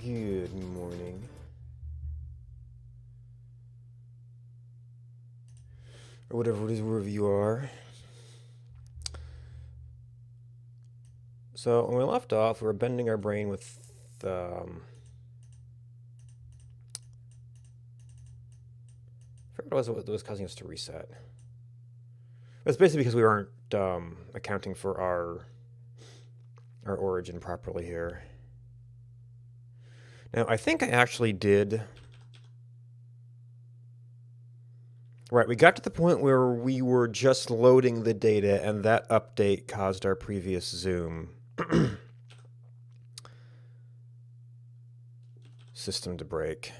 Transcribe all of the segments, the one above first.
Good morning. Or whatever it is, wherever you are. So when we left off, we were bending our brain with I forgot what was causing us to reset. It's basically because we weren't accounting for our origin properly here. Now, I think I actually did. Right, we got to the point where we were just loading the data, and that update caused our previous zoom system to break.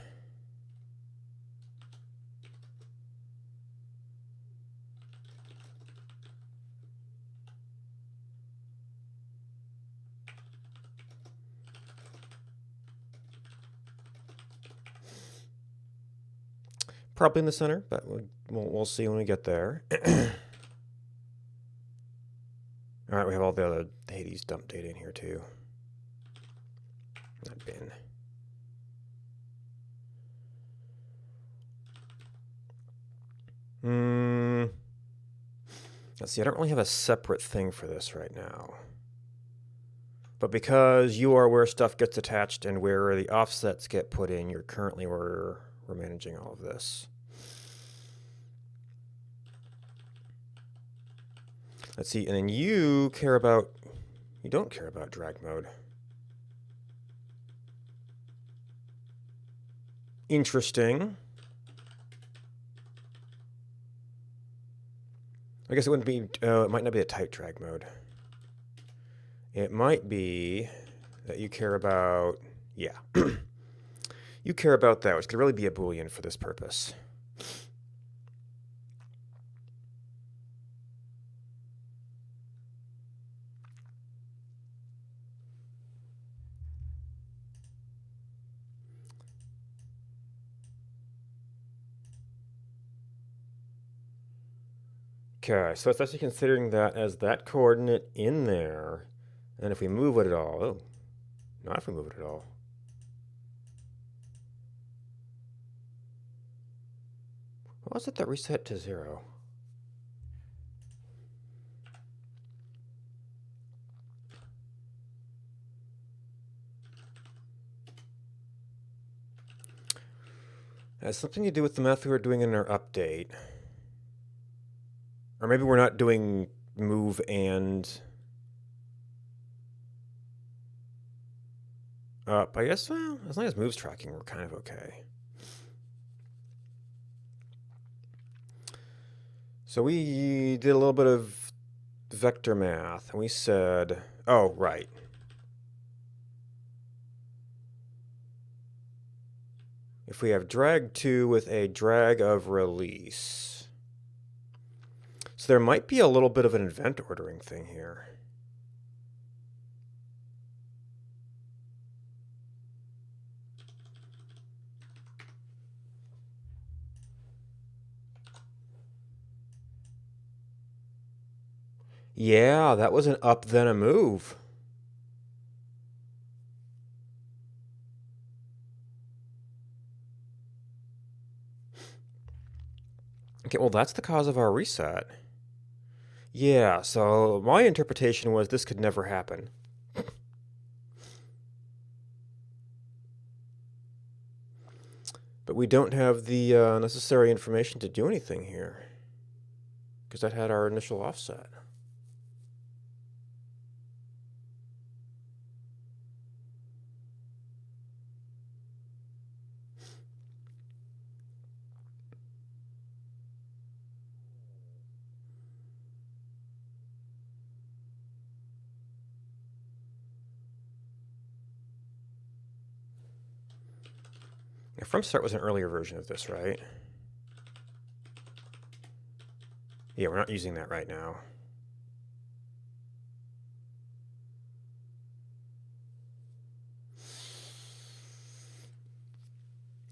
Probably in the center, but we'll see when we get there. All right, we have all the other Hades dump data in here too. That bin. Let's see, I don't really have a separate thing for this right now. But because you are where stuff gets attached and where the offsets get put in, you're currently where we're managing all of this. Let's see, and then you don't care about drag mode. Interesting. I guess it wouldn't be, it might not be a tight drag mode. It might be that you care about, yeah. You care about that, which could really be a Boolean for this purpose. Okay, so it's actually considering that as that coordinate in there, and if we move it at all, oh, not if we move it at all. What was it that reset to 0? It has something to do with the math we were doing in our update. Or maybe we're not doing move and up. I guess, well, as long as move's tracking, we're kind of okay. So we did a little bit of vector math, and we said, oh, right. If we have drag 2 with a drag of release. So there might be a little bit of an event ordering thing here. Yeah, that was an up then a move. Okay, well, that's the cause of our reset. Yeah, so my interpretation was this could never happen. But we don't have the necessary information to do anything here, because that had our initial offset. Now, from start was an earlier version of this, right? Yeah, we're not using that right now.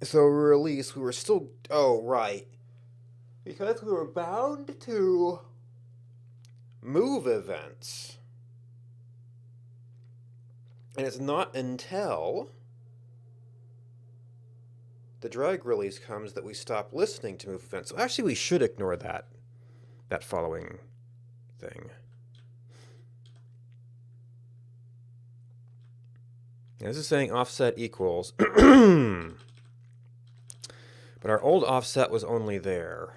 So release, we were still, oh, right. Because we were bound to move events. And it's not until the drag release comes that we stop listening to move events. So actually we should ignore that following thing. Now, this is saying offset equals, but our old offset was only there.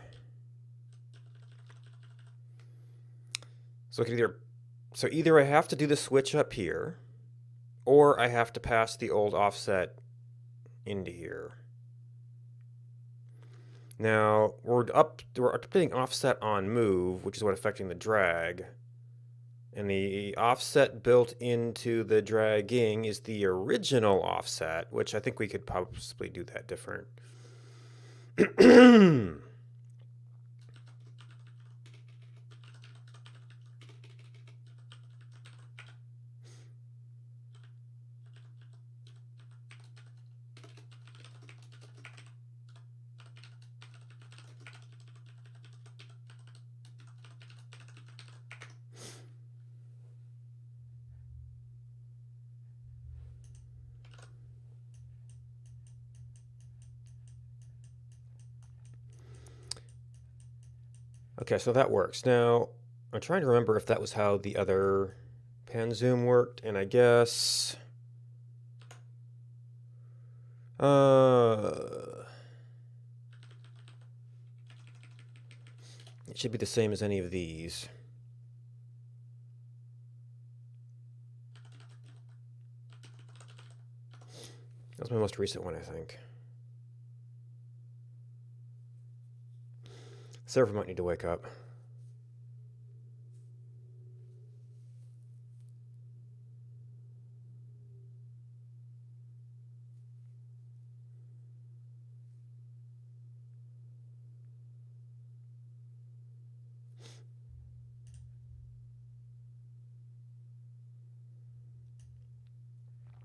So I could either I have to do the switch up here, or I have to pass the old offset into here. Now we're updating offset on move, which is what affecting the drag. And the offset built into the dragging is the original offset, which I think we could possibly do that different. Okay, so that works. Now, I'm trying to remember if that was how the other pan zoom worked, and I guess... it should be the same as any of these. That's my most recent one, I think. Server might need to wake up.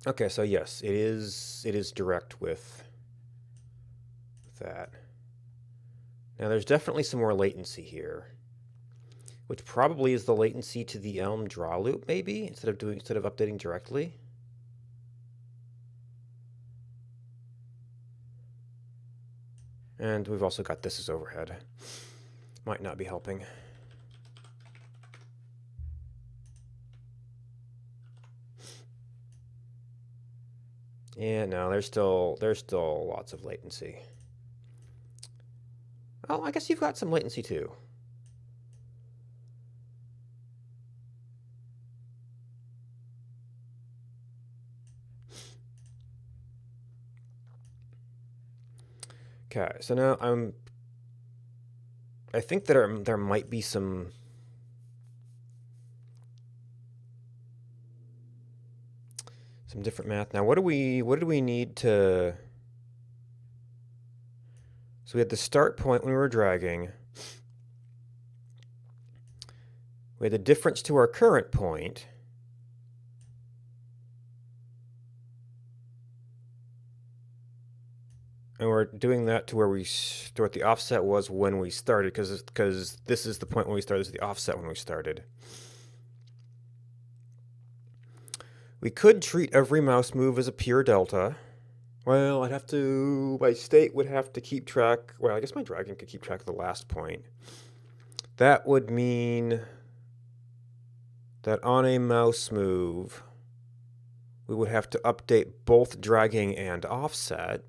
Okay, so yes, it is direct with that. Now there's definitely some more latency here, which probably is the latency to the Elm draw loop, maybe, instead of updating directly. And we've also got this as overhead. Might not be helping. Yeah, no, there's still lots of latency. Oh, I guess you've got some latency too. Okay, so now I think that there might be some different math. Now, what do we need to... So we had the start point when we were dragging. We had the difference to our current point. And we're doing that to where what the offset was when we started, because this is the point when we started, this is the offset when we started. We could treat every mouse move as a pure delta. Well, my state would have to keep track, well, I guess my dragon could keep track of the last point. That would mean that on a mouse move, we would have to update both dragging and offset.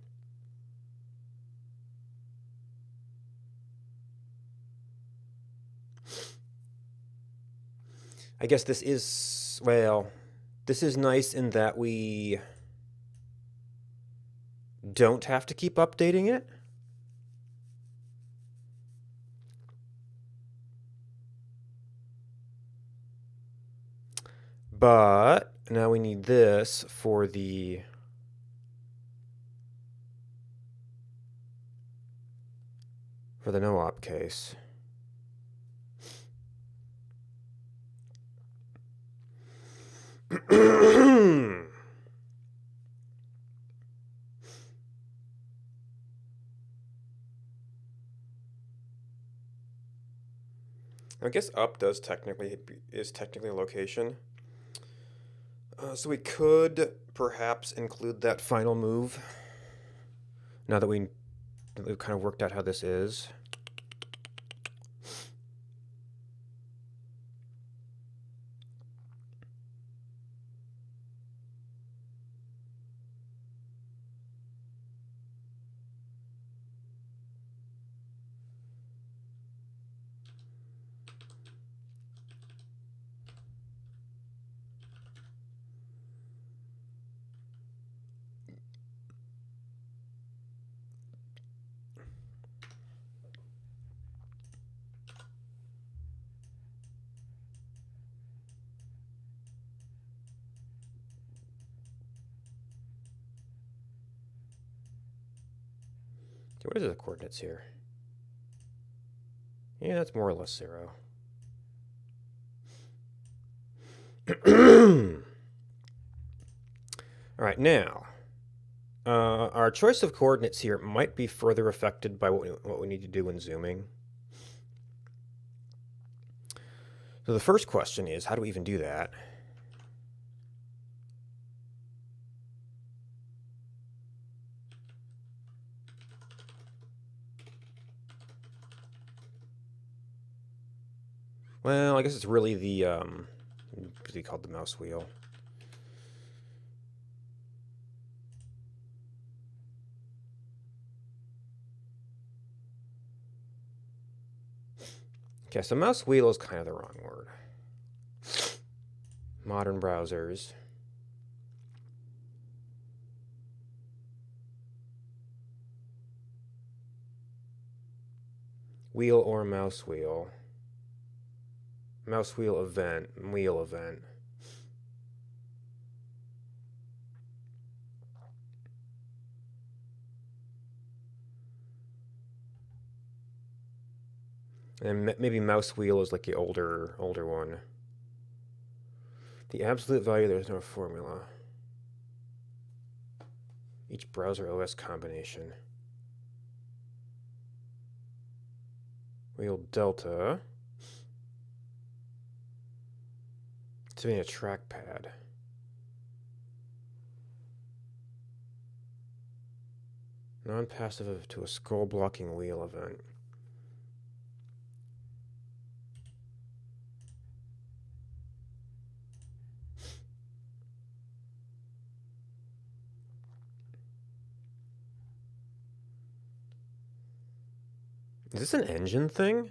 I guess this is, well, this is nice in that we don't have to keep updating it. But now we need this for the no-op case. I guess up is technically a location. So we could perhaps include that final move. Now that we've kind of worked out how this is. So what are the coordinates here? Yeah, that's more or less 0. All right, now, our choice of coordinates here might be further affected by what we need to do when zooming. So the first question is, how do we even do that? Well, I guess it's really the, what's he called, the mouse wheel. Okay, so mouse wheel is kind of the wrong word. Modern browsers. Wheel or mouse wheel. Mouse wheel event, wheel event. And maybe mouse wheel is like the older one. The absolute value, there's no formula. Each browser OS combination. Wheel delta. It's being a trackpad. Non-passive to a scroll blocking wheel event. Is this an engine thing?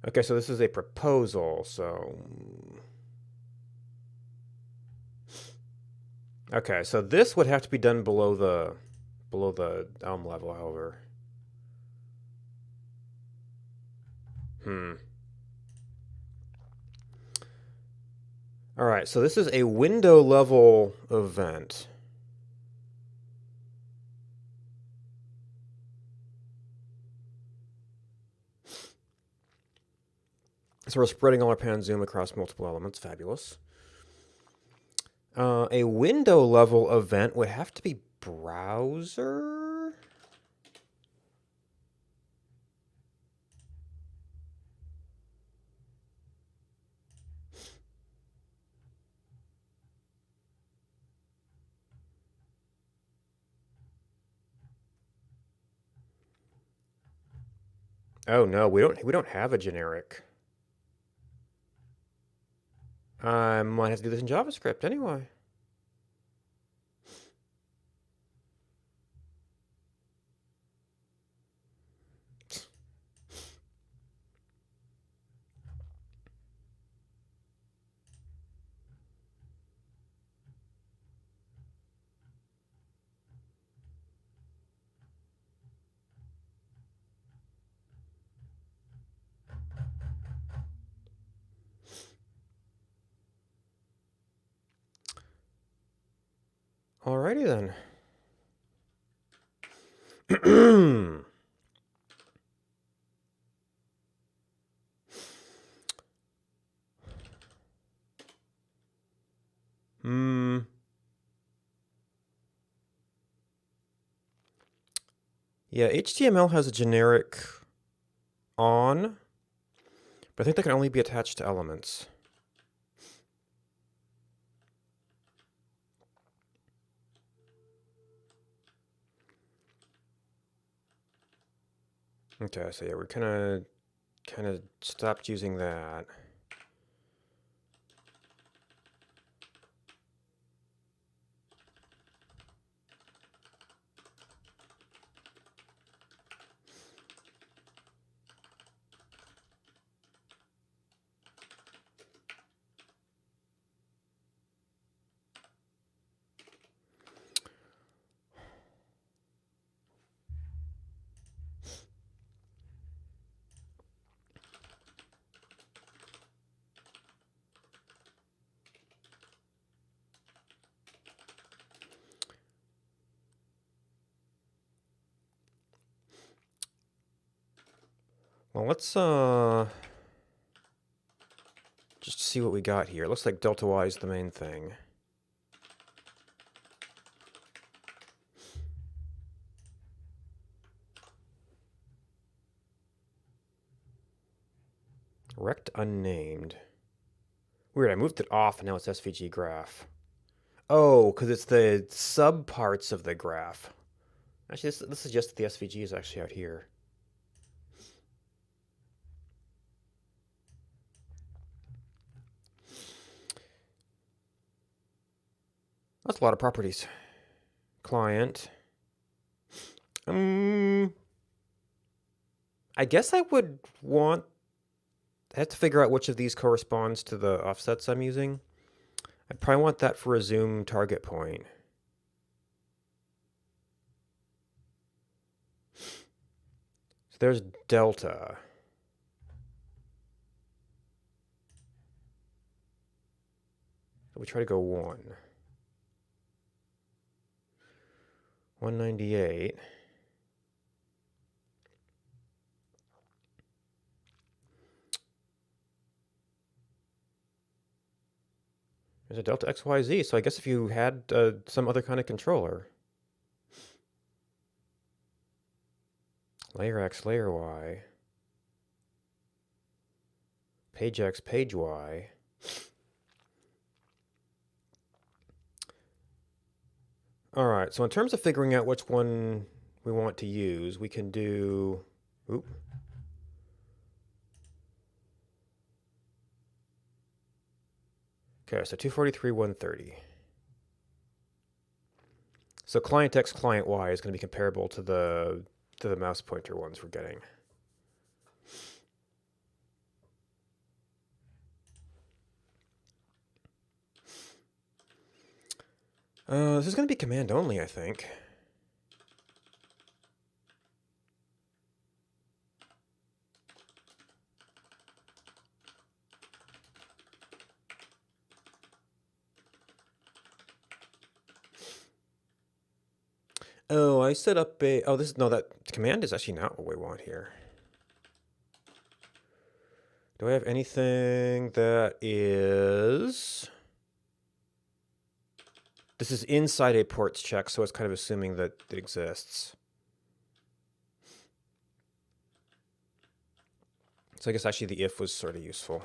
Okay, so this is a proposal, so... Okay, so this would have to be done below the Elm level, however. All right, so this is a window level event. So we're spreading all our pan zoom across multiple elements. Fabulous. A window level event would have to be browser. Oh no, we don't have a generic. I might have to do this in JavaScript anyway. Alrighty then. Yeah, HTML has a generic on, but I think that can only be attached to elements. Okay, so yeah, we're kind of stopped using that. Well, let's just see what we got here. It looks like delta y is the main thing. Rect unnamed. Weird, I moved it off and now it's SVG graph. Oh, because it's the subparts of the graph. Actually, this suggests that the SVG is actually out here. That's a lot of properties. Client. I guess I would want... I have to figure out which of these corresponds to the offsets I'm using. I probably want that for a zoom target point. So there's delta. So we try to go 1. 198. There's a delta XYZ, so I guess if you had some other kind of controller. Layer X, layer Y. Page X, page Y. Alright, so in terms of figuring out which one we want to use, we can do... Oop. Okay, so 243, 130. So client X, client Y is going to be comparable to the mouse pointer ones we're getting. This is going to be command only, I think. Oh, I set up a... Oh, this is... No, that command is actually not what we want here. Do I have anything that is... This is inside a ports check, so it's kind of assuming that it exists. So I guess actually the if was sort of useful.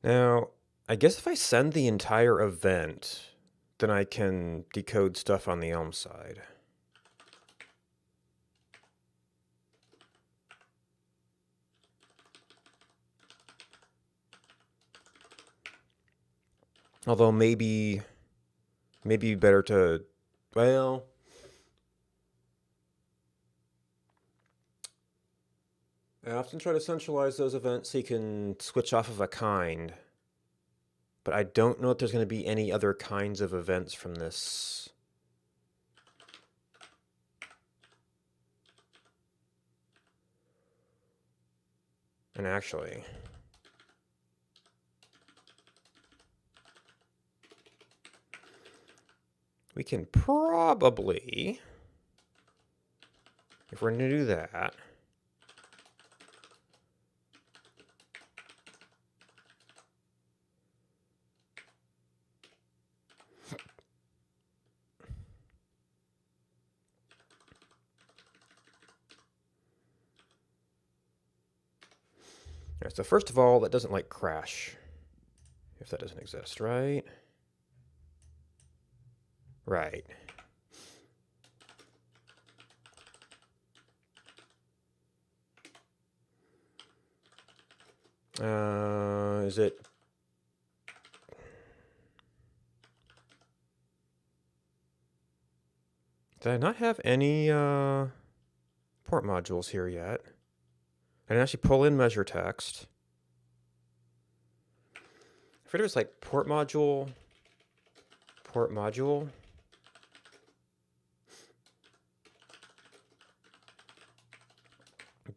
Now, I guess if I send the entire event, then I can decode stuff on the Elm side. Although maybe better to, well, I often try to centralize those events so you can switch off of a kind. But I don't know if there's going to be any other kinds of events from this. And actually... we can probably, if we're going to do that, all right, so first of all, that doesn't like crash if that doesn't exist, right? Right. Is it? Did I not have any port modules here yet? I didn't actually pull in measure text. I forget it was like port module.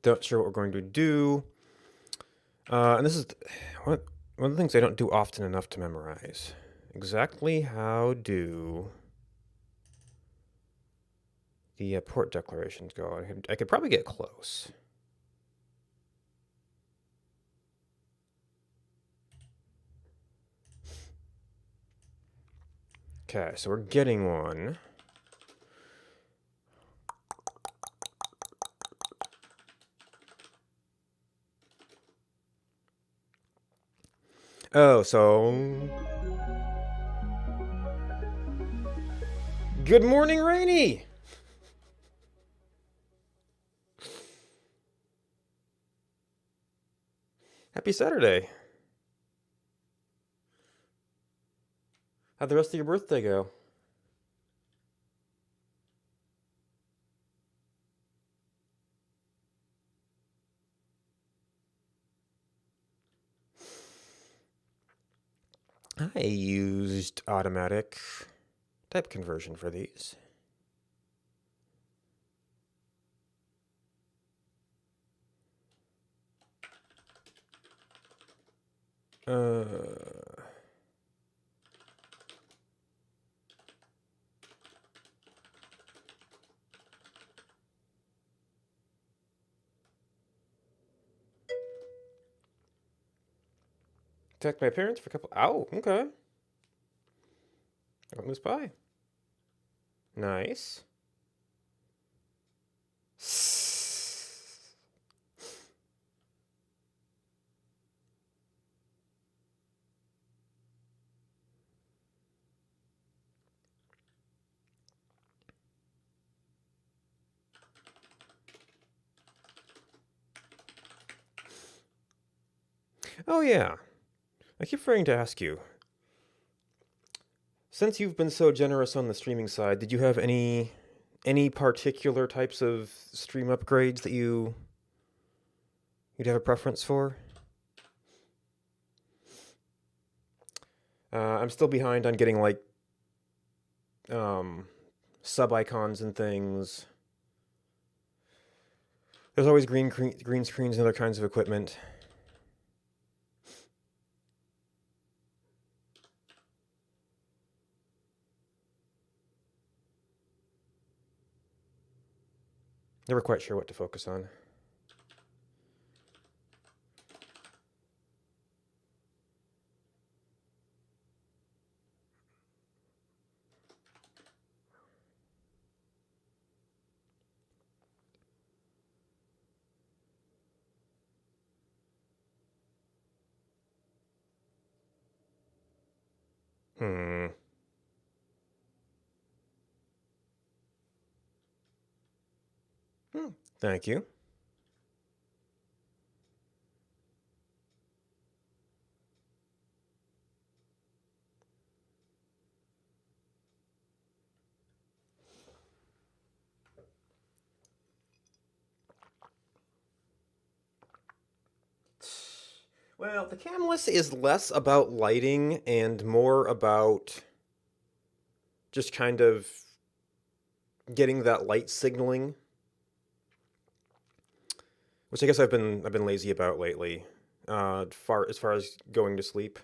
Not sure what we're going to do. And this is one of the things I don't do often enough to memorize. Exactly how do the port declarations go? I could probably get close. Okay, so we're getting one. Oh, so... Good morning, Rainy! Happy Saturday. How'd the rest of your birthday go? I used automatic type conversion for these. Protect my parents for a couple... Ow, okay. Don't lose pie. Nice. Oh yeah, I keep forgetting to ask you. Since you've been so generous on the streaming side, did you have any particular types of stream upgrades that you'd have a preference for? I'm still behind on getting like sub icons and things. There's always green screens and other kinds of equipment. Never quite sure what to focus on. Thank you. Well, the camless is less about lighting and more about just kind of getting that light signaling, which I guess I've been lazy about lately. As far as going to sleep.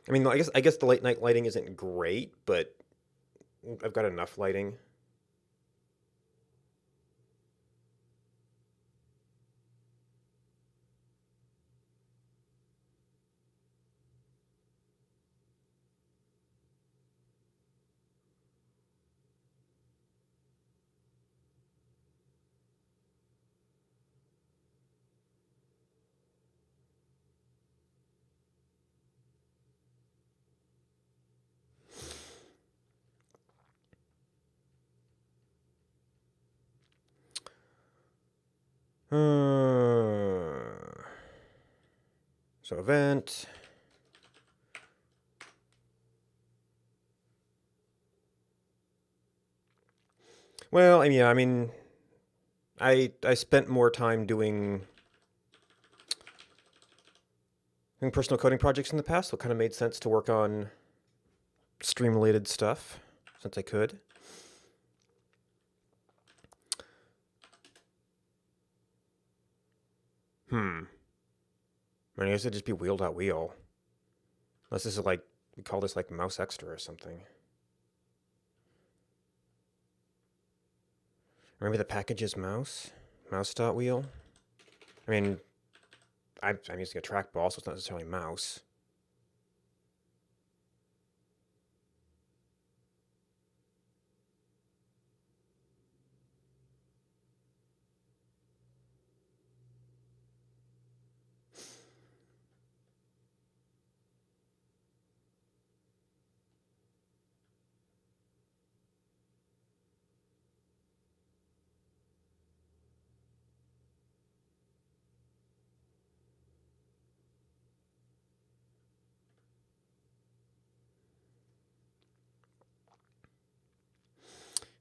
I mean, I guess the late night lighting isn't great, but I've got enough lighting. So event. Well, I mean, I spent more time doing personal coding projects in the past, so it kind of made sense to work on stream related stuff since I could. Hmm. I guess it'd just be wheel.wheel. Unless this is like, we call this like mouse extra or something. Or maybe the package is mouse.wheel. I mean, I'm using a trackball, so it's not necessarily mouse.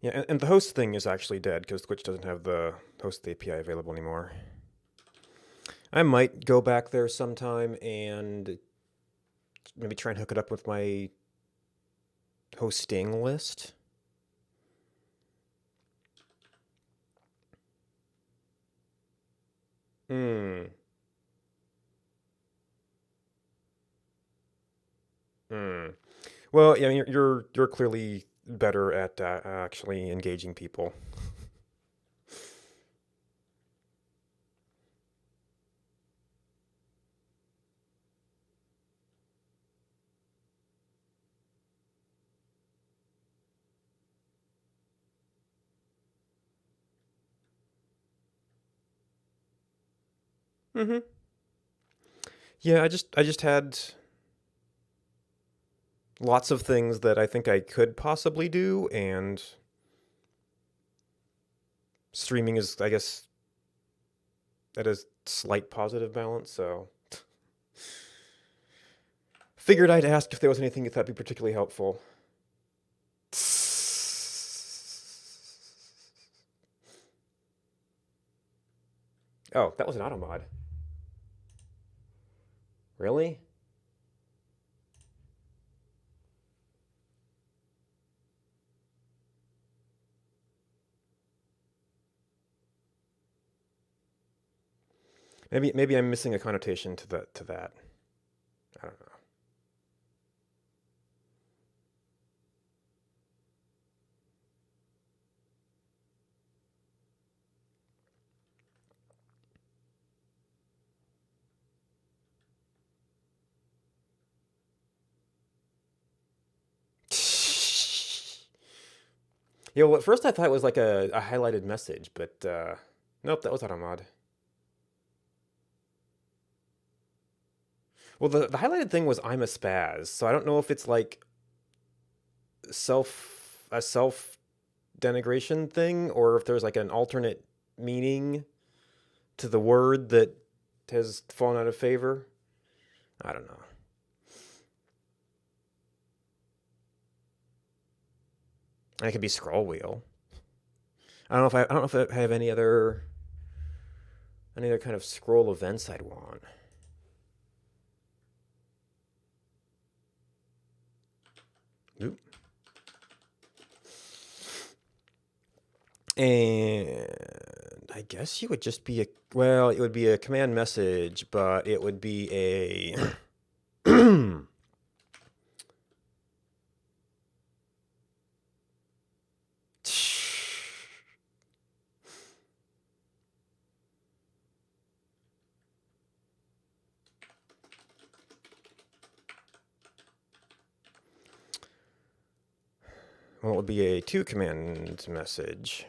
Yeah, and the host thing is actually dead because Twitch doesn't have the host API available anymore. I might go back there sometime and maybe try and hook it up with my hosting list. Hmm. Hmm. Well, yeah, you're clearly better at actually engaging people. Mm-hmm. Yeah, I just had lots of things that I think I could possibly do, and streaming is, I guess, at a slight positive balance. So figured I'd ask if there was anything you thought would be particularly helpful. Oh, that was an auto mod. Really? Maybe I'm missing a connotation to that. I don't know. Yeah, well, at first I thought it was like a highlighted message, but nope, that was auto mod. Well, the highlighted thing was I'm a spaz, so I don't know if it's like self denigration thing or if there's like an alternate meaning to the word that has fallen out of favor. I don't know. And it could be scroll wheel. I don't know if I have any other kind of scroll events I'd want. Oop. And I guess you would just be it would be a command message, but it would be a Well, it would be a 2-command message.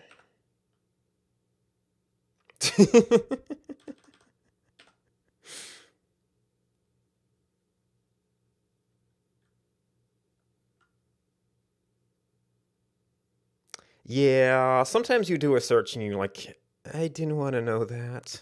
Yeah, sometimes you do a search and you're like, I didn't want to know that.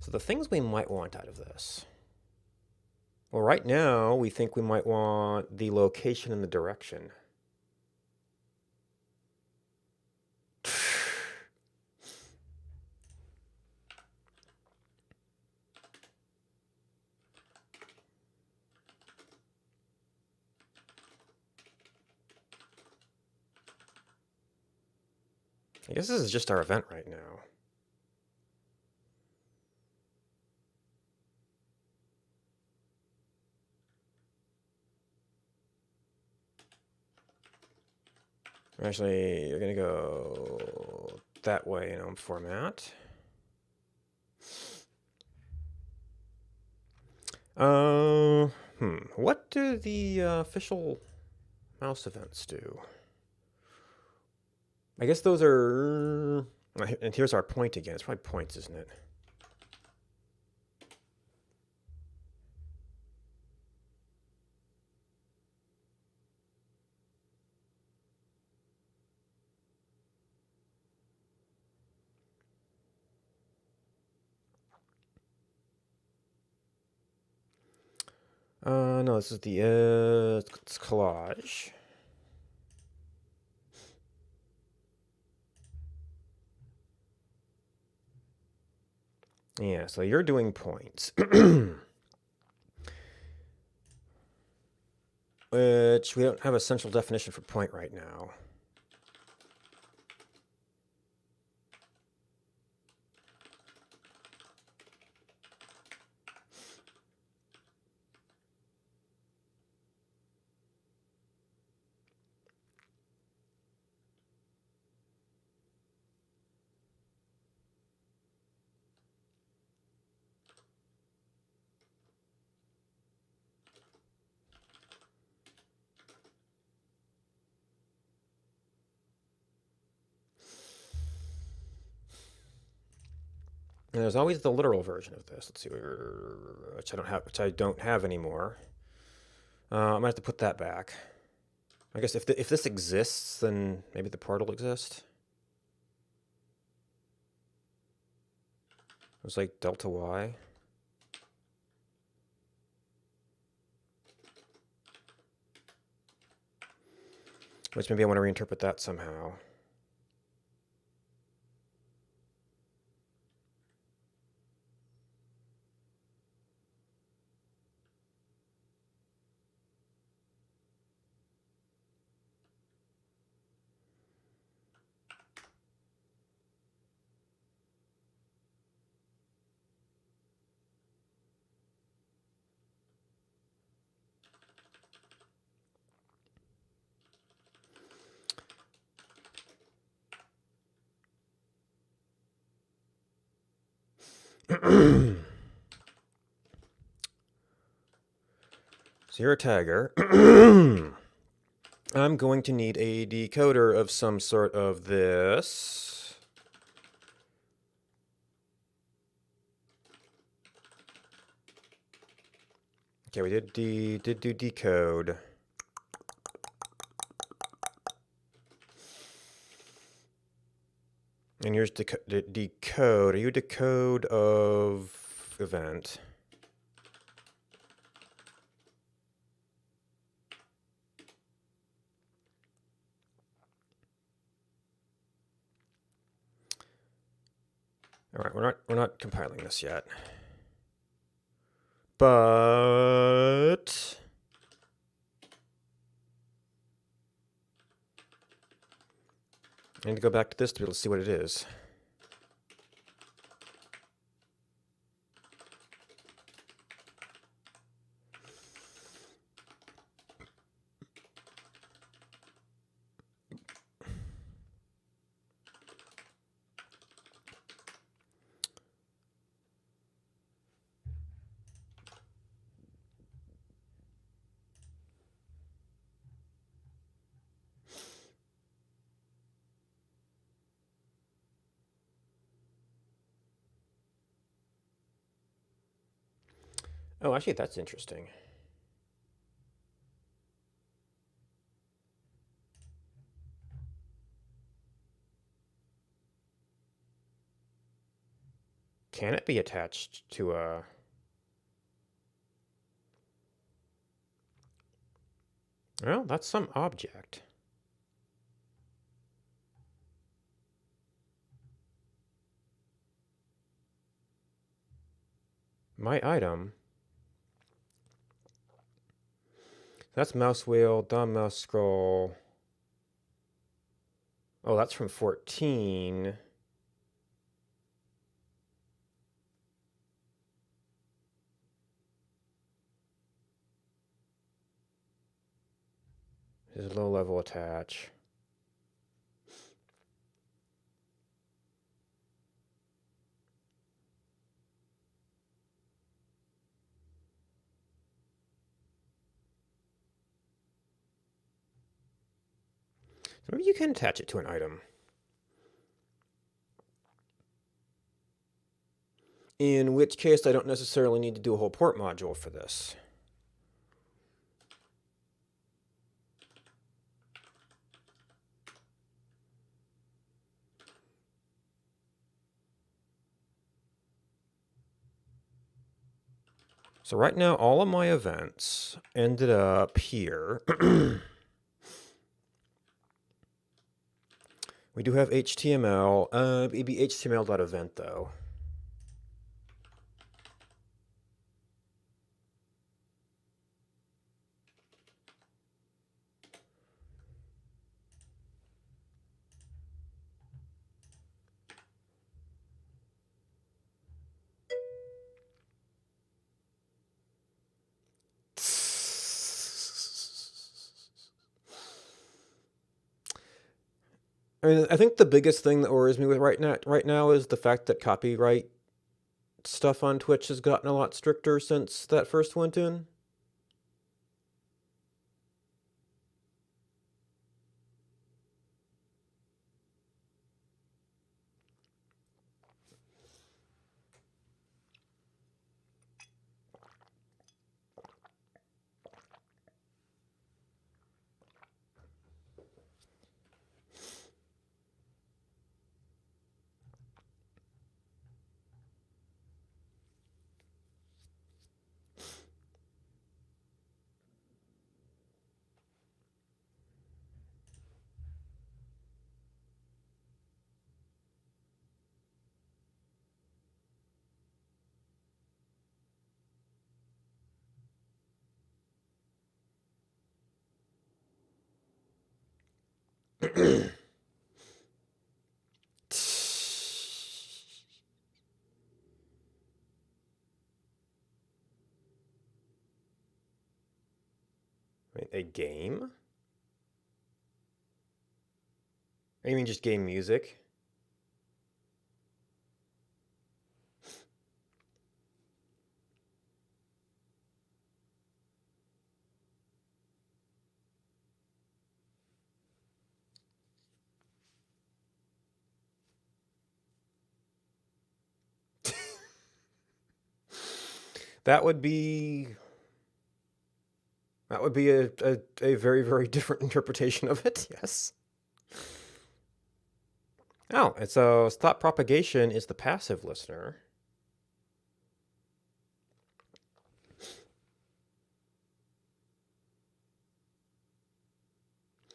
So the things we might want out of this. Well, right now, we think we might want the location and the direction. I guess this is just our event right now. Actually, you're going to go that way in format. What do the official mouse events do? I guess those are... And here's our point again. It's probably points, isn't it? No, this is the it's collage. Yeah, so you're doing points. Which we don't have a central definition for point right now. And there's always the literal version of this. Let's see, which I don't have anymore. I might have to put that back. I guess if this exists, then maybe the part will exist. It was like delta y. Which maybe I want to reinterpret that somehow. So you're a tagger. I'm going to need a decoder of some sort of this. Okay, we did do decode. And here's decode. Are you decode of event? All right, we're not compiling this yet. But I need to go back to this to be able to see what it is. Oh, actually, that's interesting. Can it be attached to a... Well, that's some object. My item. That's mouse wheel, down mouse scroll. Oh, that's from 14. This is low level attach. So maybe you can attach it to an item. In which case, I don't necessarily need to do a whole port module for this. So right now, all of my events ended up here. We do have HTML. It'd be HTML.event though. I mean, I think the biggest thing that worries me with right now is the fact that copyright stuff on Twitch has gotten a lot stricter since that first went in. Wait, a game? You mean just game music? That would be a very, very different interpretation of it, yes. Oh, and so stop propagation is the passive listener.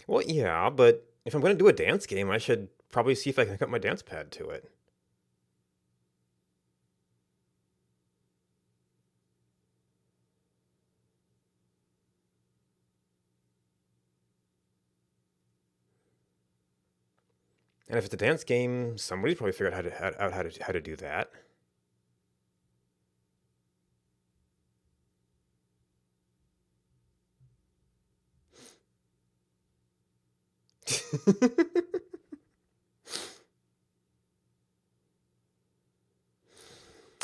Well, yeah, but if I'm going to do a dance game, I should probably see if I can hook up my dance pad to it. And if it's a dance game, somebody's probably figured out how to do that.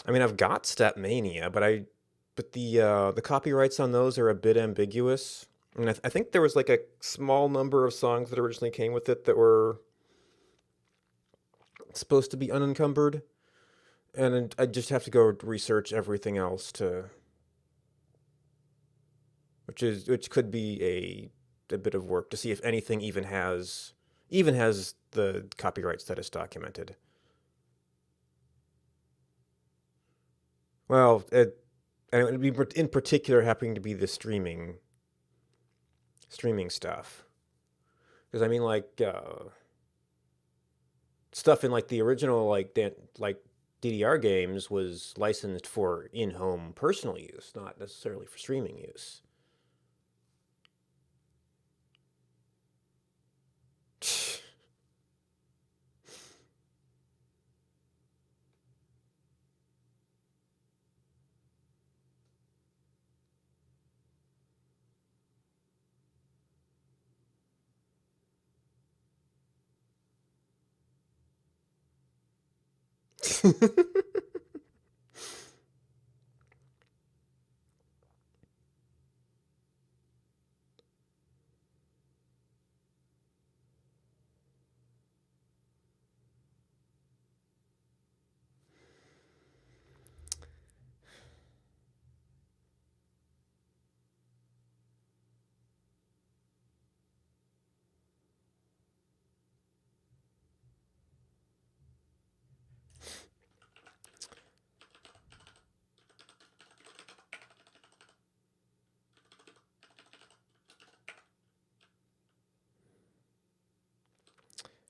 I mean, I've got Step Mania, but the copyrights on those are a bit ambiguous. I mean, I think there was like a small number of songs that originally came with it that were supposed to be unencumbered, and I just have to go research everything else to, which could be a bit of work to see if anything even has the copyright status documented. Well, and it would be in particular happening to be the streaming stuff. Because I mean, like stuff in like the original like DDR games was licensed for in-home personal use, not necessarily for streaming use.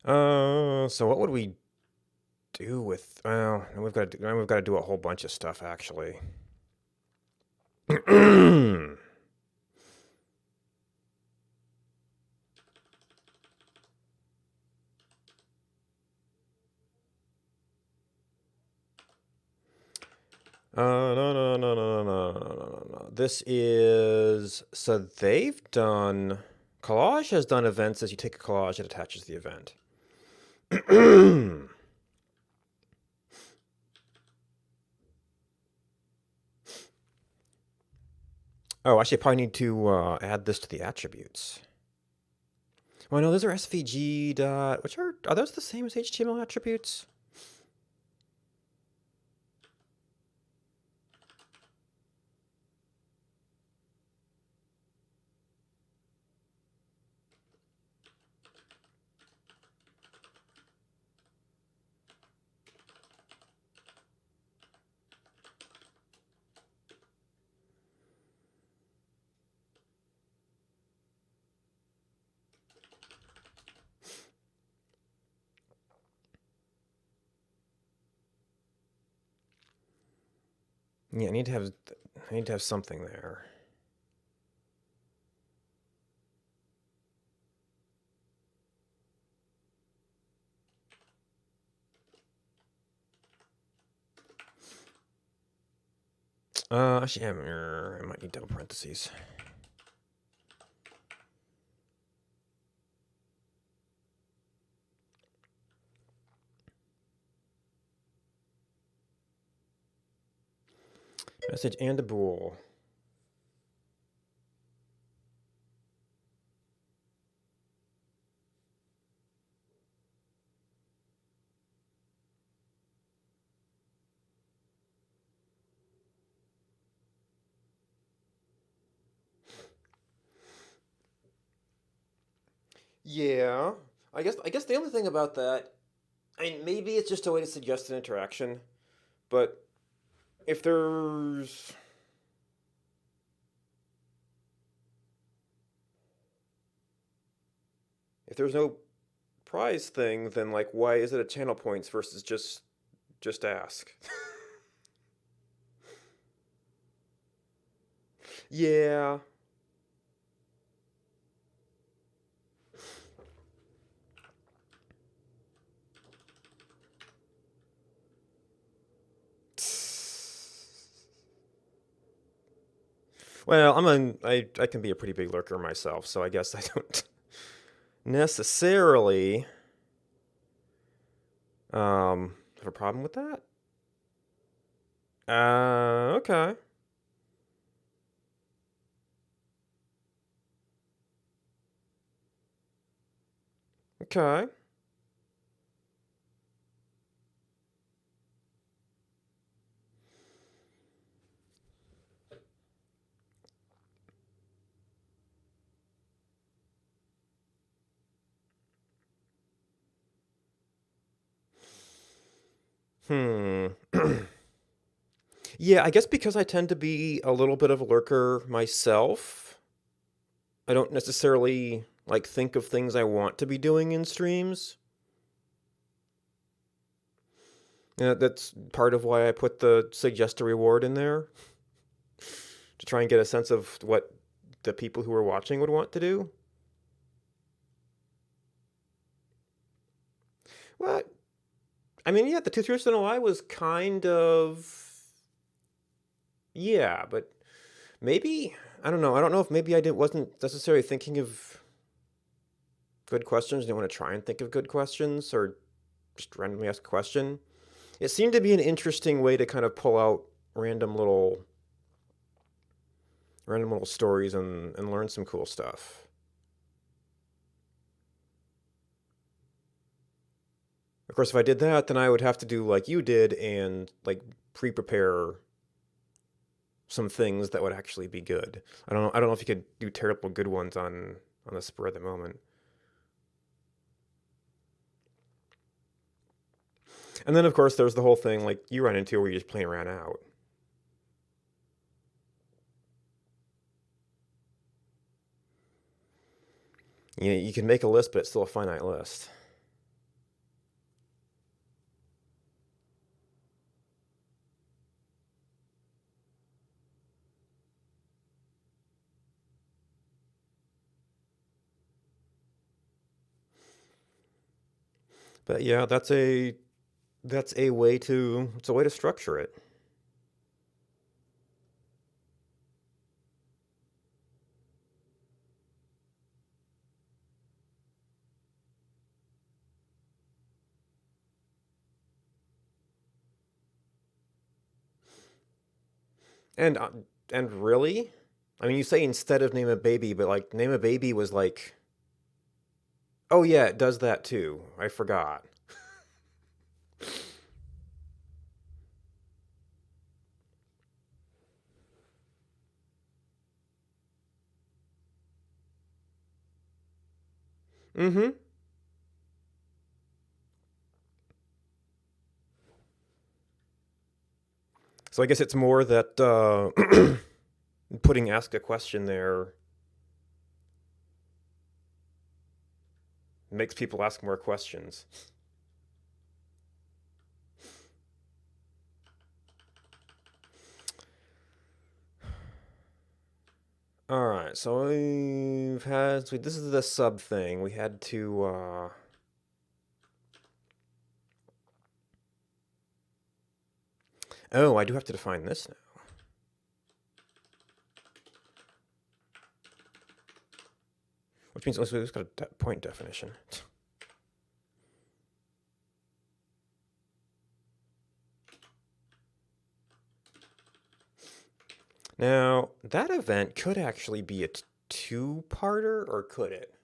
So what would we do with? Well, now we've got to do a whole bunch of stuff actually. No. This is so they've done. Collage has done events as you take a collage, it attaches the event. Oh, actually, I probably need to add this to the attributes. Well, no, those are SVG dot. Which are those the same as HTML attributes? Yeah, I need to have something there. Actually, I might need double parentheses. Message and a bool. Yeah, I guess the only thing about that, I mean, maybe it's just a way to suggest an interaction, but if there's if there's no prize thing, then like why is it a channel points versus just ask? Yeah. Well, I can be a pretty big lurker myself, so I guess I don't necessarily have a problem with that. Okay. Okay. Hmm. Yeah, I guess because I tend to be a little bit of a lurker myself, I don't necessarily like think of things I want to be doing in streams. That's part of why I put the suggest a reward in there to try and get a sense of what the people who are watching would want to do. What? I mean, yeah, the two truths and a lie was kind of yeah, but maybe I don't know. I don't know if maybe I didn't wasn't necessarily thinking of good questions. Didn't want to try and think of good questions or just randomly ask a question. It seemed to be an interesting way to kind of pull out random little random little stories and learn some cool stuff. Of course, if I did that, then I would have to do like you did and like pre-prepare some things that would actually be good. I don't know if you could do terrible good ones on the spur of the moment. And then of course there's the whole thing like you run into where you're just playing around out. You can make a list, but it's still a finite list. But yeah, that's a way to it's a way to structure it. And uh, and really, I mean, you say instead of name a baby, but like name a baby was like, oh yeah, it does that too. I forgot. Mm-hmm. So I guess it's more that putting ask a question there makes people ask more questions. All right, so this is the sub thing. We had to oh, I do have to define this now. Which means we've got a point definition. Now, that event could actually be a two-parter, or could it?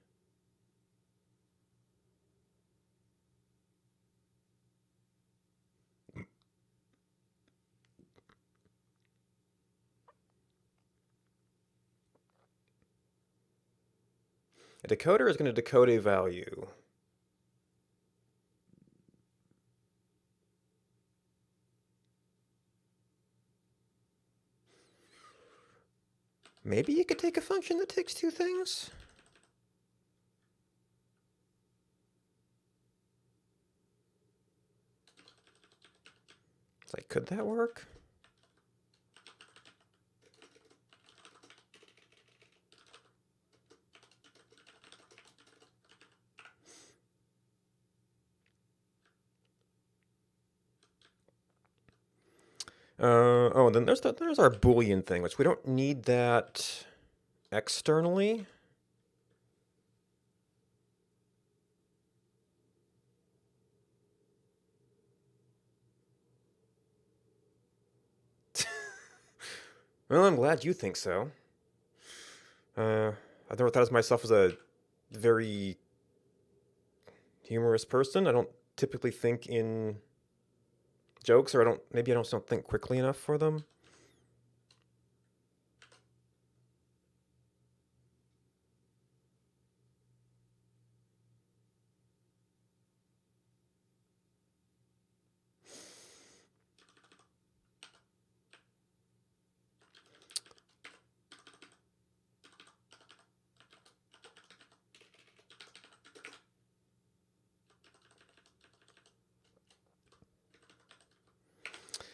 A decoder is going to decode a value. Maybe you could take a function that takes two things? It's like, could that work? Oh, then there's our Boolean thing, which we don't need that externally. Well, I'm glad you think so. I've never thought of myself as a very humorous person. I don't typically think in jokes, or maybe I don't think quickly enough for them.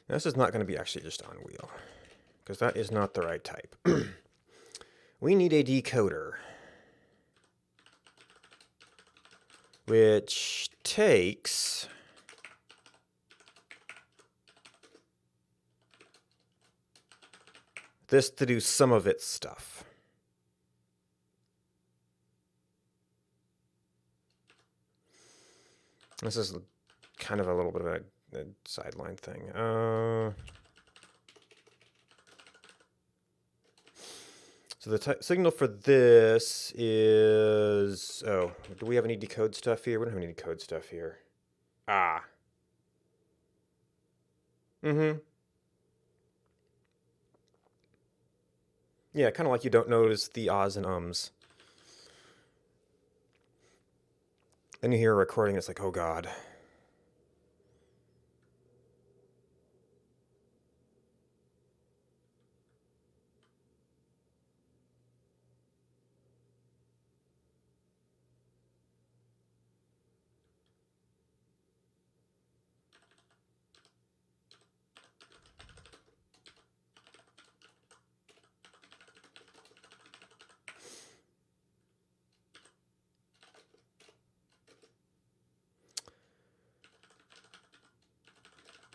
This is not going to be actually just on wheel, because that is not the right type. We need a decoder, which takes this to do some of its stuff. This is kind of a little bit of a sideline thing. So the signal for this is... Oh, do we have any decode stuff here? We don't have any decode stuff here. Ah. Mm-hmm. Yeah, kind of like you don't notice the ahs and ums. Then you hear a recording, it's like, oh god.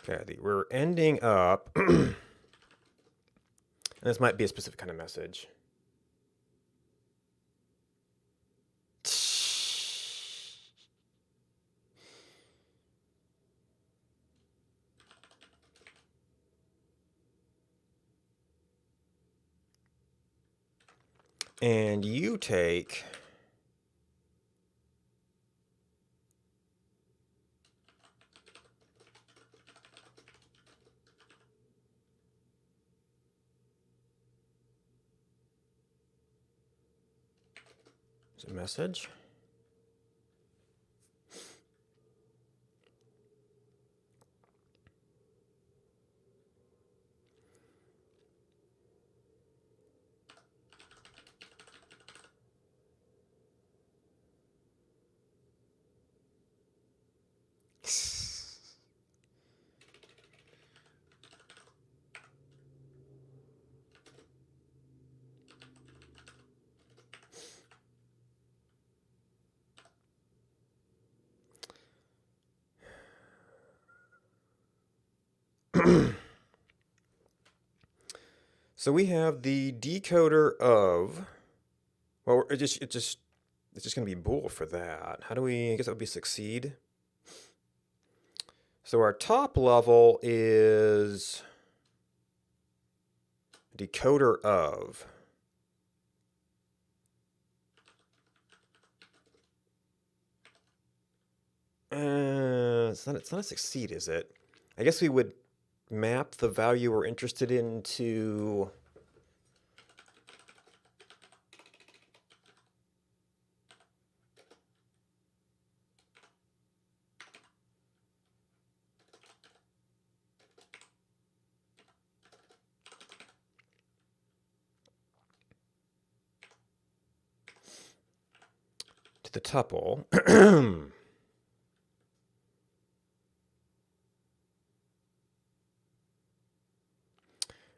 Okay, we're ending up... and this might be a specific kind of message. And you take... Is it a message? So we have the decoder of... Well, it's just going to be bool for that. How do we... I guess that would be succeed. So our top level is decoder of. It's not a succeed, is it? I guess we would map the value we're interested in to... to the tuple.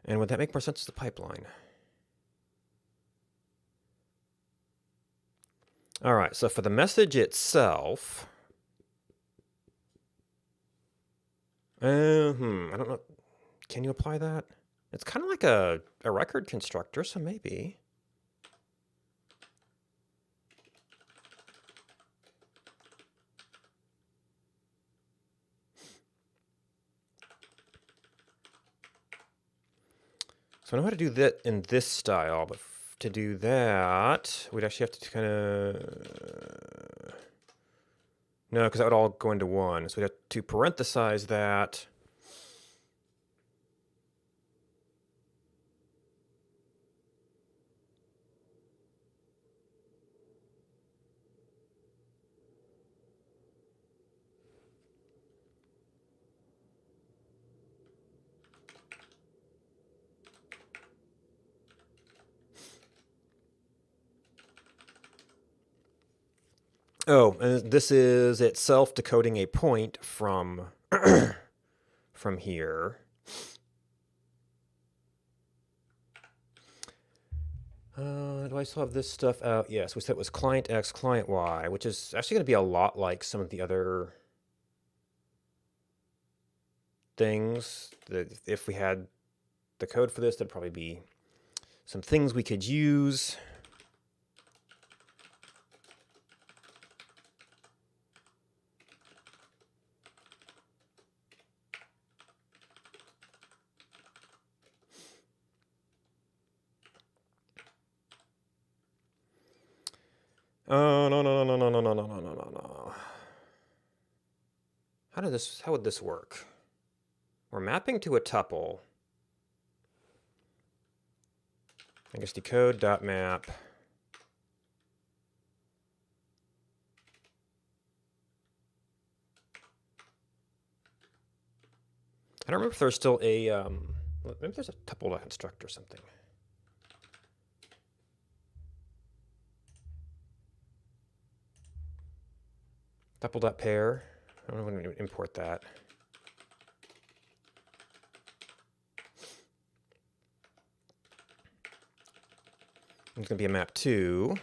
And would that make more sense to the pipeline? All right, so for the message itself... I don't know. Can you apply that? It's kind of like a record constructor, so maybe. So I know how to do that in this style, but to do that, we'd actually have to kind of... No, because that would all go into one. So we'd have to parenthesize that. Oh, and this is itself decoding a point from from here. Do I still have this stuff out? Yes, we said it was client X, client Y, which is actually going to be a lot like some of the other things. That if we had the code for this, there'd probably be some things we could use. Oh, no, no, no, no, no, no, no, no, no, no, no. How would this work? We're mapping to a tuple. I guess decode.map. I don't remember if there's still a, maybe there's a tuple.construct or something. Tuple.pair. I don't know when we import that. It's going to be a map 2.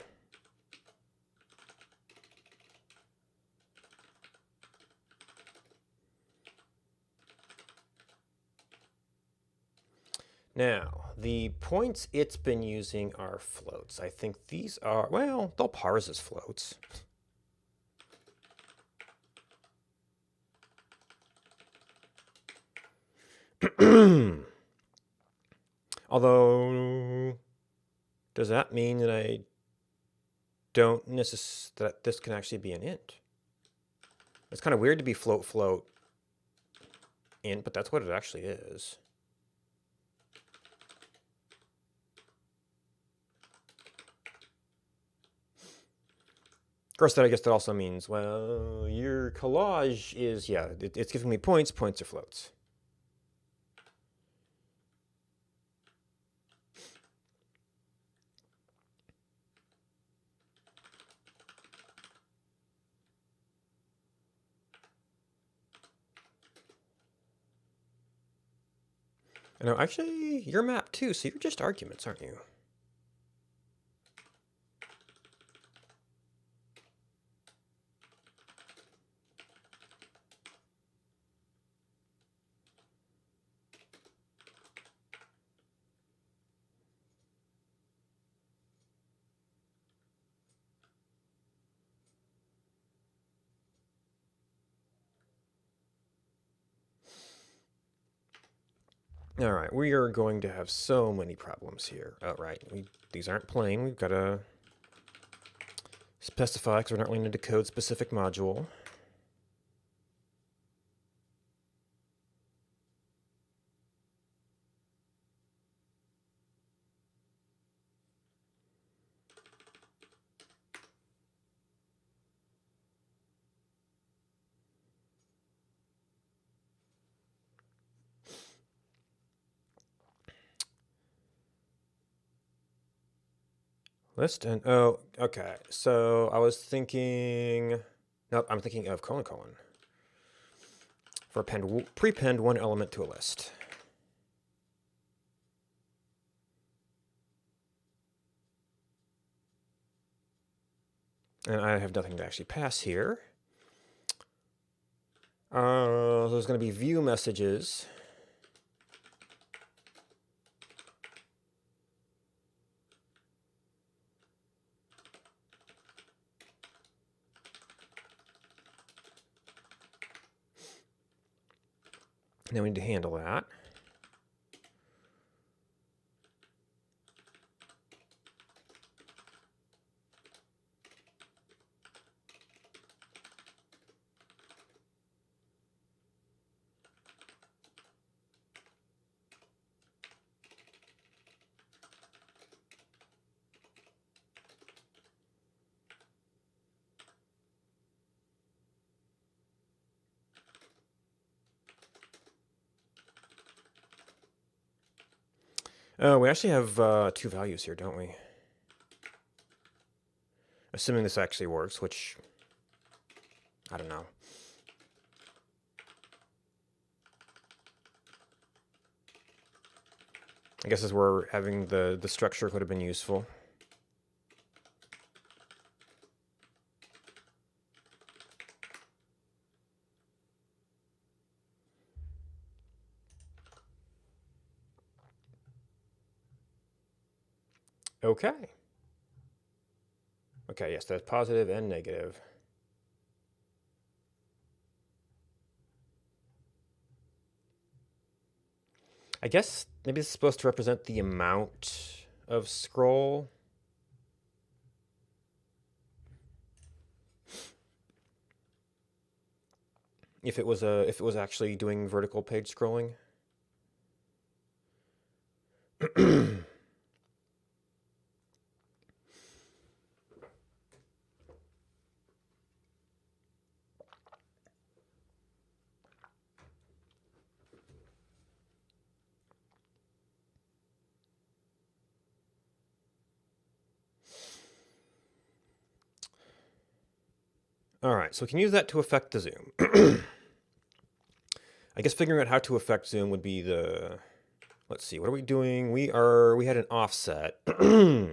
Now, the points it's been using are floats. I think these are, well, they'll parse as floats. Although, does that mean that I don't necessarily, that this can actually be an int? It's kind of weird to be float int, but that's what it actually is. Of course, I guess that also means, well, your collage is, yeah, it's giving me points. Points are floats. No, actually, you're map 2, so you're just arguments, aren't you? All right, we are going to have so many problems here. All right, these aren't plain. We've got to specify because we're not going to decode specific module. List and, oh, okay. So I was thinking, nope, I'm thinking of : for prepend one element to a list. And I have nothing to actually pass here. There's going to be view messages. Then we need to handle that. We actually have two values here, don't we? Assuming this actually works, which I don't know. I guess as we're having the structure could have been useful. Okay. Okay, yes, that's positive and negative. I guess maybe it's supposed to represent the amount of scroll. If it was actually doing vertical page scrolling. All right, so we can use that to affect the zoom. I guess figuring out how to affect zoom would be the... Let's see, what are we doing? We had an offset. How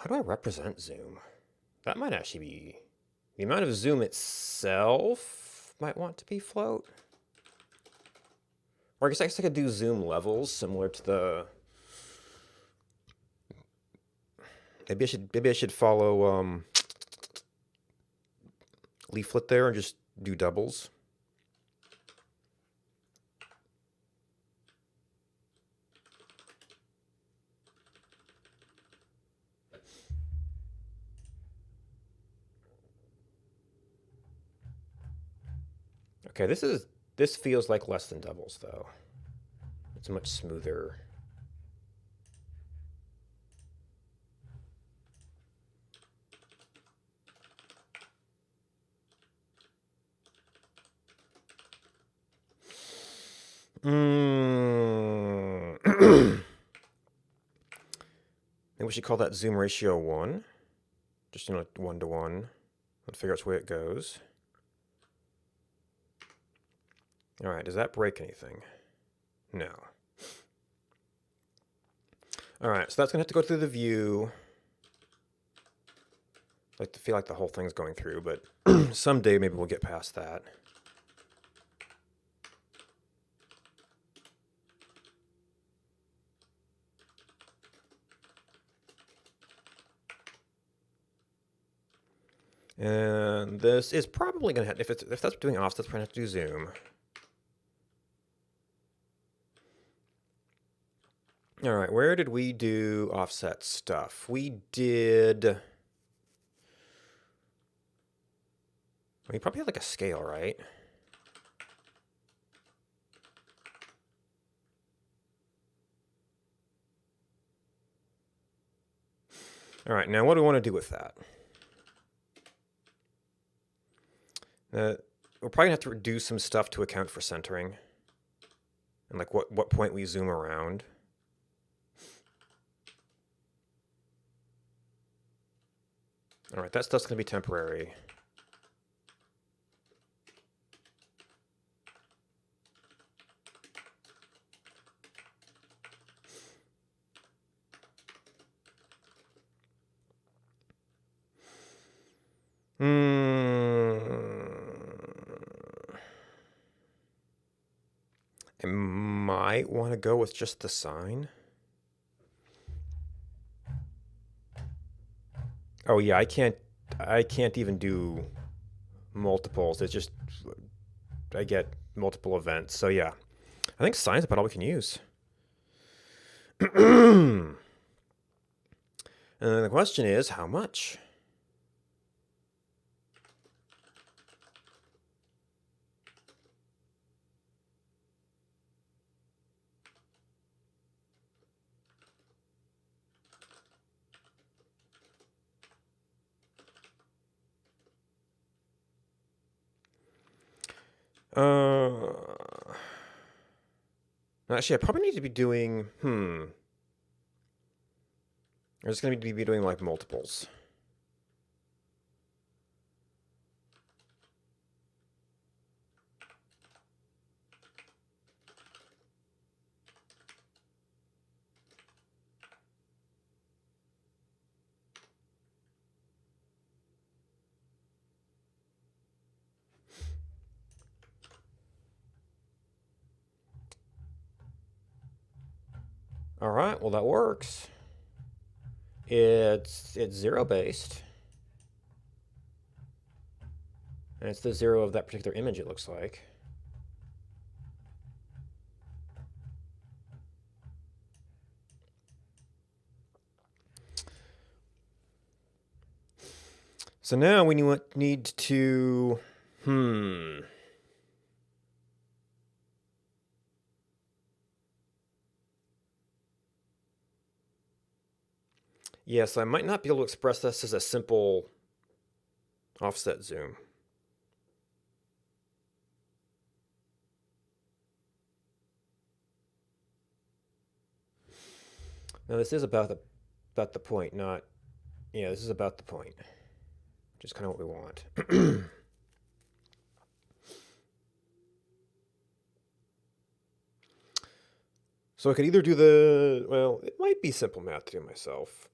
do I represent zoom? That might actually be... The amount of zoom itself might want to be float. Or I guess I could do zoom levels similar to the... Maybe I should follow leaflet there and just do doubles. Okay, this feels like less than doubles though. It's much smoother. Maybe we should call that zoom ratio 1. Just, 1 to 1. Let's figure out which way it goes. All right, does that break anything? No. All right, so that's going to have to go through the view. I like to feel like the whole thing's going through, but someday maybe we'll get past that. And this is probably going to have, if that's doing offsets, we're going to have to do zoom. All right, where did we do offset stuff? We did... We probably had like a scale, right? All right, now what do we want to do with that? We're probably going to have to reduce some stuff to account for centering. And like what point we zoom around. All right, that stuff's going to be temporary. I might want to go with just the sign. Oh yeah, I can't even do multiples. It's just I get multiple events. So yeah, I think sign's about all we can use. And then the question is, how much? Actually, I probably need to be doing, I'm just going to be doing like multiples. All right, well that works. It's zero based. And it's the zero of that particular image, it looks like. So now we need to, Yes, I might not be able to express this as a simple offset zoom. Now this is about the point, not, yeah, this is about the point. Just kind of what we want. So I could either do well, it might be simple math to do myself.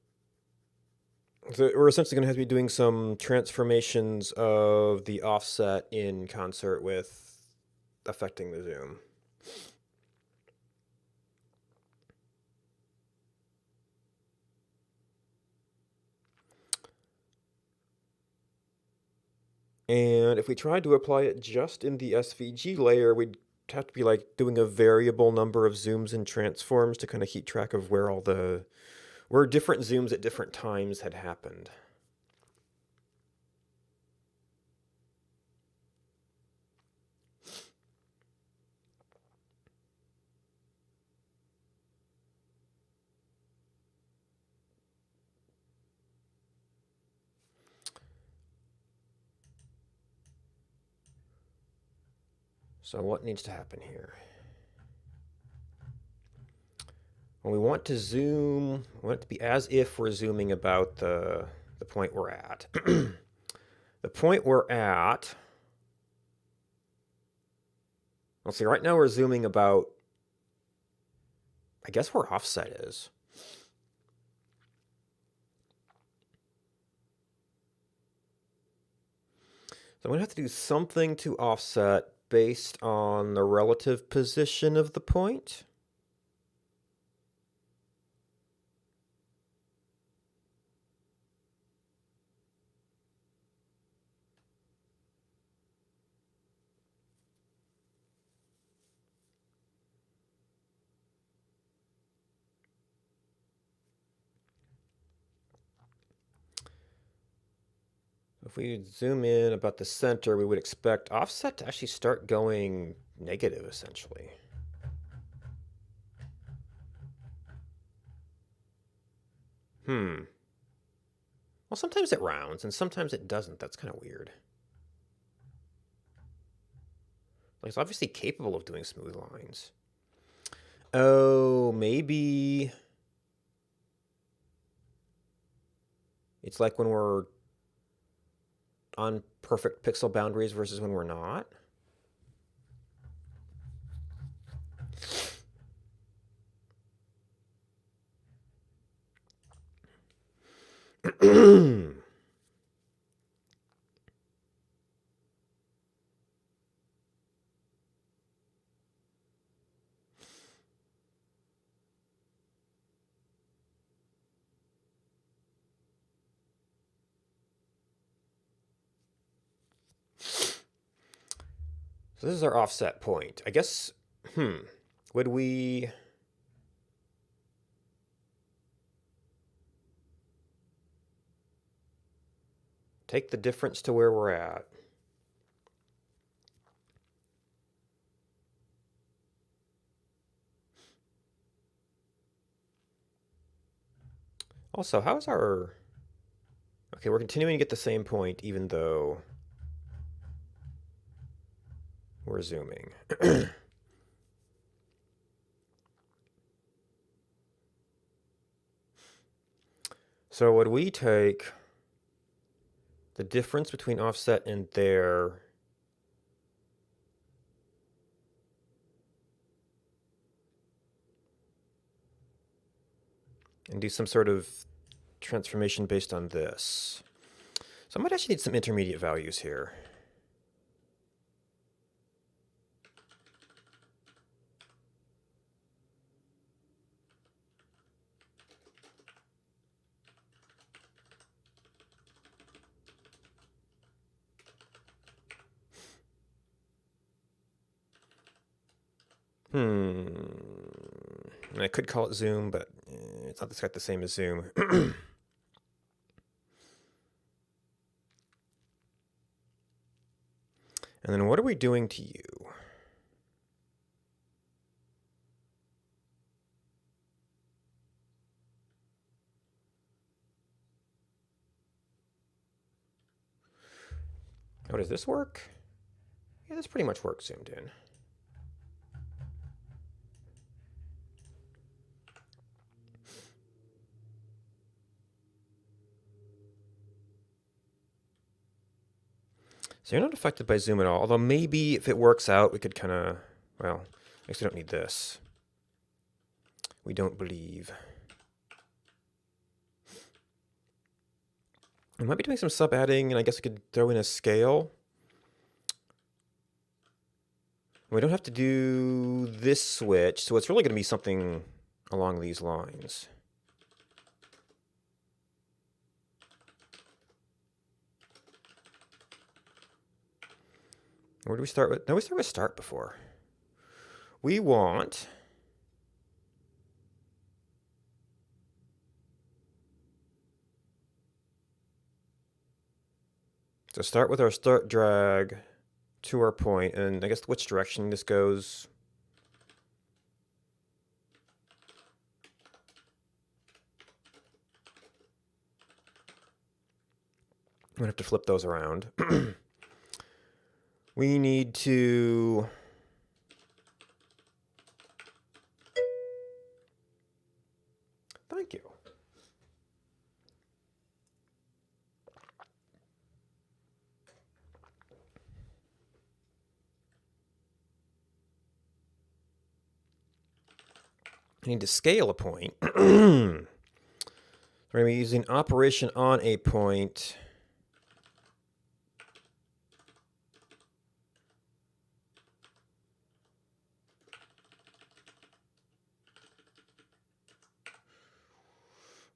So we're essentially going to have to be doing some transformations of the offset in concert with affecting the zoom. And if we tried to apply it just in the SVG layer, we'd have to be like doing a variable number of zooms and transforms to kind of keep track of where different zooms at different times had happened. So what needs to happen here? Well, we want to zoom, we want it to be as if we're zooming about the point we're at. The point we're at, let's see, right now we're zooming about, I guess where offset is. So I'm going to have to do something to offset based on the relative position of the point. If we zoom in about the center, we would expect offset to actually start going negative, essentially. Well, sometimes it rounds, and sometimes it doesn't. That's kind of weird. Like, it's obviously capable of doing smooth lines. Oh, maybe it's like when we're on perfect pixel boundaries versus when we're not. So this is our offset point. I guess, would we... take the difference to where we're at? Also, how's our... Okay, we're continuing to get the same point even though we're zooming. So would we take the difference between offset and there and do some sort of transformation based on this? So I might actually need some intermediate values here. I could call it zoom, but it's not quite the same as zoom. And then what are we doing to you? Oh, does this work? Yeah, this pretty much works zoomed in. So you're not affected by zoom at all, although maybe if it works out, we could kind of, well, I guess we don't need this. We don't believe. We might be doing some sub-adding, and I guess we could throw in a scale. We don't have to do this switch, so it's really going to be something along these lines. Where do we start with? No, we start with start before. We want... So start with our start drag to our point, and I guess which direction this goes. I'm going to have to flip those around. We need to... Thank you. I need to scale a point. We're going to be using operation on a point.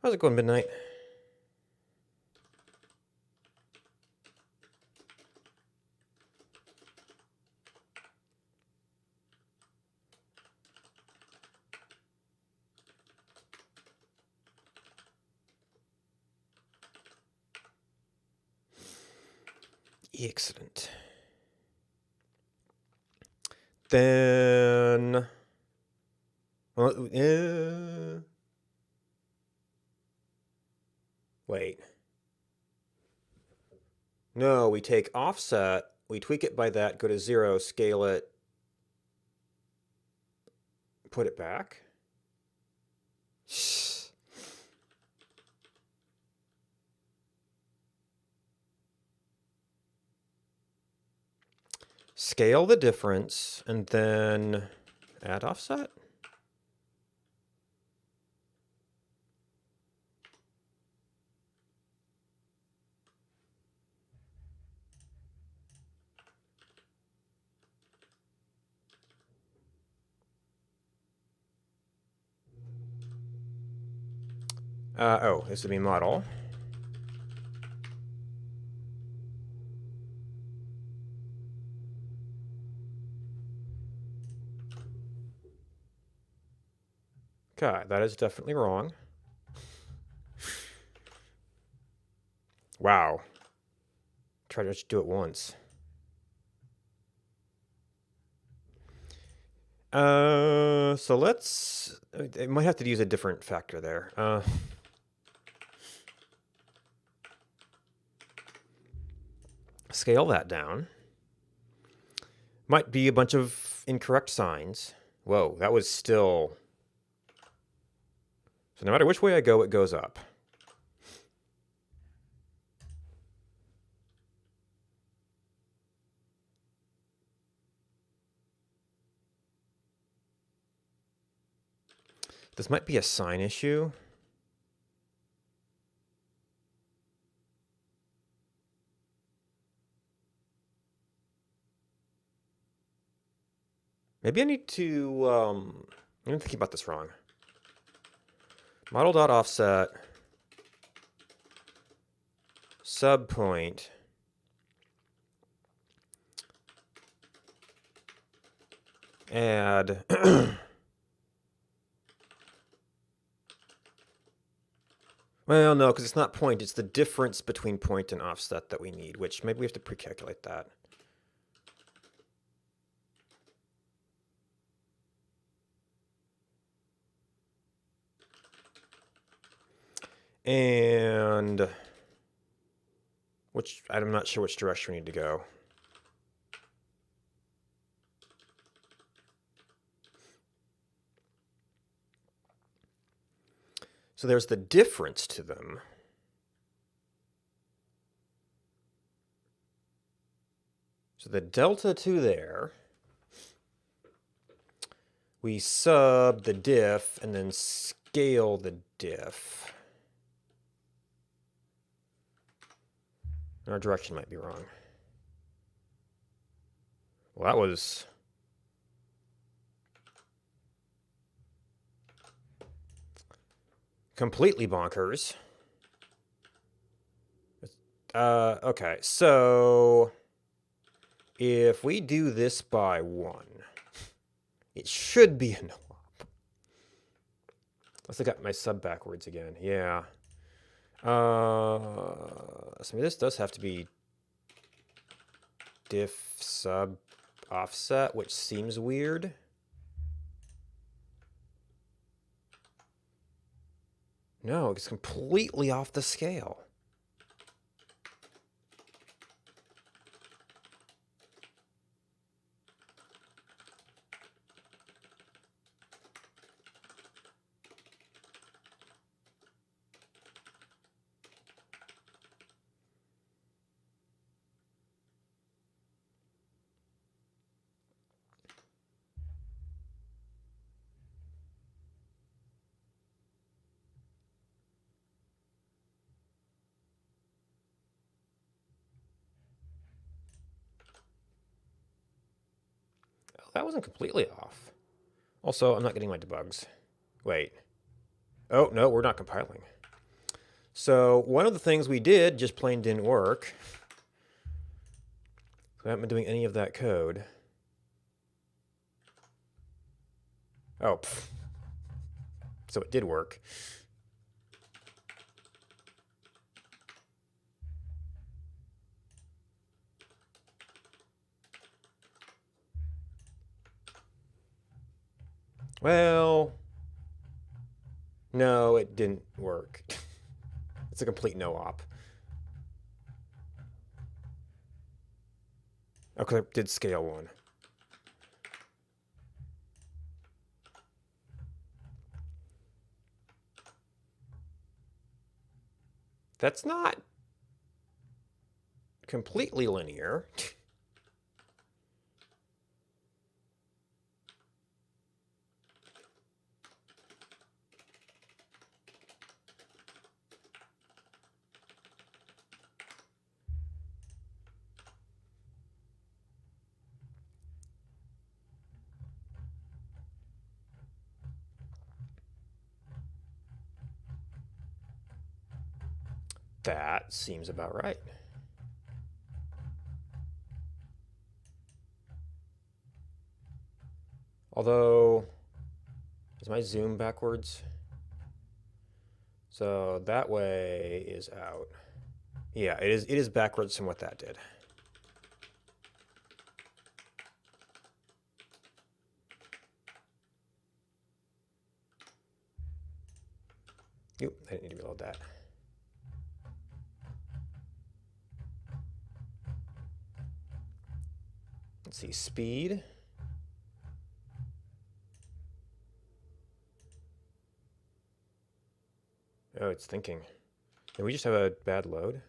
How's it going, Midnight? Excellent. Then... Well, wait. No, we take offset, we tweak it by that, go to 0, scale it, put it back. Scale the difference, and then add offset. Oh, this would be model. Okay, that is definitely wrong. Wow. Try to just do it once. So let's... I might have to use a different factor there. Scale that down. Might be a bunch of incorrect signs. Whoa, that was still... So no matter which way I go, it goes up. This might be a sign issue. Maybe I need to... I'm thinking about this wrong. Model.offset subpoint add well, no, because it's not point. It's the difference between point and offset that we need, which maybe we have to pre-calculate that. And which I'm not sure which direction we need to go. So there's the difference to them. So the delta to there, we sub the diff and then scale the diff. Our direction might be wrong. Well, that was... completely bonkers. Okay, so if we do this by 1, it should be a no-op. Unless I got my sub backwards again. Yeah. So this does have to be diff sub offset, which seems weird. No, it's completely off the scale. That wasn't completely off. Also, I'm not getting my debugs. Wait. Oh, no, we're not compiling. So one of the things we did just plain didn't work. I haven't been doing any of that code. Oh, pff. So it did work. Well, no, it didn't work. It's a complete no-op. Okay, I did scale 1. That's not completely linear. That seems about right. Although, Is my zoom backwards? So that way is out. Yeah, it is backwards from what that did. Oop, I didn't need to reload that. Let's see, speed. Oh, it's thinking. Did we just have a bad load?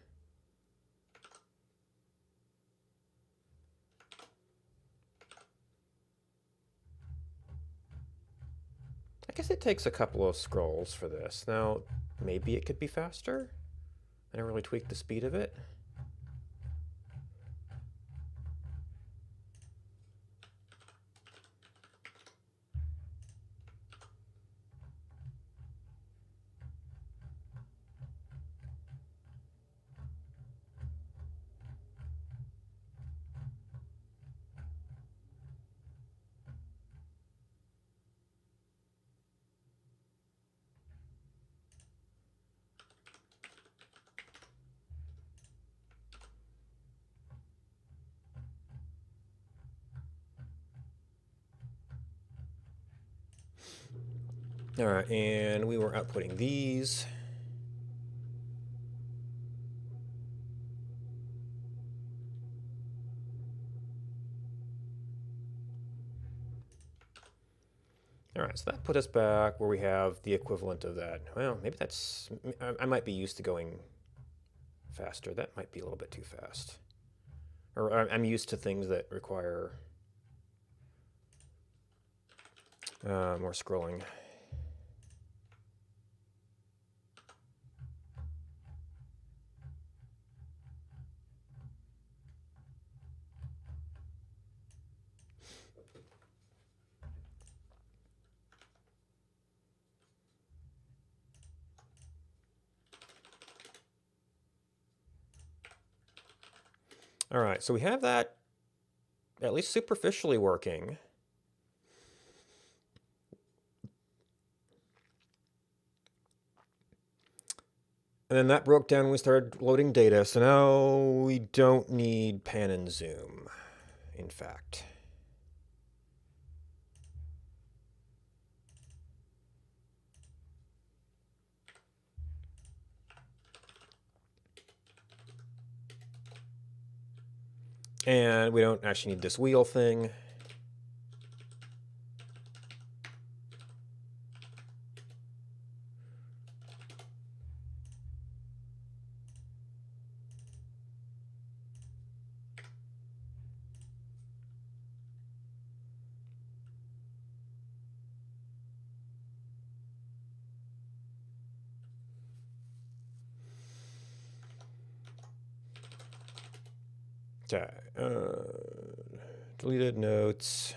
I guess it takes a couple of scrolls for this. Now, maybe it could be faster? I don't really tweak the speed of it. All right, and we were outputting these. All right, so that put us back where we have the equivalent of that. Well, maybe that's, I might be used to going faster. That might be a little bit too fast. Or I'm used to things that require more scrolling. All right, so we have that at least superficially working. And then that broke down when we started loading data. So now we don't need pan and zoom, in fact. And we don't actually need this wheel thing. Okay, deleted notes.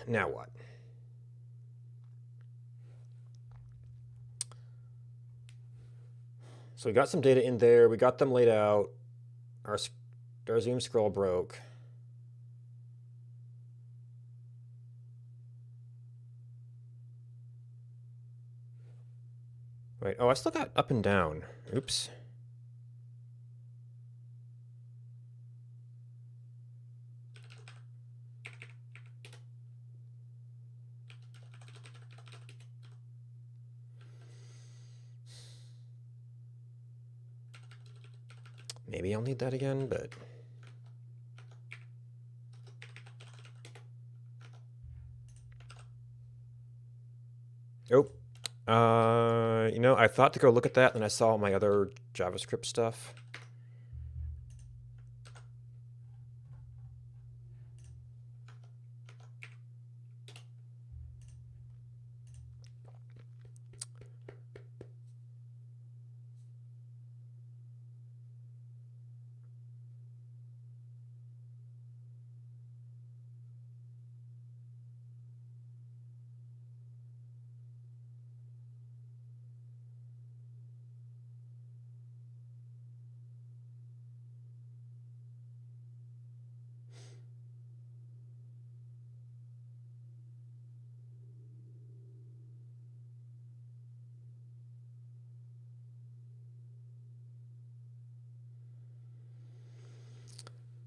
Now what? So we got some data in there. We got them laid out. Our zoom scroll broke. Wait, oh, I still got up and down. Oops. Maybe I'll need that again, but... Oh, you know, I thought to go look at that, and I saw my other JavaScript stuff.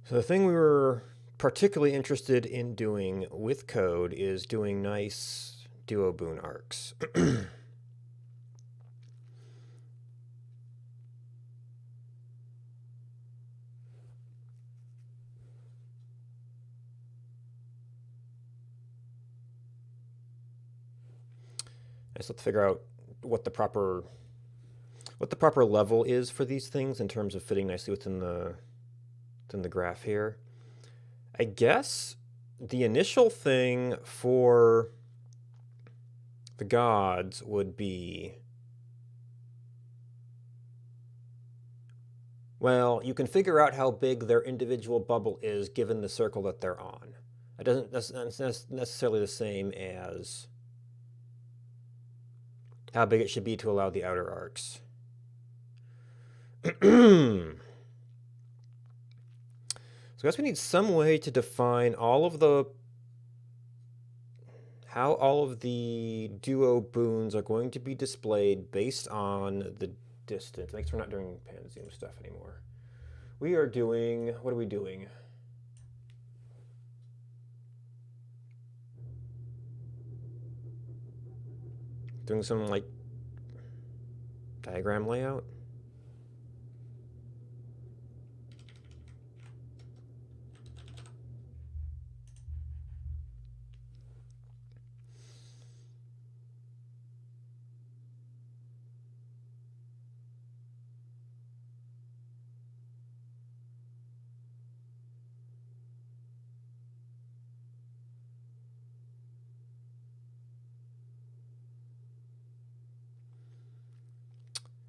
So the thing we were particularly interested in doing with code is doing nice duo boon arcs. I just have to figure out what the proper level is for these things in terms of fitting nicely within the graph here. I guess the initial thing for the gods would be, well, you can figure out how big their individual bubble is given the circle that they're on. That's not necessarily the same as how big it should be to allow the outer arcs. So I guess we need some way to define how all of the duo boons are going to be displayed based on the distance. I guess we're not doing pan zoom stuff anymore. We are doing, what are we doing? Doing some like diagram layout.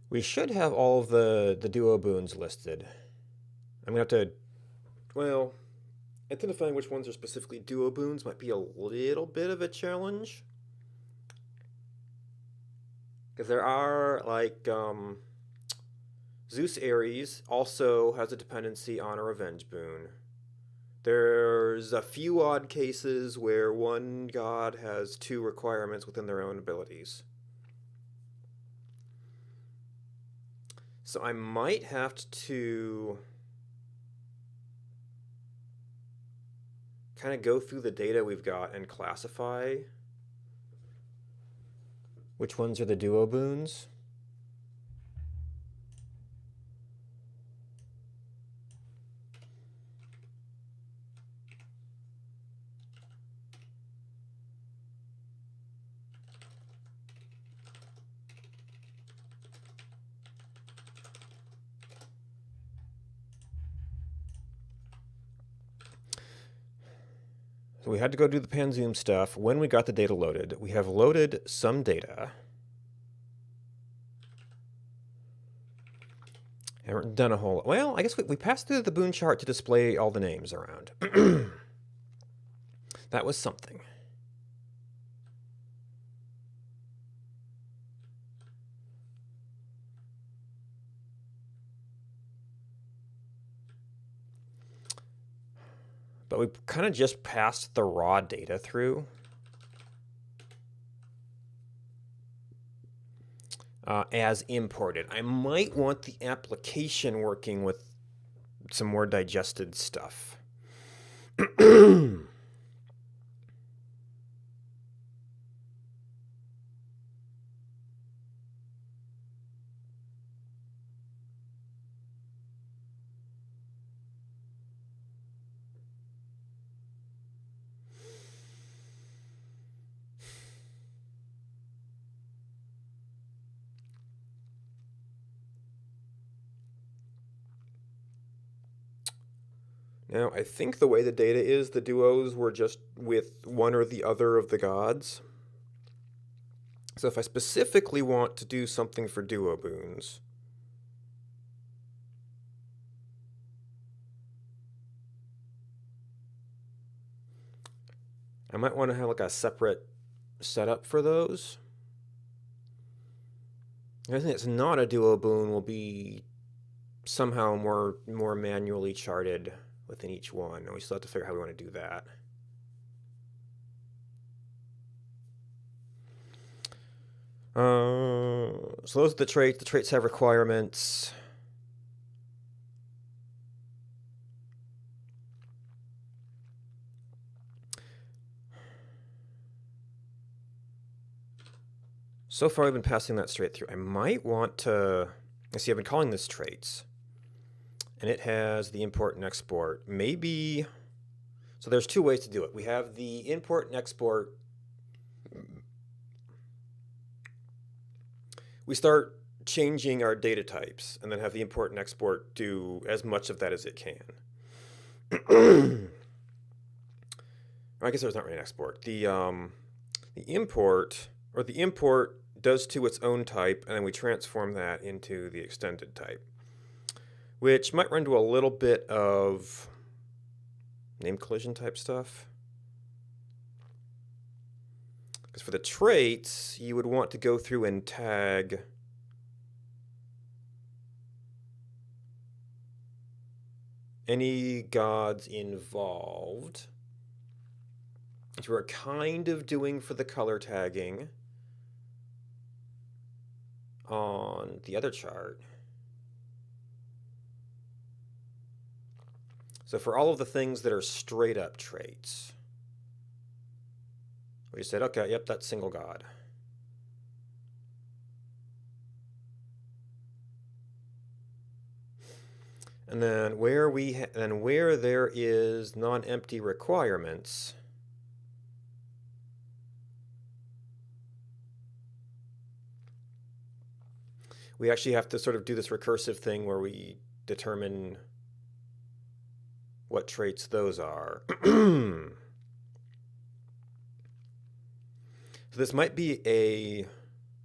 We should have all of the duo boons listed. I'm gonna have to, well, identifying which ones are specifically duo boons might be a little bit of a challenge. Because there are, like, Zeus Ares also has a dependency on a revenge boon. There's a few odd cases where one god has two requirements within their own abilities. So I might have to kind of go through the data we've got and classify which ones are the duo boons. So we had to go do the panzoom stuff. When we got the data loaded, we have loaded some data. Haven't done a whole lot. Well, I guess we passed through the boon chart to display all the names around. That was something. But we kind of just passed the raw data through. As imported. I might want the application working with some more digested stuff. Now, I think the way the data is, the duos were just with one or the other of the gods. So if I specifically want to do something for duo boons, I might want to have like a separate setup for those. Anything that's not a duo boon will be somehow more manually charted within each one, and we still have to figure out how we want to do that. So those are the traits. The traits have requirements. So far, I've been passing that straight through. I might want to... See, I've been calling this traits. And it has the import and export. Maybe... So there's two ways to do it. We have the import and export. We start changing our data types, and then have the import and export do as much of that as it can. I guess there's not really an export. The import, or the import does to its own type, and then we transform that into the extended type, which might run into a little bit of name collision type stuff. Because for the traits, you would want to go through and tag any gods involved, which we're kind of doing for the color tagging on the other chart. So for all of the things that are straight up traits, we just said, okay, yep, that's single god. And then where there is non-empty requirements, we actually have to sort of do this recursive thing where we determine what traits those are. So this might be a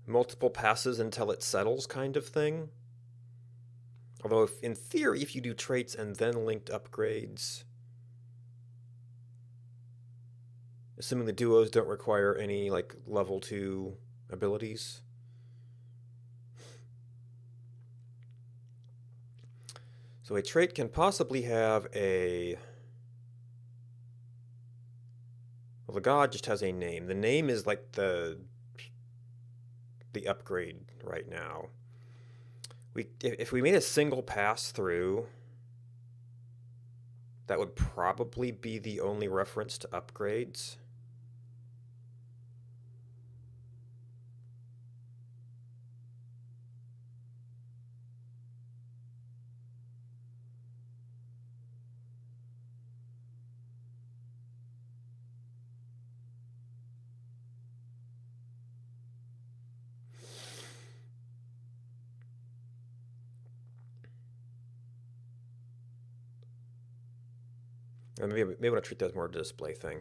multiple passes until it settles kind of thing. Although in theory, if you do traits and then linked upgrades, assuming the duos don't require any like level 2 abilities. So a trait can possibly have a... Well, the god just has a name. The name is like the upgrade right now. If we made a single pass through, that would probably be the only reference to upgrades. Maybe I want to treat that as more of a display thing.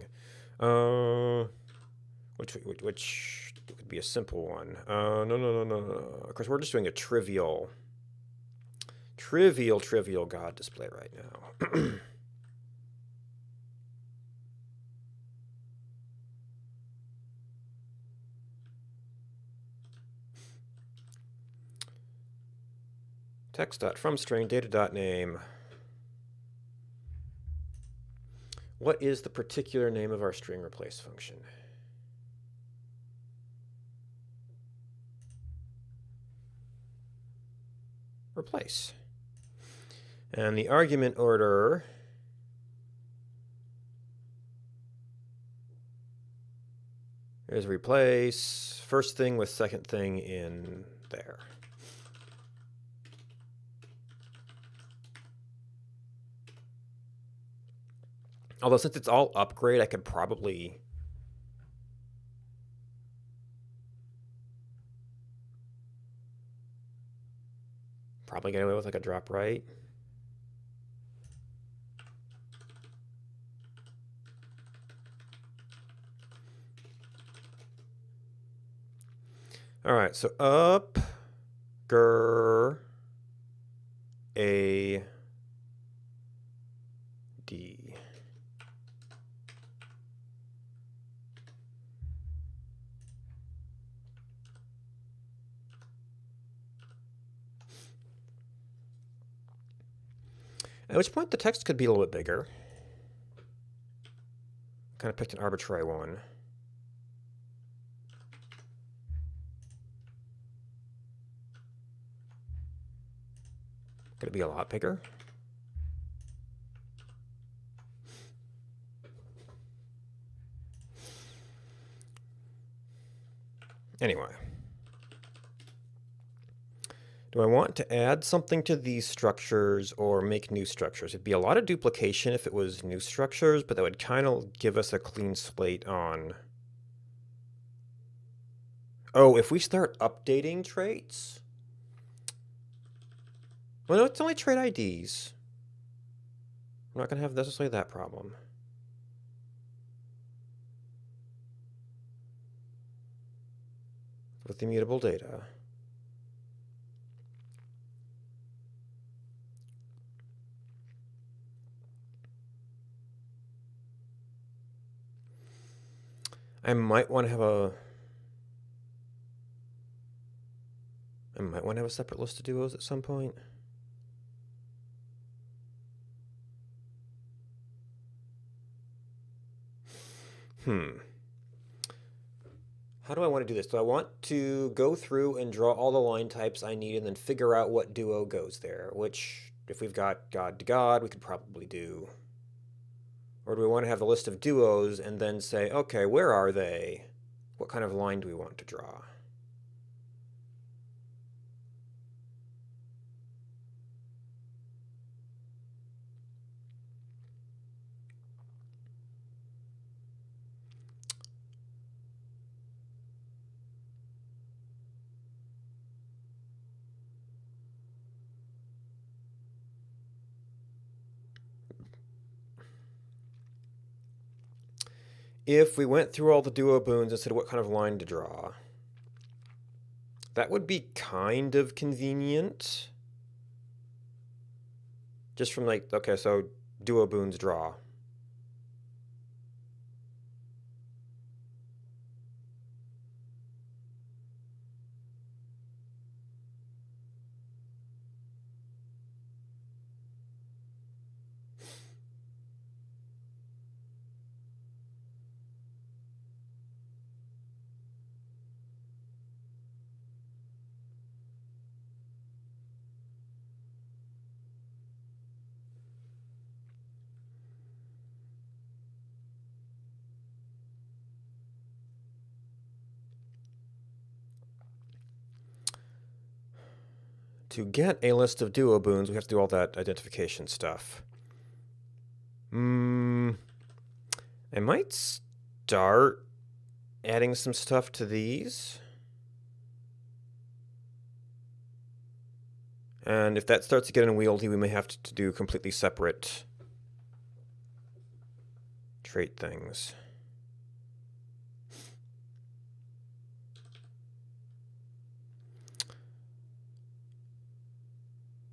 Which could be a simple one. No. Of course, we're just doing a trivial god display right now. Text.fromString data.name. What is the particular name of our string replace function? Replace. And the argument order is replace first thing with second thing in there. Although since it's all upgrade, I could probably get away with like a drop right. All right, so up, ger, a, d. At which point the text could be a little bit bigger. Kind of picked an arbitrary one. Could it be a lot bigger? Anyway. Do I want to add something to these structures or make new structures? It'd be a lot of duplication if it was new structures, but that would kind of give us a clean slate on... Oh, if we start updating traits? Well, no, it's only trait IDs. I'm not going to have necessarily that problem. With immutable data. I might want to have a separate list of duos at some point. How do I want to do this? Do I want to go through and draw all the line types I need and then figure out what duo goes there? Which, if we've got God to God, we could probably do. Or do we want to have the list of duos and then say, okay, where are they? What kind of line do we want to draw? If we went through all the duo boons and said what kind of line to draw, that would be kind of convenient. Just from like, okay, so duo boons draw. To get a list of duo boons, we have to do all that identification stuff. I might start adding some stuff to these. And if that starts to get unwieldy, we may have to do completely separate trait things.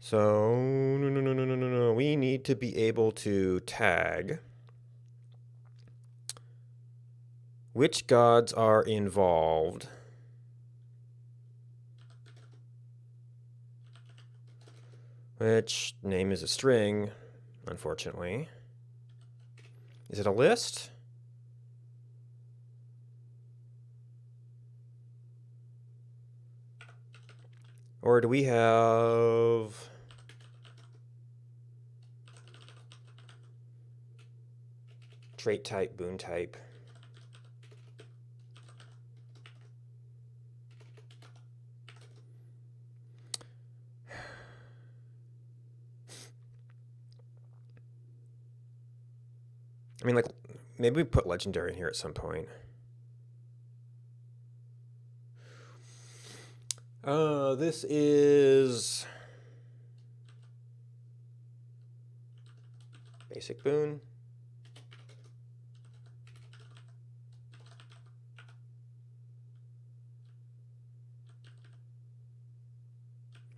So, no. We need to be able to tag which gods are involved. Which name is a string, unfortunately. Is it a list? Or do we have... trait type, boon type? I mean, like, maybe we put legendary in here at some point. This is basic boon.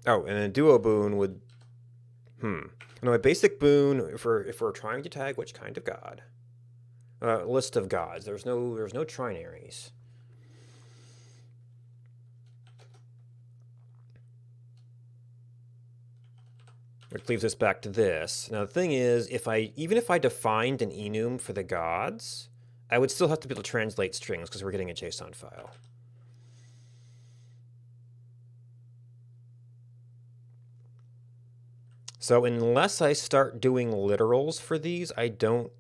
Oh, and then duo boon would... No, a basic boon, if we're trying to tag which kind of god. List of gods. There's no trinaries. Which leaves us back to this. Now the thing is, even if I defined an enum for the gods, I would still have to be able to translate strings because we're getting a JSON file. So unless I start doing literals for these, I don't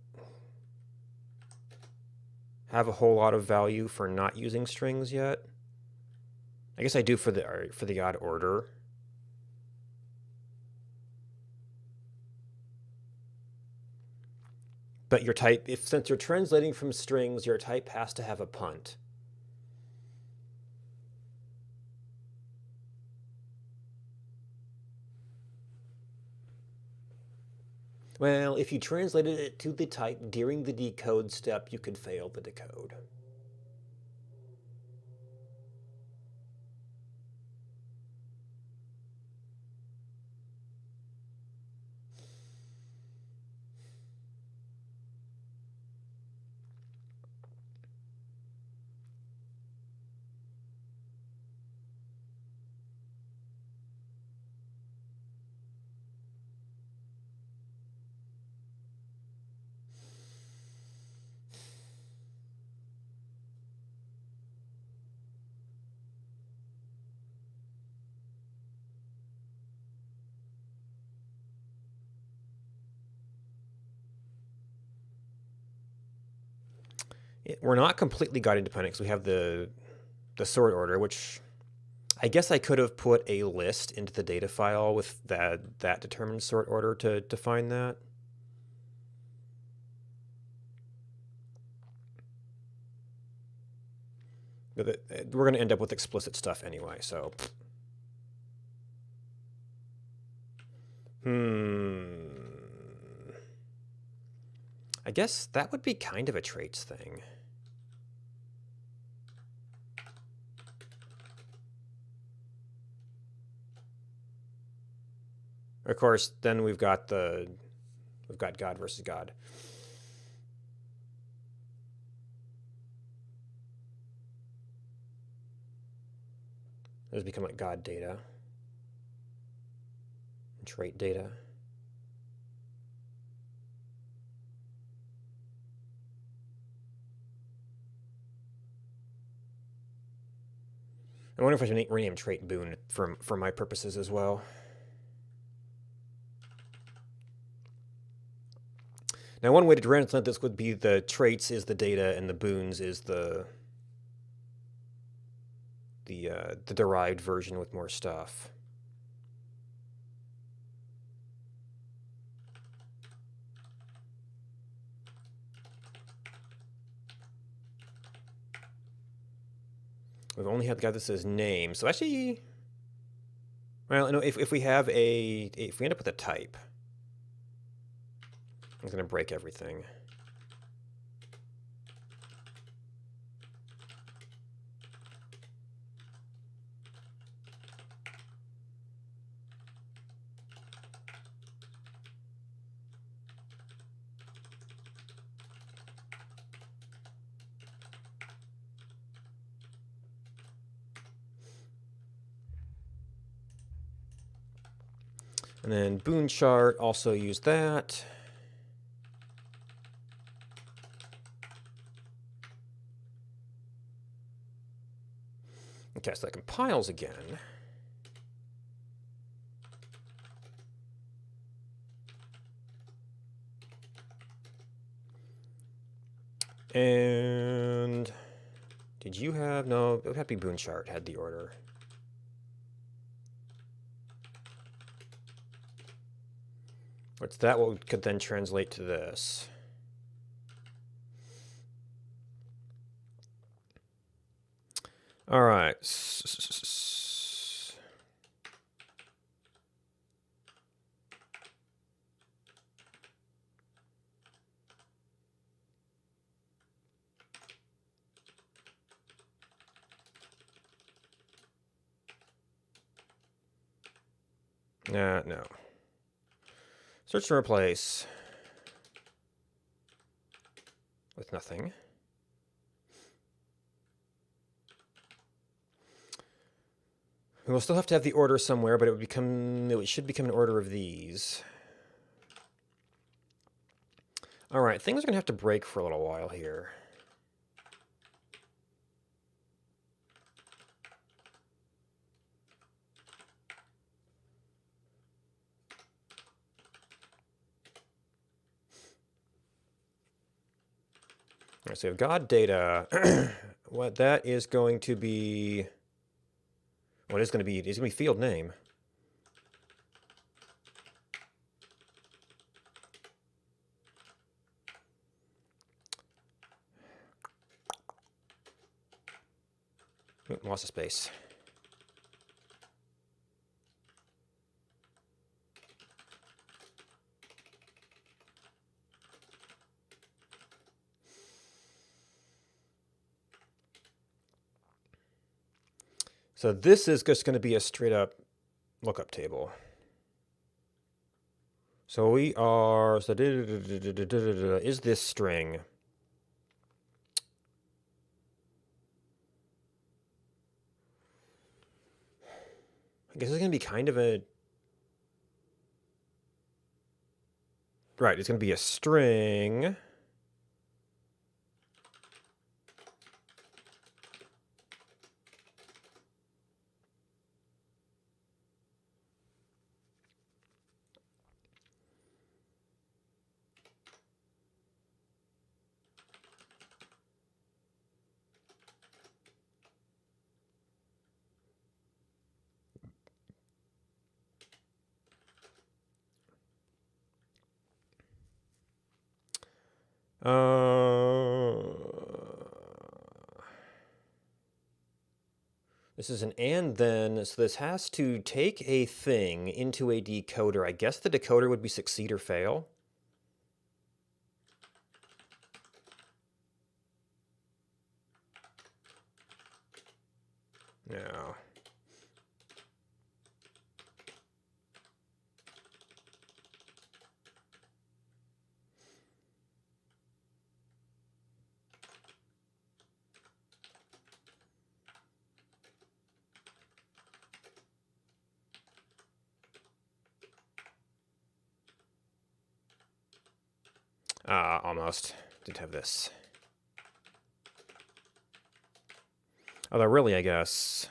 have a whole lot of value for not using strings yet. I guess I do for the odd order. But your type, since you're translating from strings, your type has to have a punt. Well, if you translated it to the type during the decode step, you could fail the decode. We're not completely God independent because we have the sort order, which I guess I could have put a list into the data file with that determined sort order to define that. But we're going to end up with explicit stuff anyway, so... I guess that would be kind of a traits thing. Of course, then we've got God versus God. Those become like God data. And trait data. I wonder if I should rename trait boon for my purposes as well. Now, one way to translate this would be the traits is the data and the boons is the derived version with more stuff. We've only had the guy that says name, so actually, well, you know, if we end up with a type, I'm going to break everything. And then boon chart, also use that. Okay, so that compiles again. And did you have, no, it would have to be boon chart had the order. What's that? What could then translate to this? All right. No. Search and replace. With nothing. We will still have to have the order somewhere, but it should become an order of these. All right, things are going to have to break for a little while here. All right, so we have God data. What that is going to be... What is going to be? It's going to be field name. Oop, lost a space. So this is just going to be a straight up lookup table. So we are, so is this string? I guess it's going to be kind of a, right, it's going to be a string. This is an and then, so this has to take a thing into a decoder. I guess the decoder would be succeed or fail. No. Almost. Didn't have this. Although really, I guess,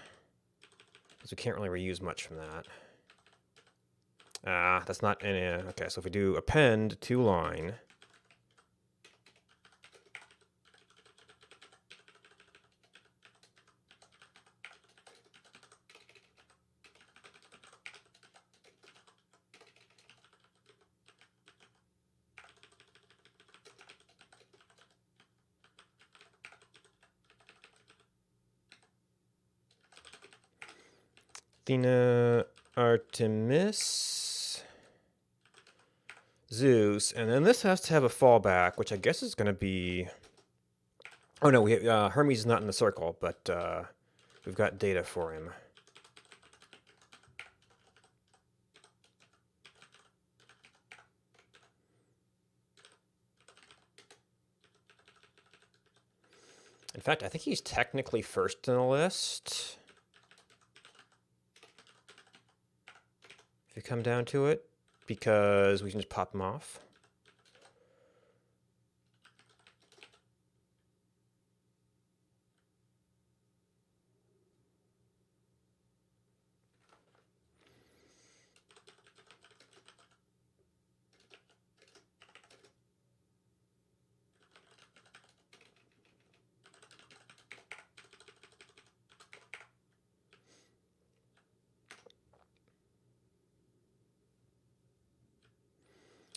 because we can't really reuse much from that. That's not any, okay, so if we do append to line, Athena, Artemis, Zeus, and then this has to have a fallback, which I guess is going to be... Oh no, Hermes is not in the circle, but we've got data for him. In fact, I think he's technically first in the list. If you come down to it, because we can just pop him off.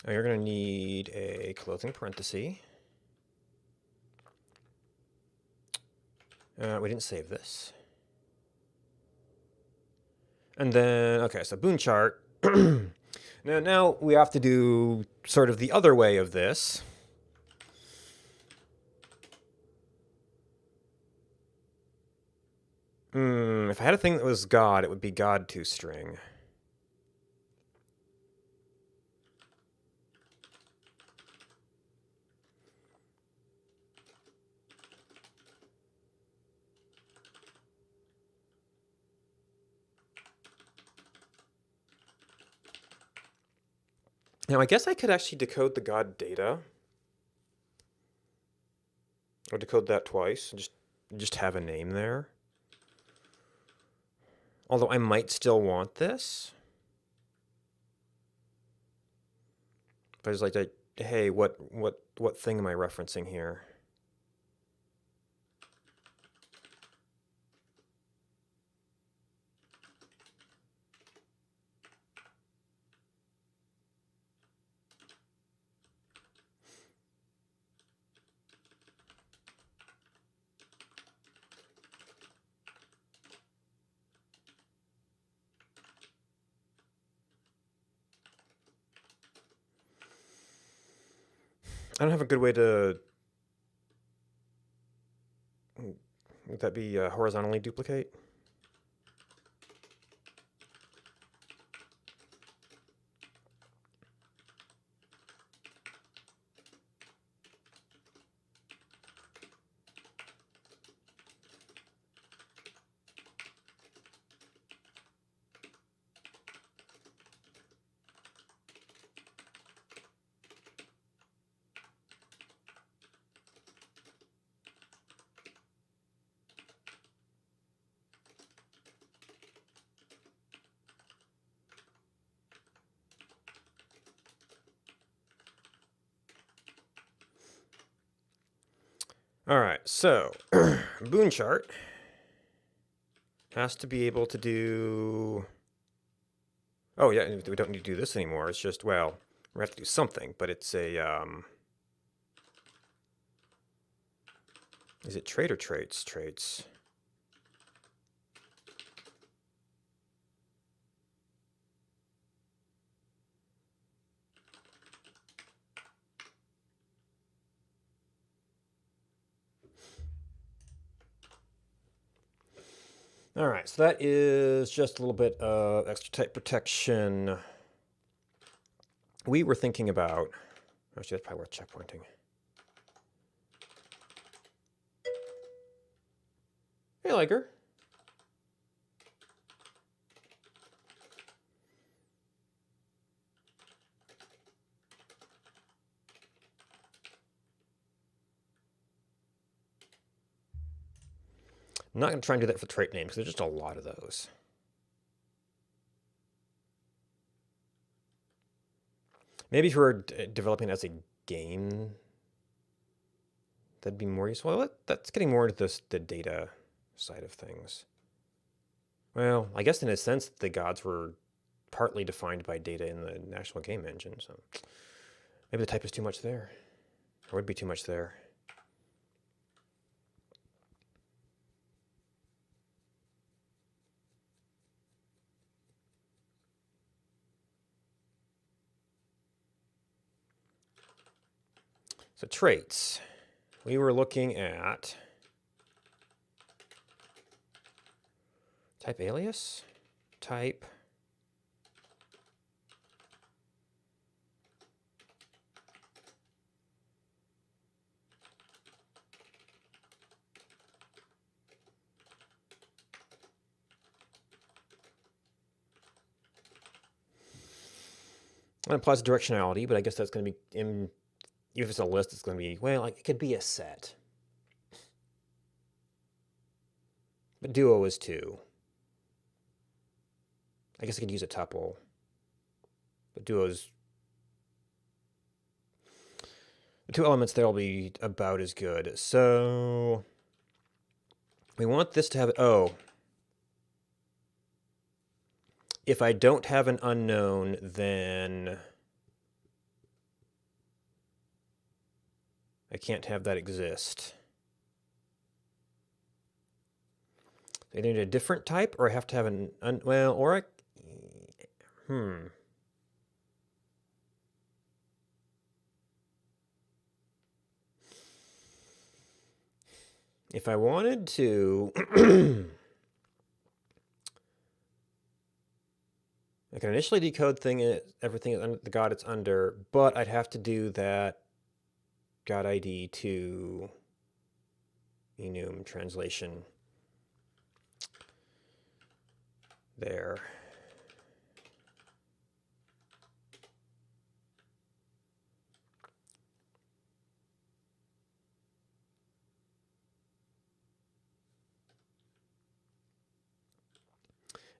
Now you're going to need a closing parenthesis. We didn't save this. And then, okay, so boon chart. Now we have to do sort of the other way of this. If I had a thing that was God, it would be God toString. Now, I guess I could actually decode the God data, or decode that twice, and just have a name there. Although I might still want this. But it's like, hey, what thing am I referencing here? I don't have a good way to... Would that be horizontally duplicate? All right, so boon chart has to be able to do... Oh yeah, we don't need to do this anymore. It's just, well, we have to do something, but it's a... Is it trait or traits? Traits. All right, so that is just a little bit of extra type protection. We were thinking about... Actually, that's probably worth checkpointing. Hey, Liger. I'm not going to try and do that for trait names, because there's just a lot of those. Maybe if we were developing it as a game, that'd be more useful. Well, that's getting more into the data side of things. Well, I guess in a sense, the gods were partly defined by data in the National Game Engine, so maybe the type is too much there. Or would be too much there. So traits. We were looking at type alias, type that applies directionality, but I guess that's going to be in... If it's a list, it's going to be, well, like, it could be a set. But duo is 2. I guess I could use a tuple. But duo's... The 2 elements there will be about as good. So... We want this to have... Oh. If I don't have an unknown, then... I can't have that exist. I need a different type, or I have to have an... well, or I... If I wanted to... I can initially decode everything the god it's under, but I'd have to do that god ID to enum translation there.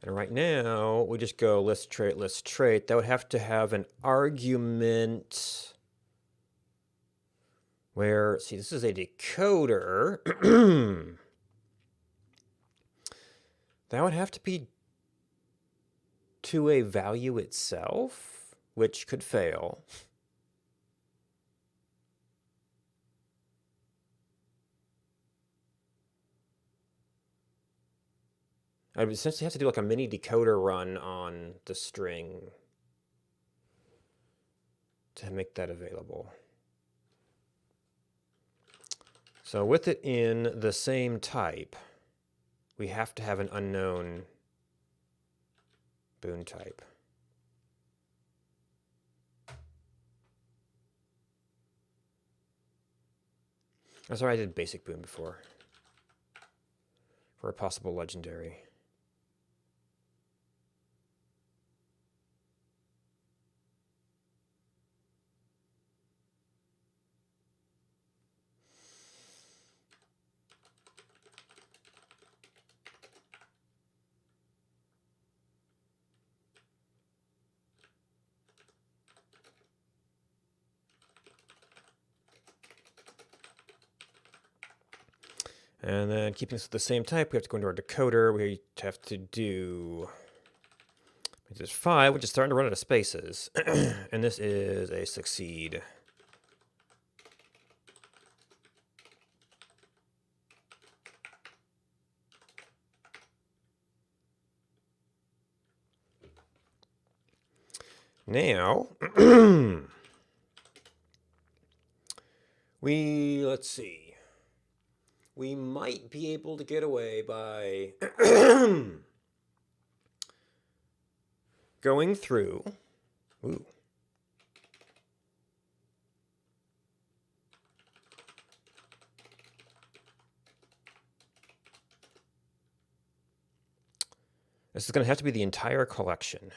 And right now, we just go list trait, list trait. That would have to have an argument where, see, this is a decoder. That would have to be to a value itself, which could fail. I would essentially have to do like a mini decoder run on the string to make that available. So with it in the same type, we have to have an unknown boon type. I'm sorry, I did basic boon before for a possible legendary. And then keeping this with the same type, we have to go into our decoder. We have to do, this is 5, which is starting to run out of spaces. And this is a succeed. Now, let's see. We might be able to get away by going through. Ooh. This is going to have to be the entire collection.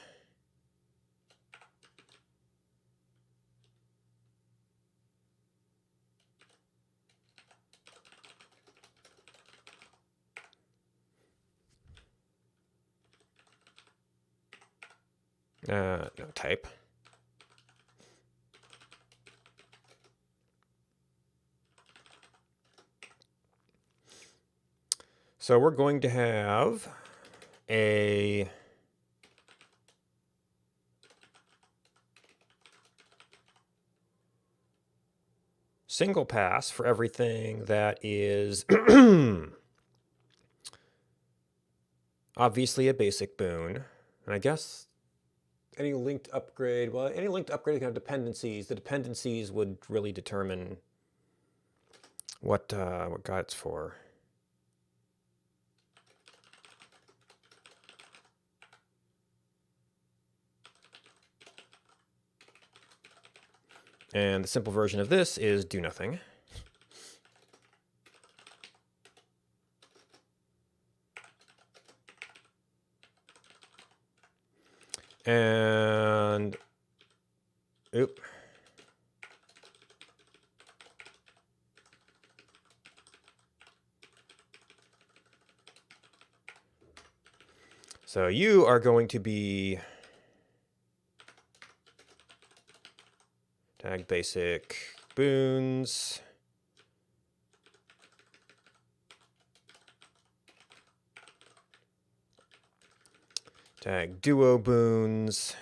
No, type. So we're going to have a single pass for everything that is obviously a basic boon. And I guess any linked upgrade, well, any linked upgrade can have dependencies. The dependencies would really determine what god it's for. And the simple version of this is do nothing. And, oop. So you are going to be tag basic boons. Tag duo boons.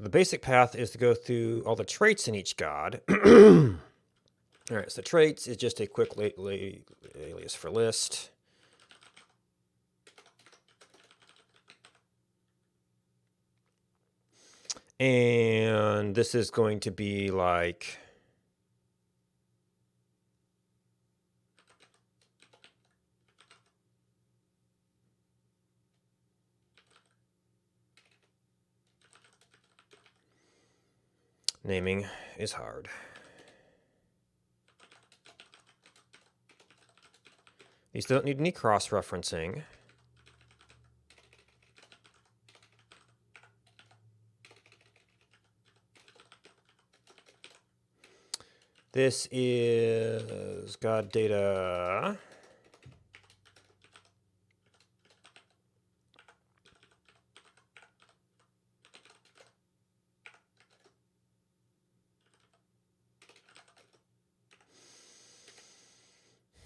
So the basic path is to go through all the traits in each god. All right, so traits is just a quick alias for list. And this is going to be like Naming is hard. These don't need any cross-referencing. This is God data.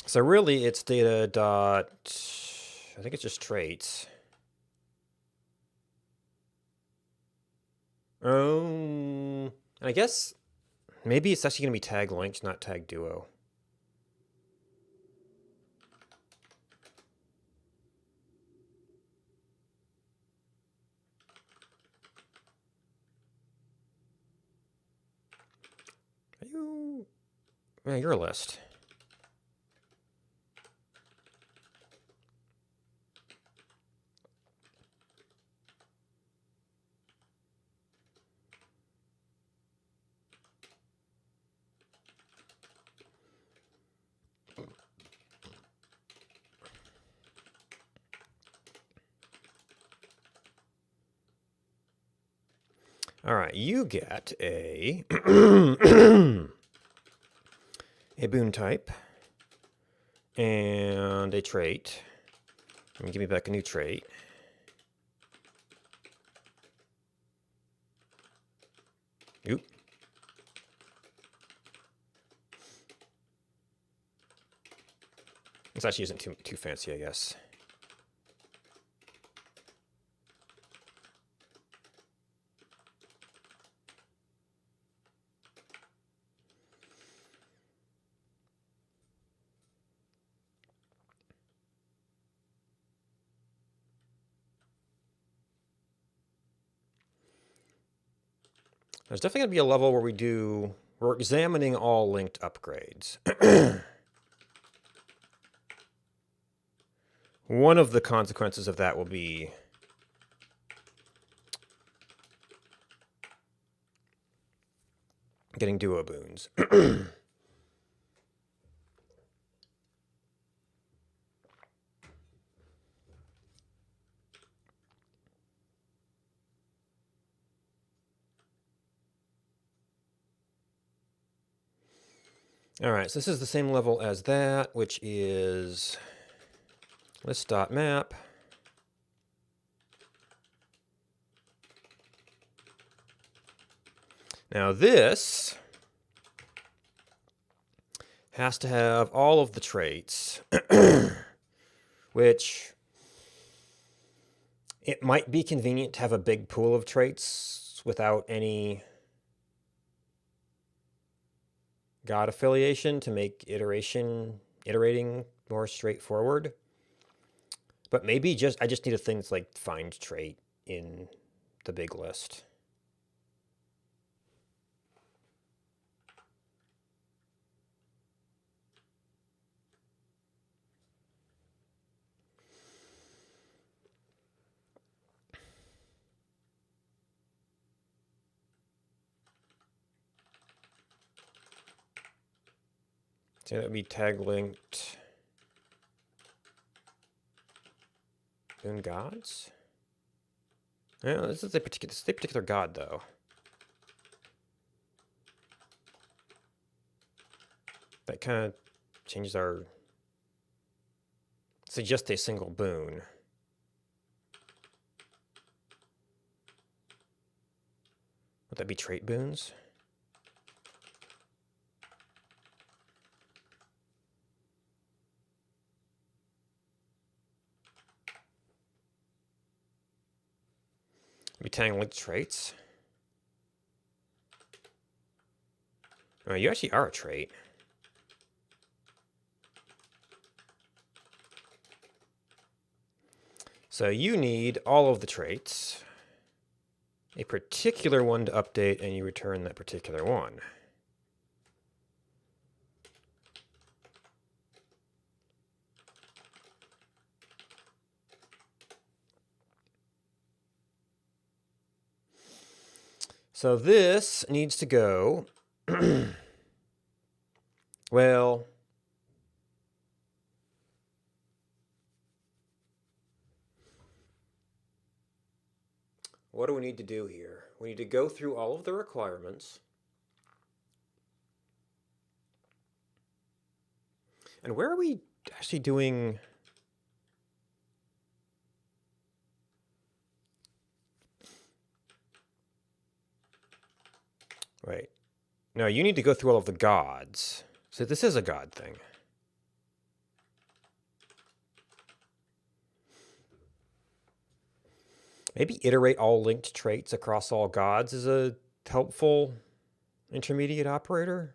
So really it's data dot, I think it's just traits. And I guess maybe it's actually going to be tag linked, not tag duo. Are you? Yeah, you're a list. All right, you get a a boon type and a trait. And give me back a new trait. Oop. This actually isn't too fancy, I guess. There's definitely going to be a level where we're examining all linked upgrades. One of the consequences of that will be getting duo boons. All right, so this is the same level as that, which is list.map. Now this has to have all of the traits, which it might be convenient to have a big pool of traits without any God affiliation to make iterating more straightforward. But maybe I just need a thing that's like find trait in the big list. So that would be tag linked boon gods. Yeah, this is a particular god though. That kind of changes our. Suggest a single boon. Would that be trait boons? Be tag linked traits. Oh, you actually are a trait. So you need all of the traits, a particular one to update, and you return that particular one. So this needs to go. Well, what do we need to do here? We need to go through all of the requirements. And where are we actually doing? Wait. No, you need to go through all of the gods. So this is a god thing. Maybe iterate all linked traits across all gods is a helpful intermediate operator.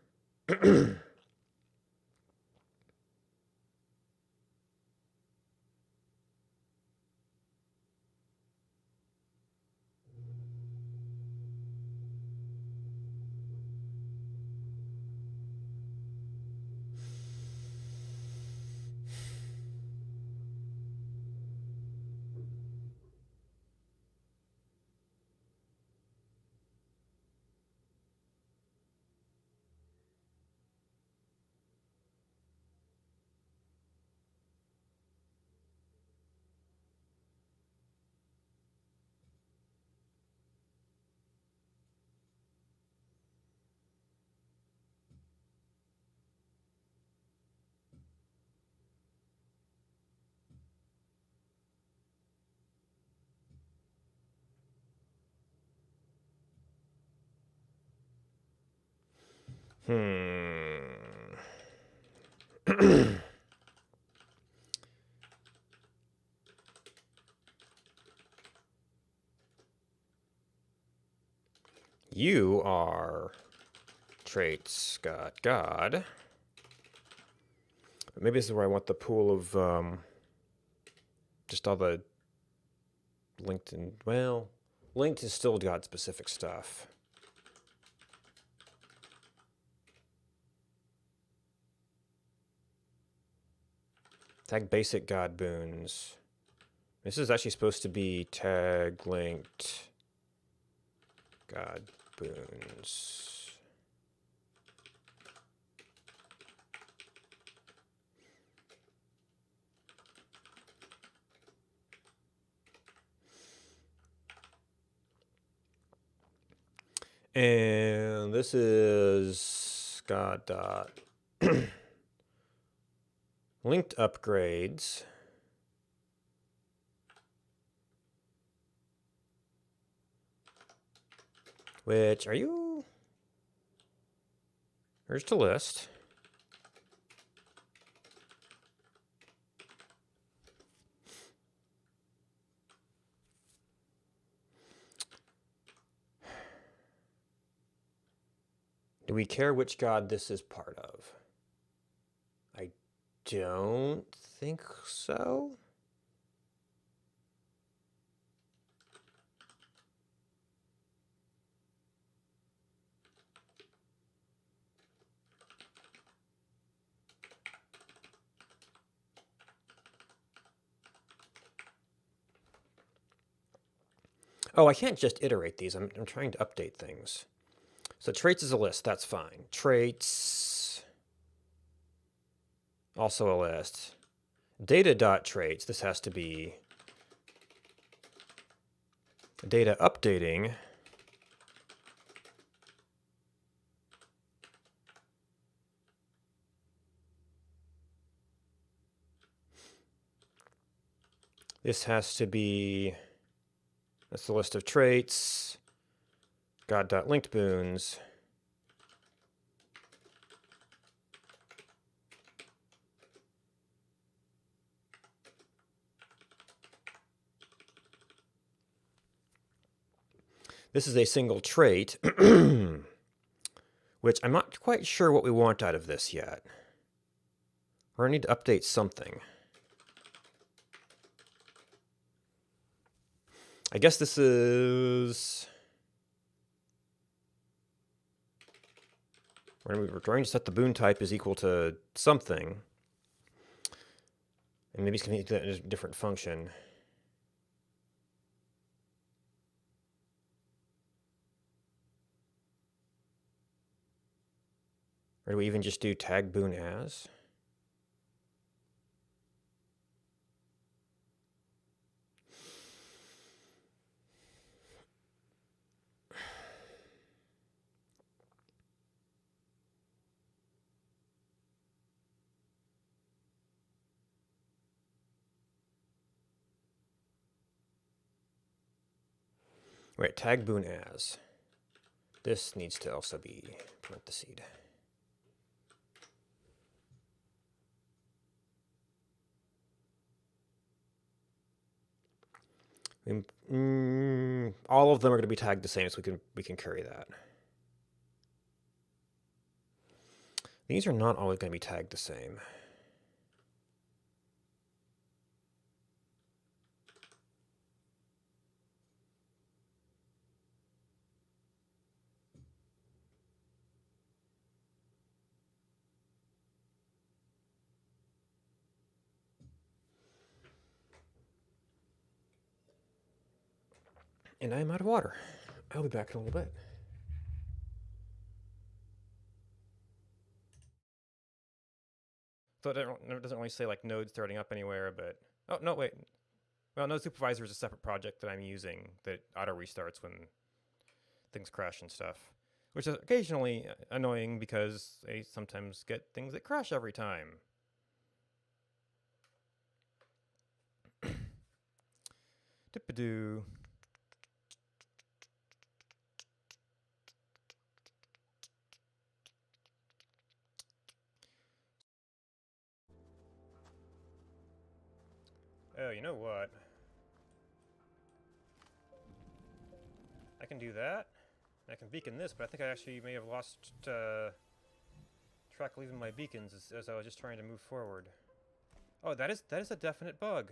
You are traits god. Maybe this is where I want the pool of just all the linked and, well, linked is still god specific stuff. Tag basic god boons. This is actually supposed to be tag linked god boons. And this is god dot linked upgrades. Which are you? Here's to list. Do we care which god this is part of? I don't think so. Oh, I can't just iterate these. I'm trying to update things. So traits is a list. That's fine. Traits, also a list. Data.traits. This has to be data updating. This has to be, that's the list of traits. God.linked boons. This is a single trait, which I'm not quite sure what we want out of this yet. Or I need to update something. I guess this is... We're trying to set the boon type is equal to something. And maybe it's going to do that in a different function. Or do we even just do tag boon as? Wait, tag boon as. This needs to also be parentheses. All of them are going to be tagged the same, so we can carry that. These are not always going to be tagged the same. And I'm out of water. I'll be back in a little bit. So it doesn't really say like node starting up anywhere, but oh no, wait. Well, Node Supervisor is a separate project that I'm using that auto restarts when things crash and stuff, which is occasionally annoying because I sometimes get things that crash every time. Dip-a-doo. Oh, you know what? I can do that. I can beacon this, but I think I actually may have lost track of leaving my beacons as I was just trying to move forward. Oh, that is a definite bug.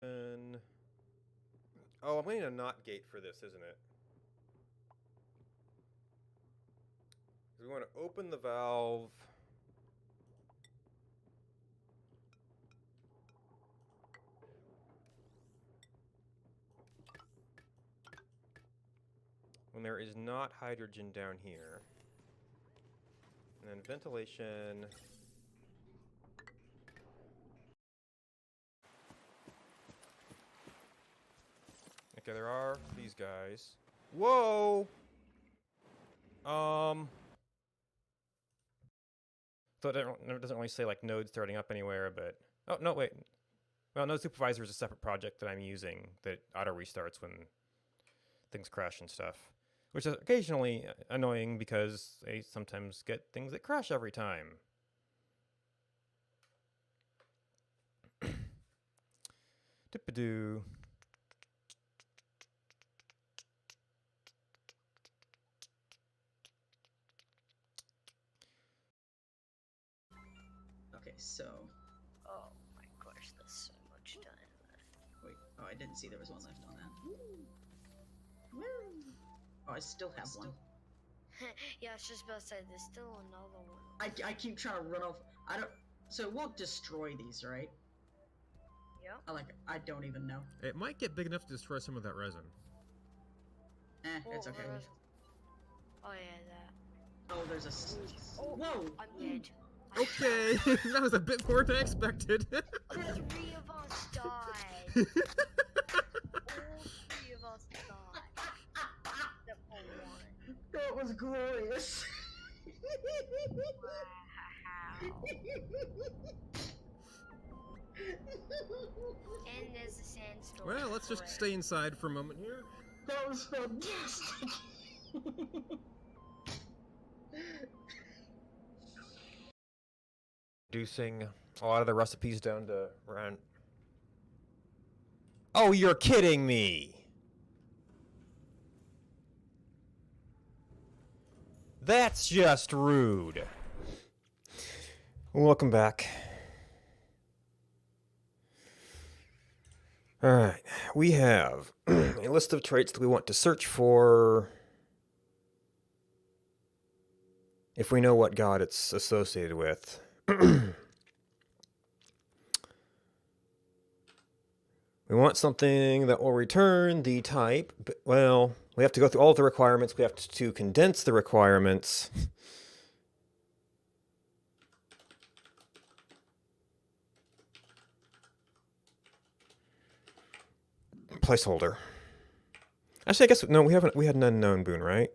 And oh, I'm going to not gate for this, isn't it? We want to open the valve. When there is not hydrogen down here. And then ventilation. Okay, there are these guys. Whoa! So it doesn't really say like node starting up anywhere, but oh no, wait. Well, Node Supervisor is a separate project that I'm using that auto restarts when things crash and stuff, which is occasionally annoying because I sometimes get things that crash every time. Dip-a-doo. Okay, so. Oh my gosh, there's so much time left. Wait, oh, I didn't see there was one left on that. Woo! Oh, I still have one. Yeah, I was just about to say, there's still another one. I keep trying to run off. I don't. So we'll destroy these, right? Yep. I don't even know. It might get big enough to destroy some of that resin. It's okay. Oh yeah, that. Oh, there's a. Oh, whoa! I'm dead. Okay, that was a bit more than I expected. All three of us died. All three of us died. Except for one. That was glorious. Wow. And there's a sandstorm. Well, let's just stay inside for a moment here. That was fantastic. Reducing a lot of the recipes down to around. Oh, you're kidding me! That's just rude. Welcome back. Alright, we have a list of traits that we want to search for if we know what god it's associated with. We We want something that will return the type. But, well, we have to go through all of the requirements. We have to condense the requirements. Placeholder. Actually, I guess no. We haven't. We had an unknown boon, right?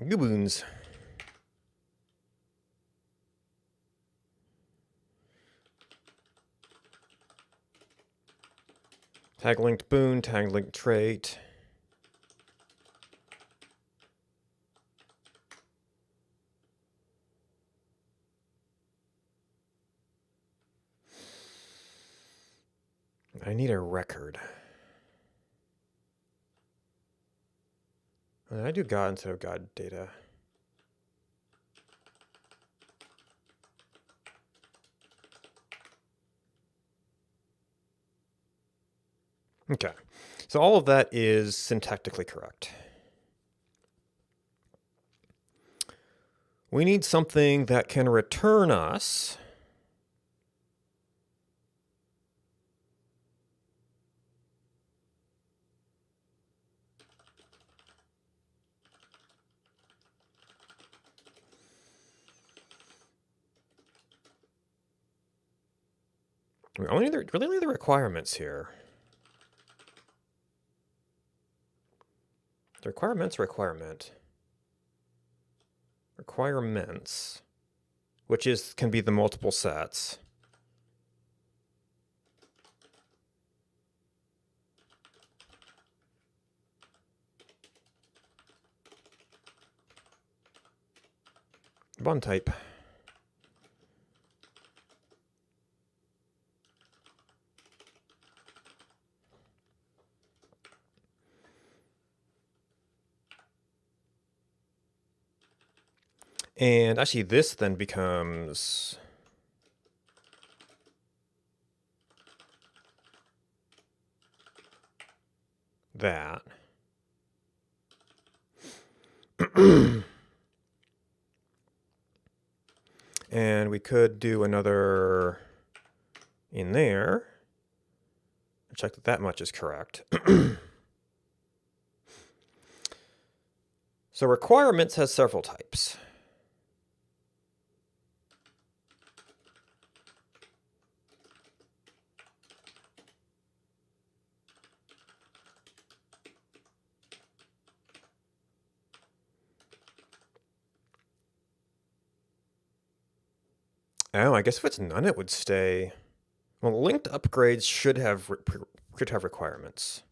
Boons. Tag linked boon. Tag linked trait. I need a record. I do God instead of God data. Okay, so all of that is syntactically correct. We need something that can return us we only need really only the requirements here. The requirements, which can be the multiple sets. Bond type. And actually this then becomes that. And we could do another in there. Check that that much is correct. So requirements has several types. Oh, I guess if it's none, it would stay. Well, linked upgrades should have requirements.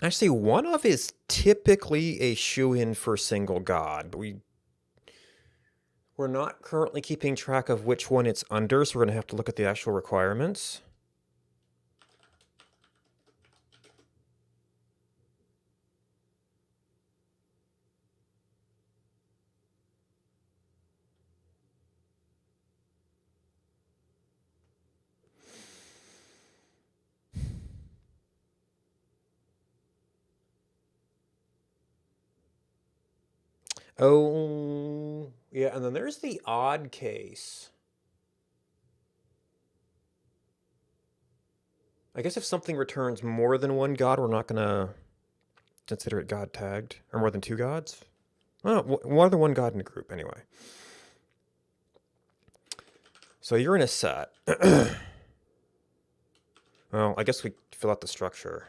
Actually, one of is typically a shoe-in for single god, but we're not currently keeping track of which one it's under, so we're going to have to look at the actual requirements. Oh, yeah, and then there's the odd case. I guess if something returns more than one god, we're not going to consider it god tagged. Or more than two gods? Oh, more than one god in a group, anyway. So you're in a set. Well, I guess we fill out the structure.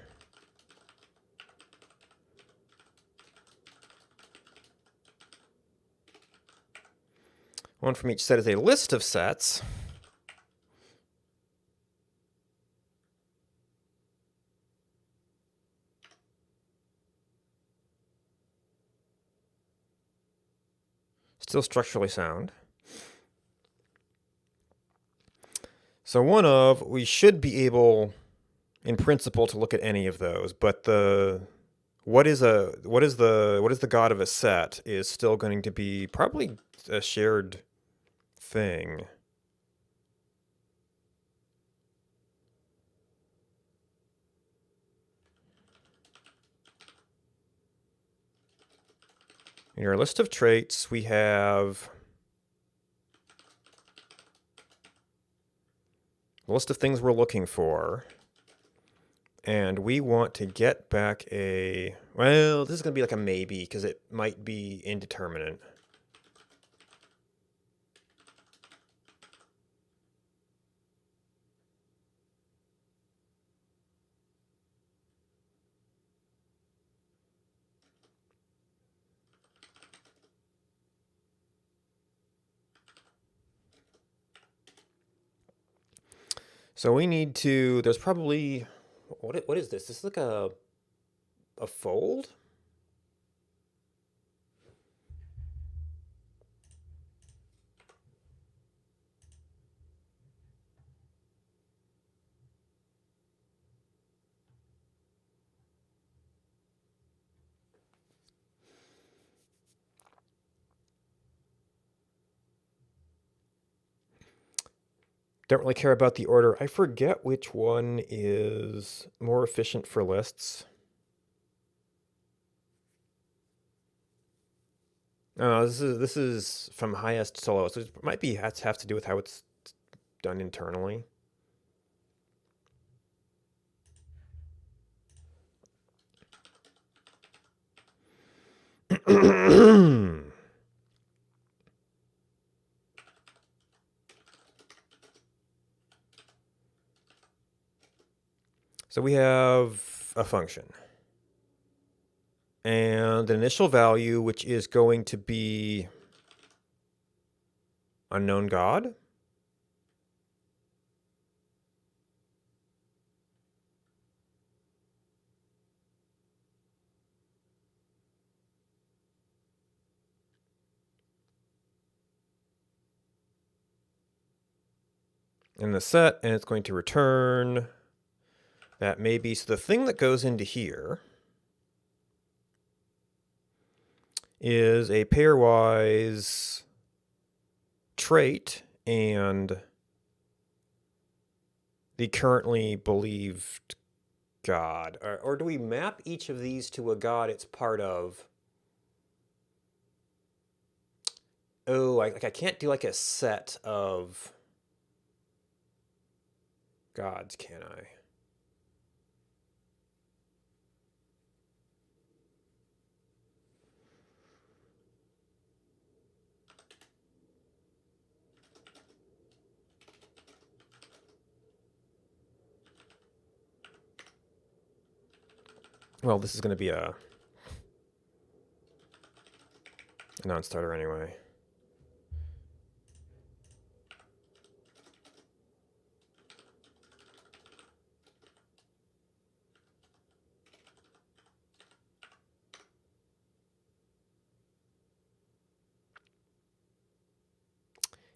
One from each set is a list of sets. Still structurally sound. So we should be able, in principle, to look at any of those, but what is the god of a set is still going to be probably a shared thing. In our list of traits, we have a list of things we're looking for. And we want to get back a... Well, this is going to be like a maybe, because it might be indeterminate. So we need to... There's probably... What is this? This is like a fold? Don't really care about the order. I forget which one is more efficient for lists. Oh, this is from highest to lowest. So it might be have to do with how it's done internally. So we have a function and an initial value, which is going to be unknown God. In the set, and it's going to return that maybe. So the thing that goes into here is a pairwise trait and the currently believed God. Or do we map each of these to a God it's part of? Oh, I can't do like a set of gods, can I? Well, this is going to be a non-starter anyway.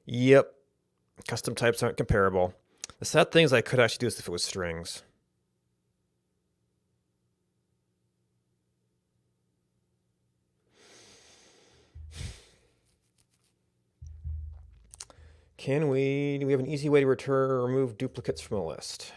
Yep. Custom types aren't comparable. The sad thing is I could actually do this if it was strings. Do we have an easy way to return or remove duplicates from a list?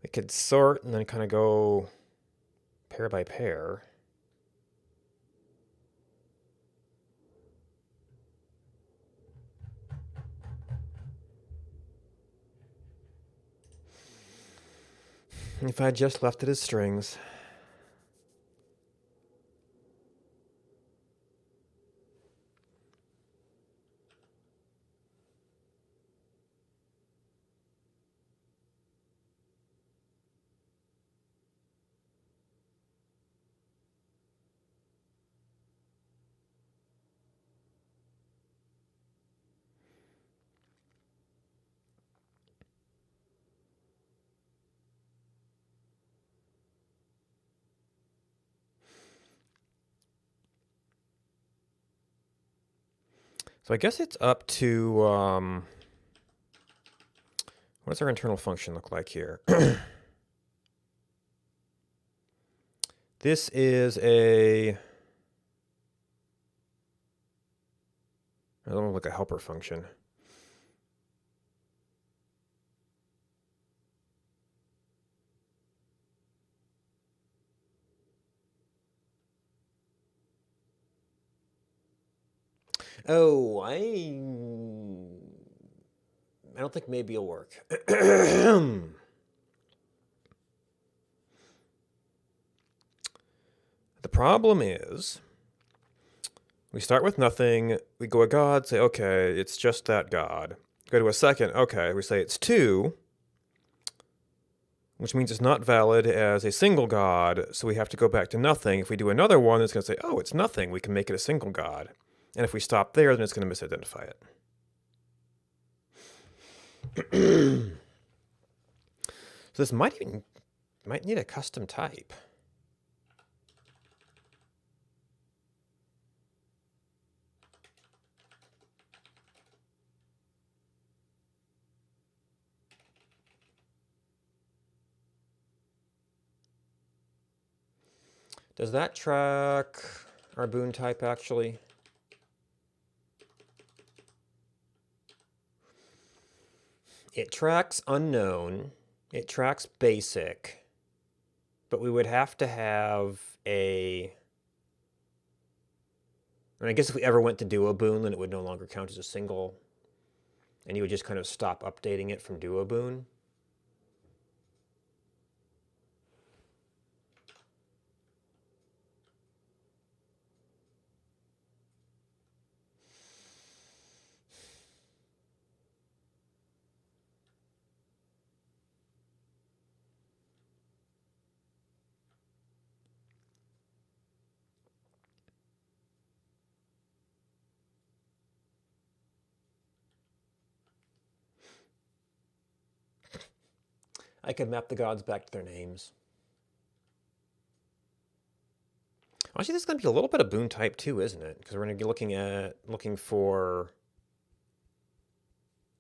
We could sort and then kind of go pair by pair. If I just left it as strings. So I guess it's up to, what does our internal function look like here? This is a, I don't know, like a helper function. Oh, I don't think maybe it'll work. The problem is, we start with nothing, we go a god, say, okay, it's just that god. Go to a second, okay, we say it's 2, which means it's not valid as a single god, so we have to go back to nothing. If we do another one, it's going to say, oh, it's nothing, we can make it a single god. And if we stop there, then it's going to misidentify it. So this might need a custom type. Does that track our boon type actually? It tracks unknown, it tracks basic, but we would have to have a, and I guess if we ever went to do a boon, then it would no longer count as a single, and you would just kind of stop updating it from do a boon. I could map the gods back to their names. Actually, this is going to be a little bit of boon type too, isn't it? Because we're going to be looking for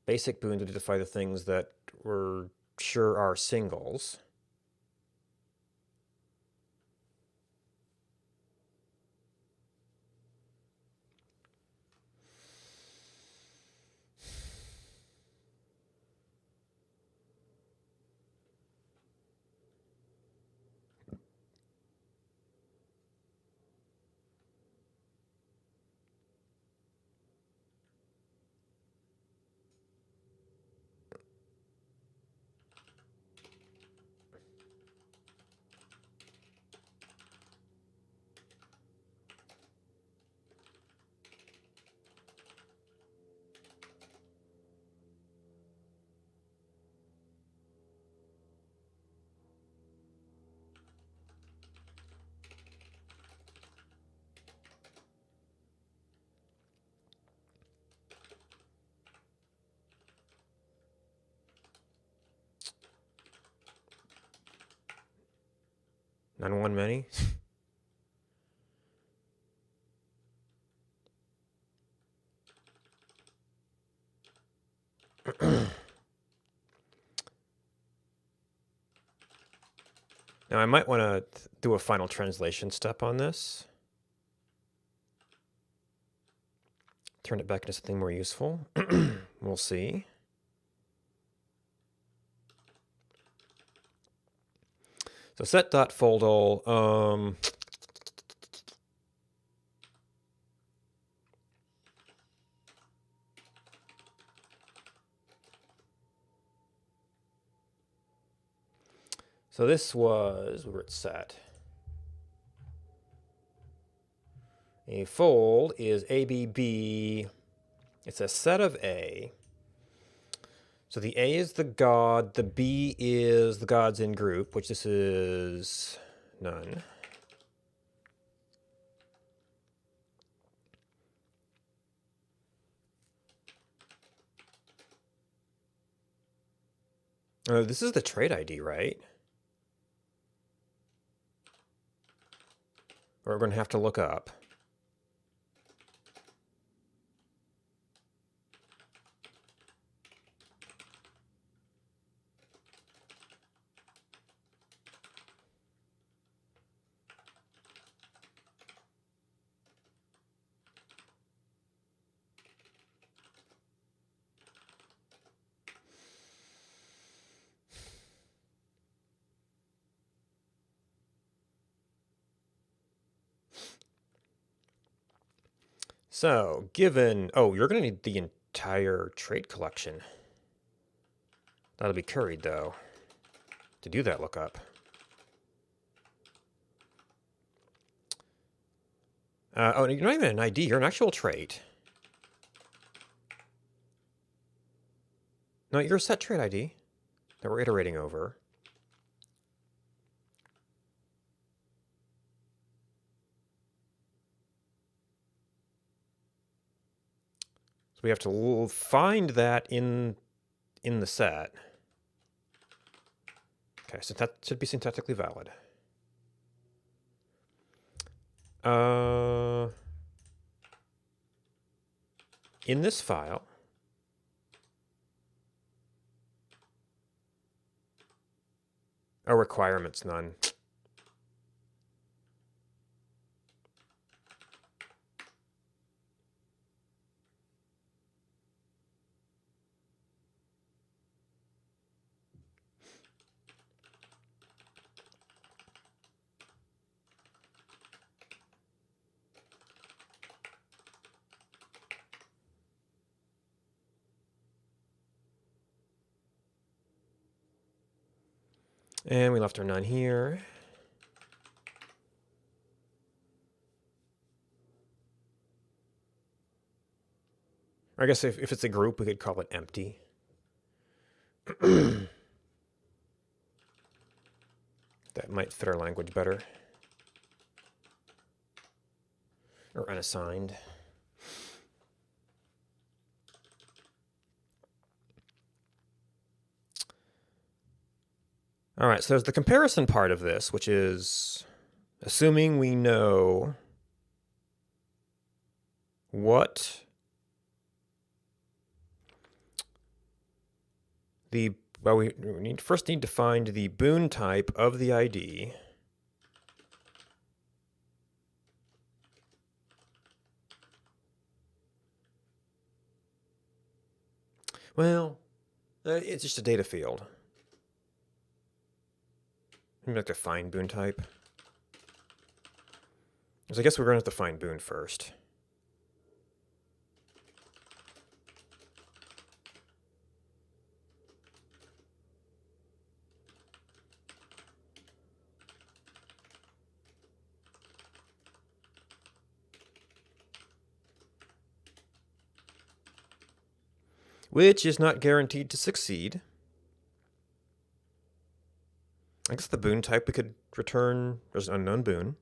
basic boon to identify the things that we're sure are singles. None one many. Now I might want to do a final translation step on this. Turn it back into something more useful. We'll see. So set.foldle, so this was where it's set. A fold is ABB. It's a set of A. So the A is the god, the B is the gods in group, which this is none. This is the trait ID, right? Or we're going to have to look up. So, given... Oh, you're going to need the entire trait collection. That'll be curried, though, to do that lookup. Oh, you're not even an ID. You're an actual trait. No, you're a set trait ID that we're iterating over. So we have to find that in the set. Okay, so that should be syntactically valid. In this file, requirements none. And we left our none here. Or I guess if it's a group, we could call it empty. That might fit our language better. Or unassigned. All right, so there's the comparison part of this, which is assuming we know what the, well, we first need to find the boon type of the ID. Well, it's just a data field. Maybe like to find boon type. So I guess we're going to have to find boon first. Which is not guaranteed to succeed. I guess the boon type we could return as an unknown boon.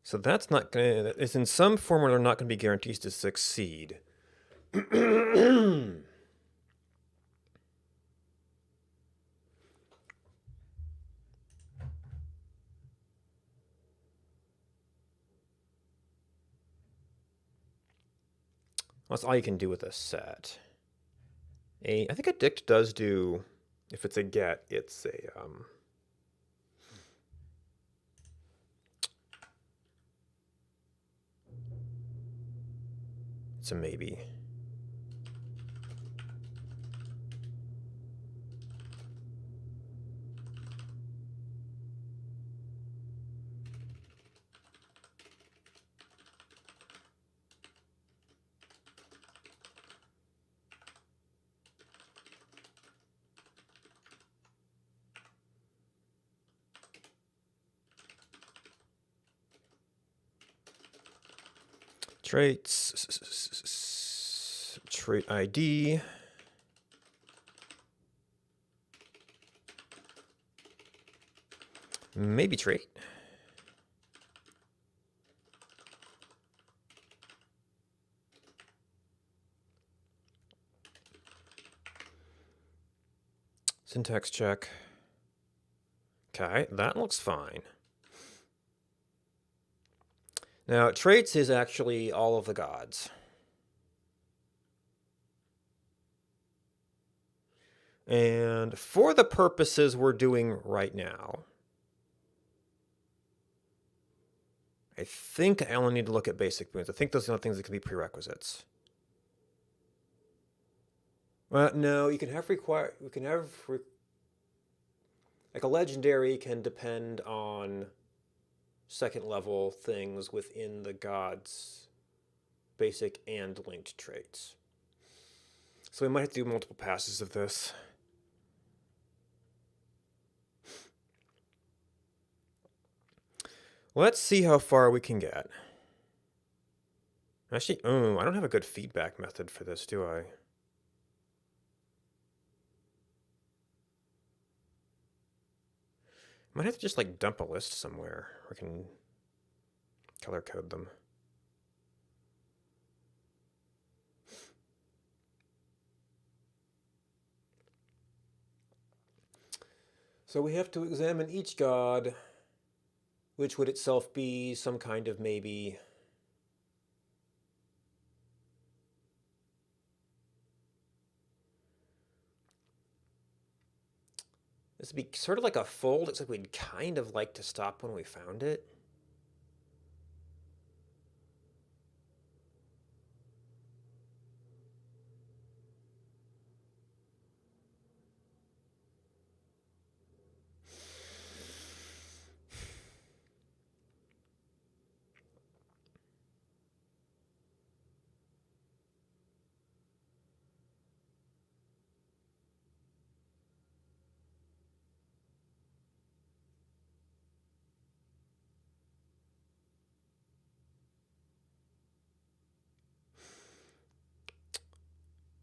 So that's not going to, it's in some form where they're not going to be guarantees to succeed. That's all you can do with a set. I think a dict does do, if it's a get, it's a, it's a maybe. Traits, trait ID. Maybe trait. Syntax check. Okay, that looks fine. Now, traits is actually all of the gods. And for the purposes we're doing right now, I think I only need to look at basic boons. I think those are the things that can be prerequisites. Well, no, you can have Like a legendary can depend on second level things within the god's basic and linked traits. So we might have to do multiple passes of this. Let's see how far we can get. Actually, oh, I don't have a good feedback method for this, do I? Might have to just like dump a list somewhere where I can color code them. So we have to examine each god, which would itself be some kind of maybe this would be sort of like a fold. It's like we'd kind of like to stop when we found it.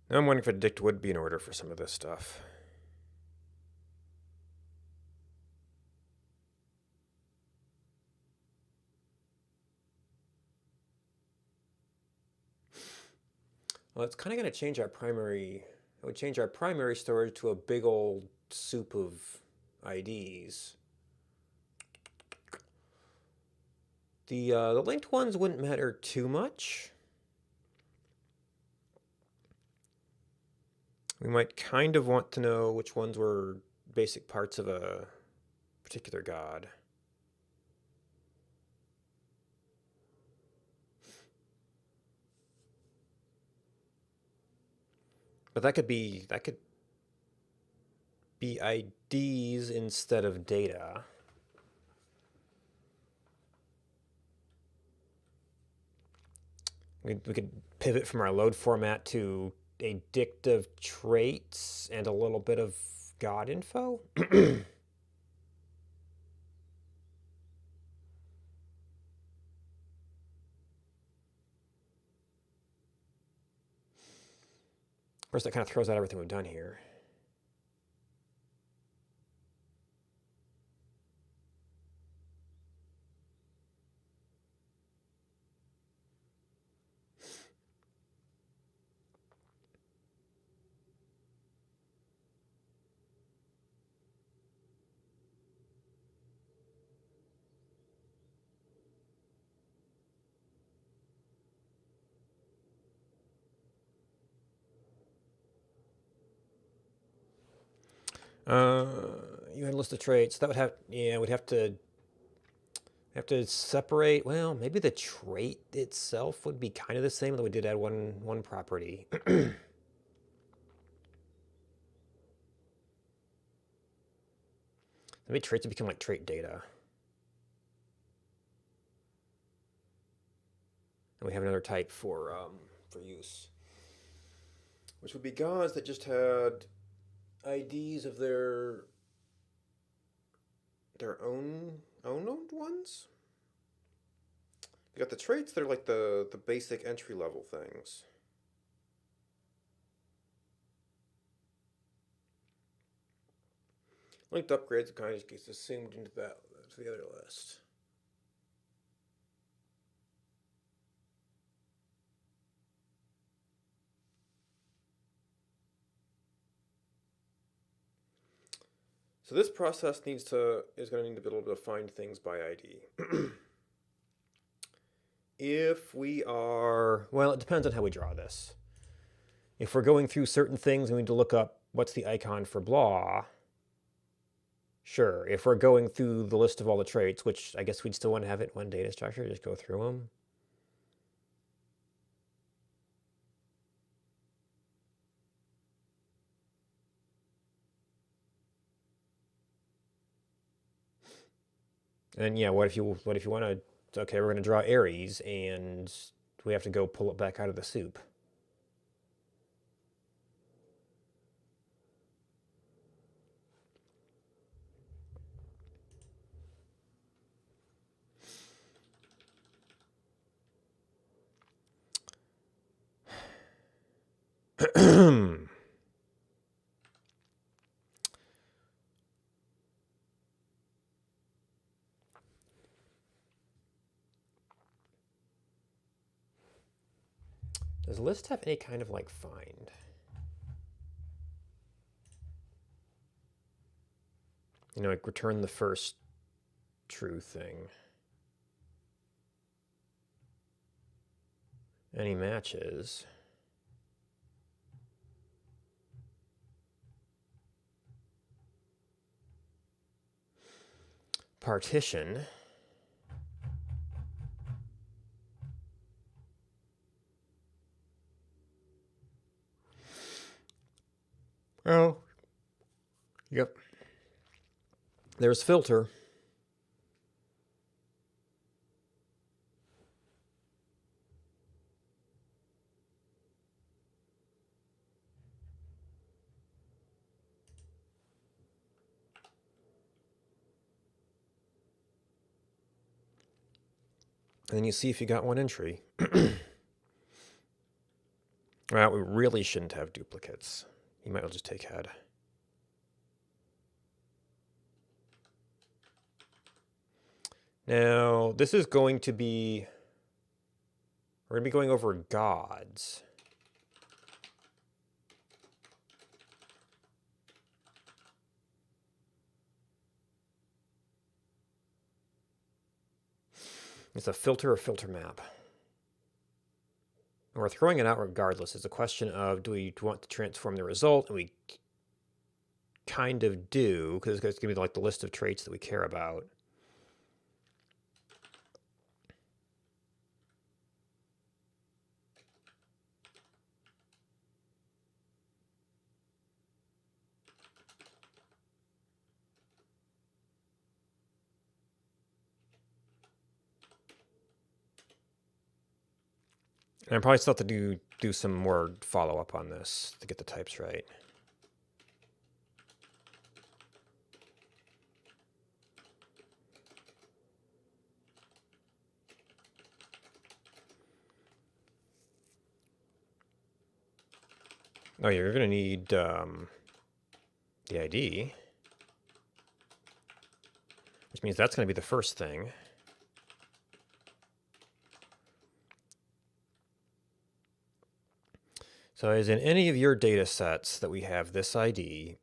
Now I'm wondering if a dict would be in order for some of this stuff. Well, it's kind of going to change our primary. It would change our primary storage to a big old soup of IDs. The linked ones wouldn't matter too much. We might kind of want to know which ones were basic parts of a particular god. But that could be IDs instead of data. We could pivot from our load format to a dict of traits and a little bit of god info. Of course, that kind of throws out everything we've done here. Uh, you had a list of traits. That would have, yeah, we'd have to separate. Well, maybe the trait itself would be kind of the same, though we did add one property. Maybe traits would become like trait data. And we have another type for use, which would be gods that just had IDs of their owned ones. You got the traits that are like the basic entry level things. Linked upgrades kind of just gets assumed into that to the other list. So this process is going to need to be able to find things by ID. If we are, well, it depends on how we draw this. If we're going through certain things, we need to look up what's the icon for blah. Sure. If we're going through the list of all the traits, which I guess we'd still want to have it in one data structure, just go through them. And yeah, what if you want to? Okay, we're gonna draw Aries, and we have to go pull it back out of the soup. Does list have any kind of like find? You know, like return the first true thing. Any matches? Partition. Oh, yep. There's filter. And then you see if you got one entry. Well, we really shouldn't have duplicates. You might as well just take head. Now, this is going to be... We're going to be going over gods. It's a filter or filter map. And we're throwing it out regardless. It's a question of, do we want to transform the result? And we kind of do, because it's going to be like the list of traits that we care about. And I probably still have to do some more follow-up on this to get the types right. Oh, you're going to need the ID, which means that's going to be the first thing. So as in any of your data sets that we have this ID,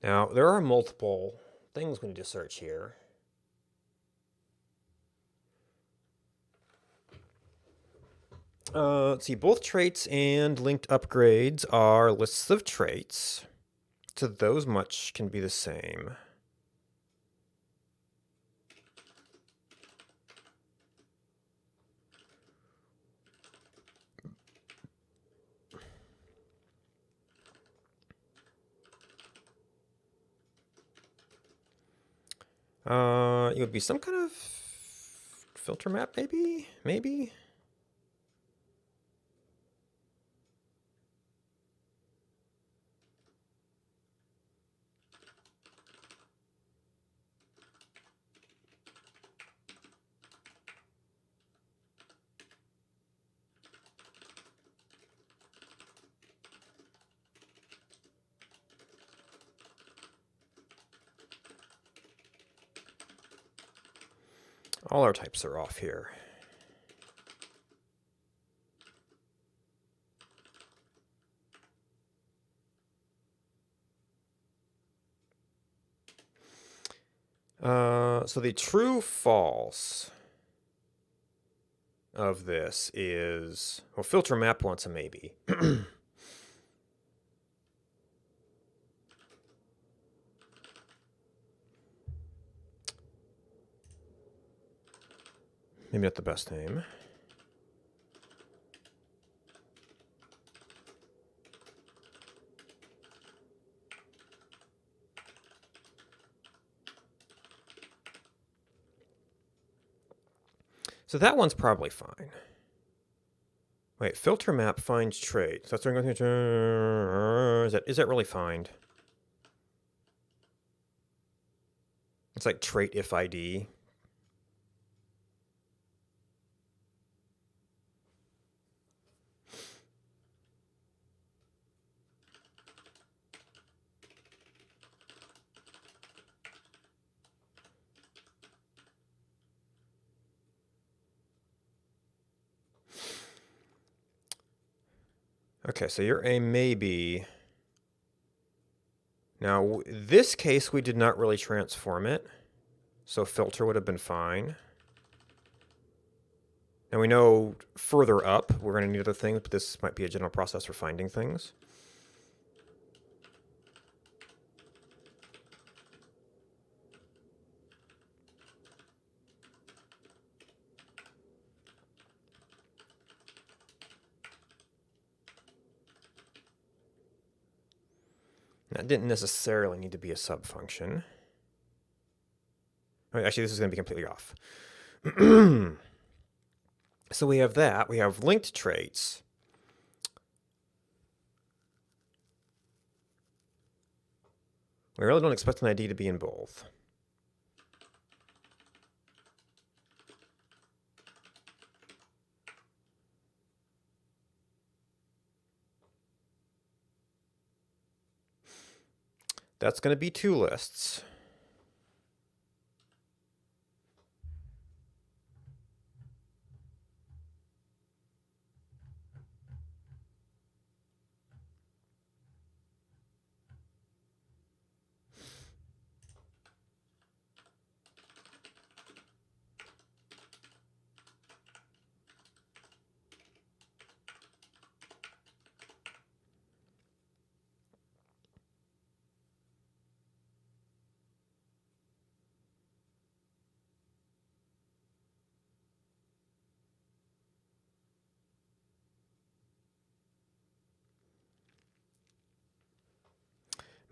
now there are multiple things we need to search here. Let's see, both traits and linked upgrades are lists of traits. So those much can be the same. It would be some kind of filter map, maybe? Maybe? All our types are off here. So the true false of this is, well, filter map wants a maybe. Maybe not the best name. So that one's probably fine. Wait, filter map finds trait. So that's what I'm going to. Is that really find? It's like trait if ID. Okay, so you're a maybe. Now, this case, we did not really transform it. So filter would have been fine. And we know further up, we're going to need other things, but this might be a general process for finding things. That didn't necessarily need to be a subfunction. I mean, actually, this is going to be completely off. So we have that. We have linked traits. We really don't expect an ID to be in both. That's going to be two lists.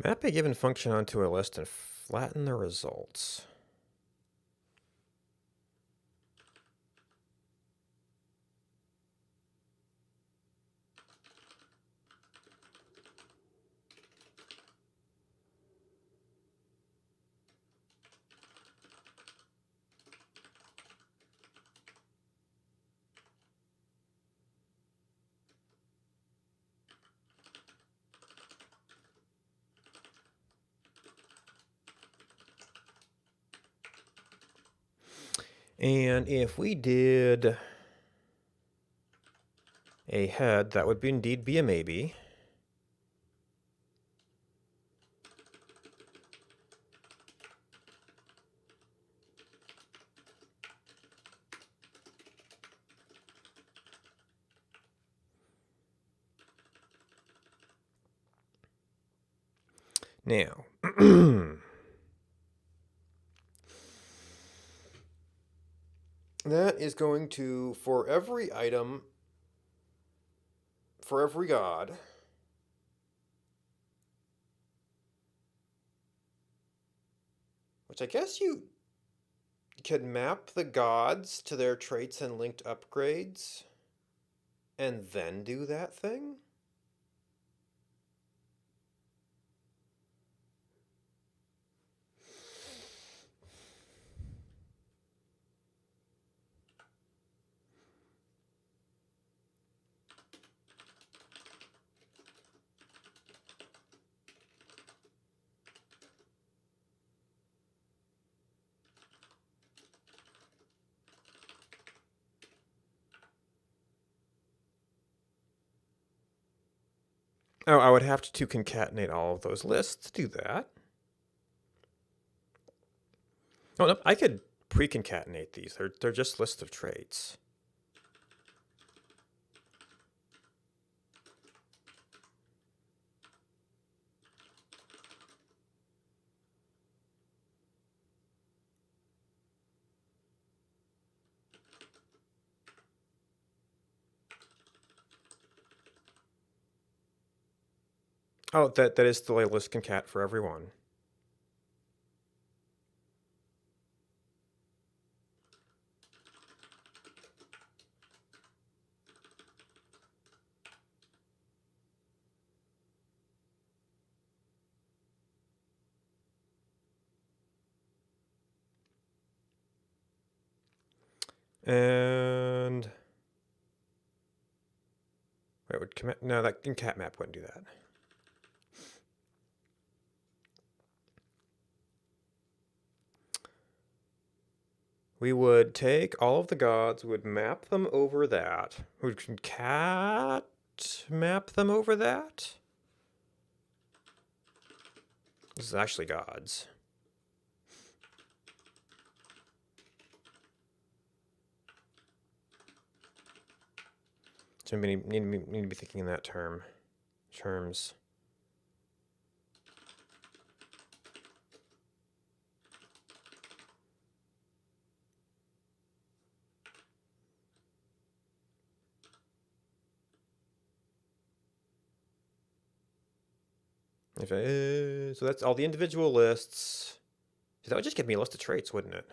Map a given function onto a list and flatten the results. And if we did a head, that would indeed be a maybe. Now, that is going to, for every item, for every god, which I guess you could map the gods to their traits and linked upgrades, and then do that thing? Oh, I would have to concatenate all of those lists to do that. Oh, no, I could pre-concatenate these. They're just lists of traits. Oh, that is still a list concat for everyone. And wait, would commit? No, that in cat map wouldn't do that. We would take all of the gods, would map them over that. Would cat map them over that? This is actually gods. So we need to be thinking in that terms. So that's all the individual lists. That would just give me a list of traits, wouldn't it?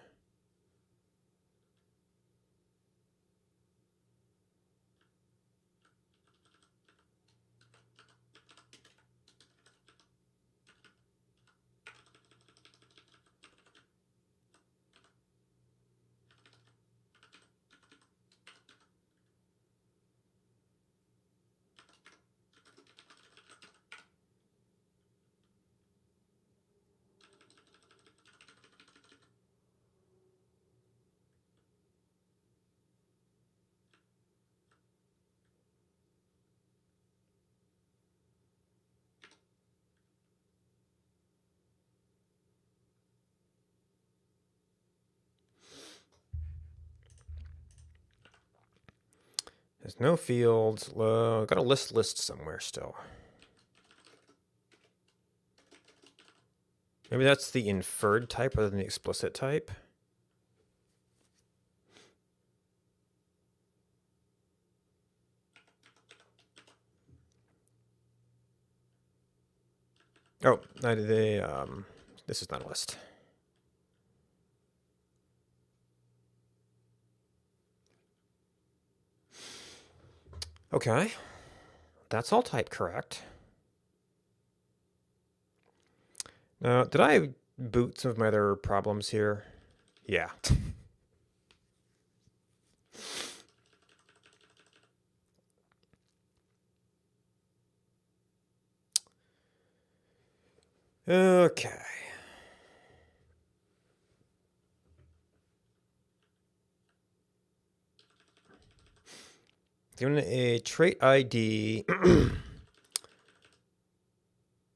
There's no fields. Got a list somewhere still. Maybe that's the inferred type rather than the explicit type. Oh, this is not a list. Okay, that's all type correct. Now, did I boot some of my other problems here? Yeah. Okay. Given a trait ID,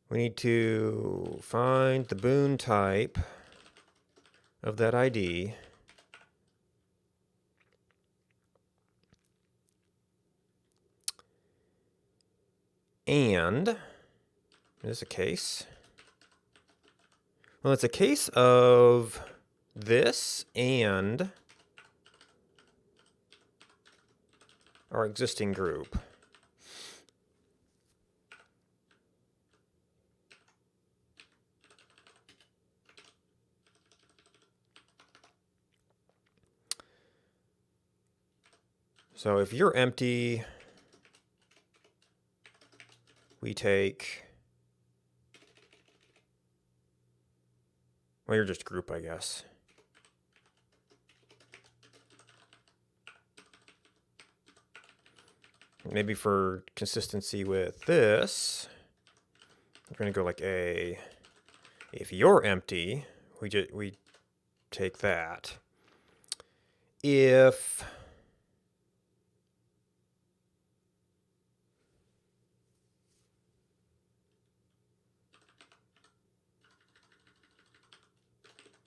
we need to find the boon type of that ID. And, is this a case? Well, it's a case of this and our existing group. So if you're empty, we take, well, you're just group, I guess. Maybe for consistency with this, we're going to go like if you're empty, we take that. If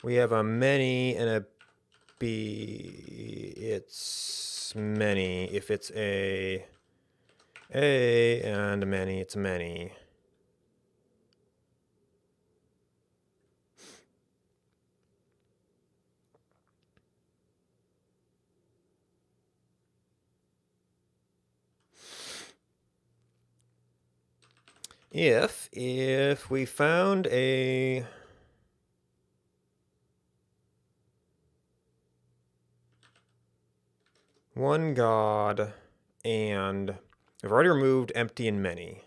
we have a many and a B, it's many. If it's a and a many, it's many. If we found a one god and we've already removed empty and many.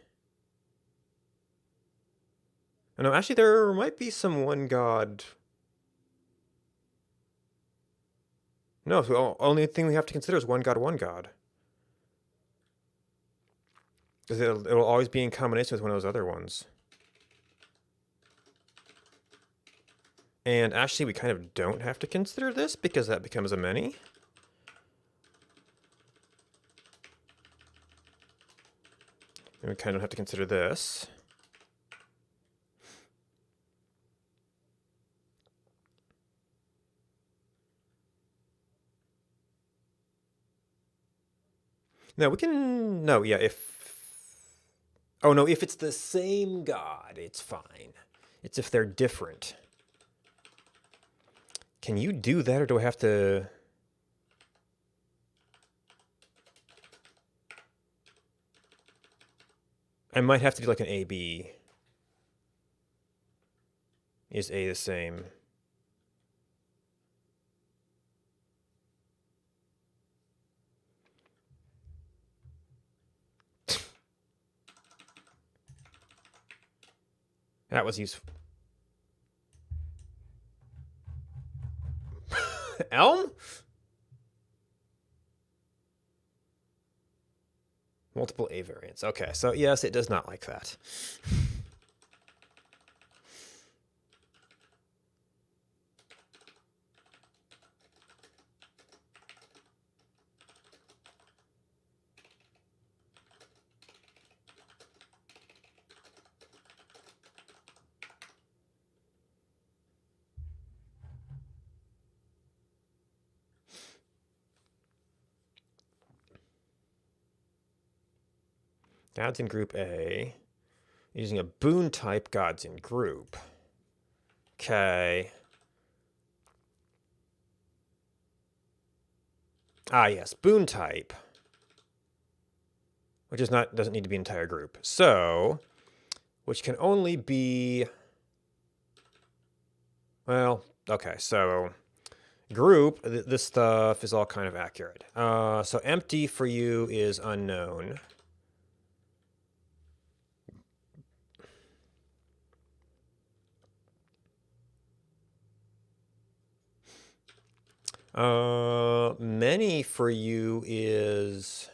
Oh, no, actually there might be some one god. No, so the only thing we have to consider is one god, one god. Because it'll always be in combination with one of those other ones. And actually, we kind of don't have to consider this because that becomes a many. And we kind of have to consider this. No, we can... No, yeah, if... Oh, no, if it's the same god, it's fine. It's if they're different. Can you do that, or do I have to... I might have to do like an AB. Is A the same? That was useful. Elm? Multiple A variants. Okay, so yes, it does not like that. Gods in group A. Using a boon type gods in group. Okay. Ah, yes, boon type. Which is not, doesn't need to be entire group. So, which can only be, well, okay, so group, this stuff is all kind of accurate. So empty for you is unknown. Many for you is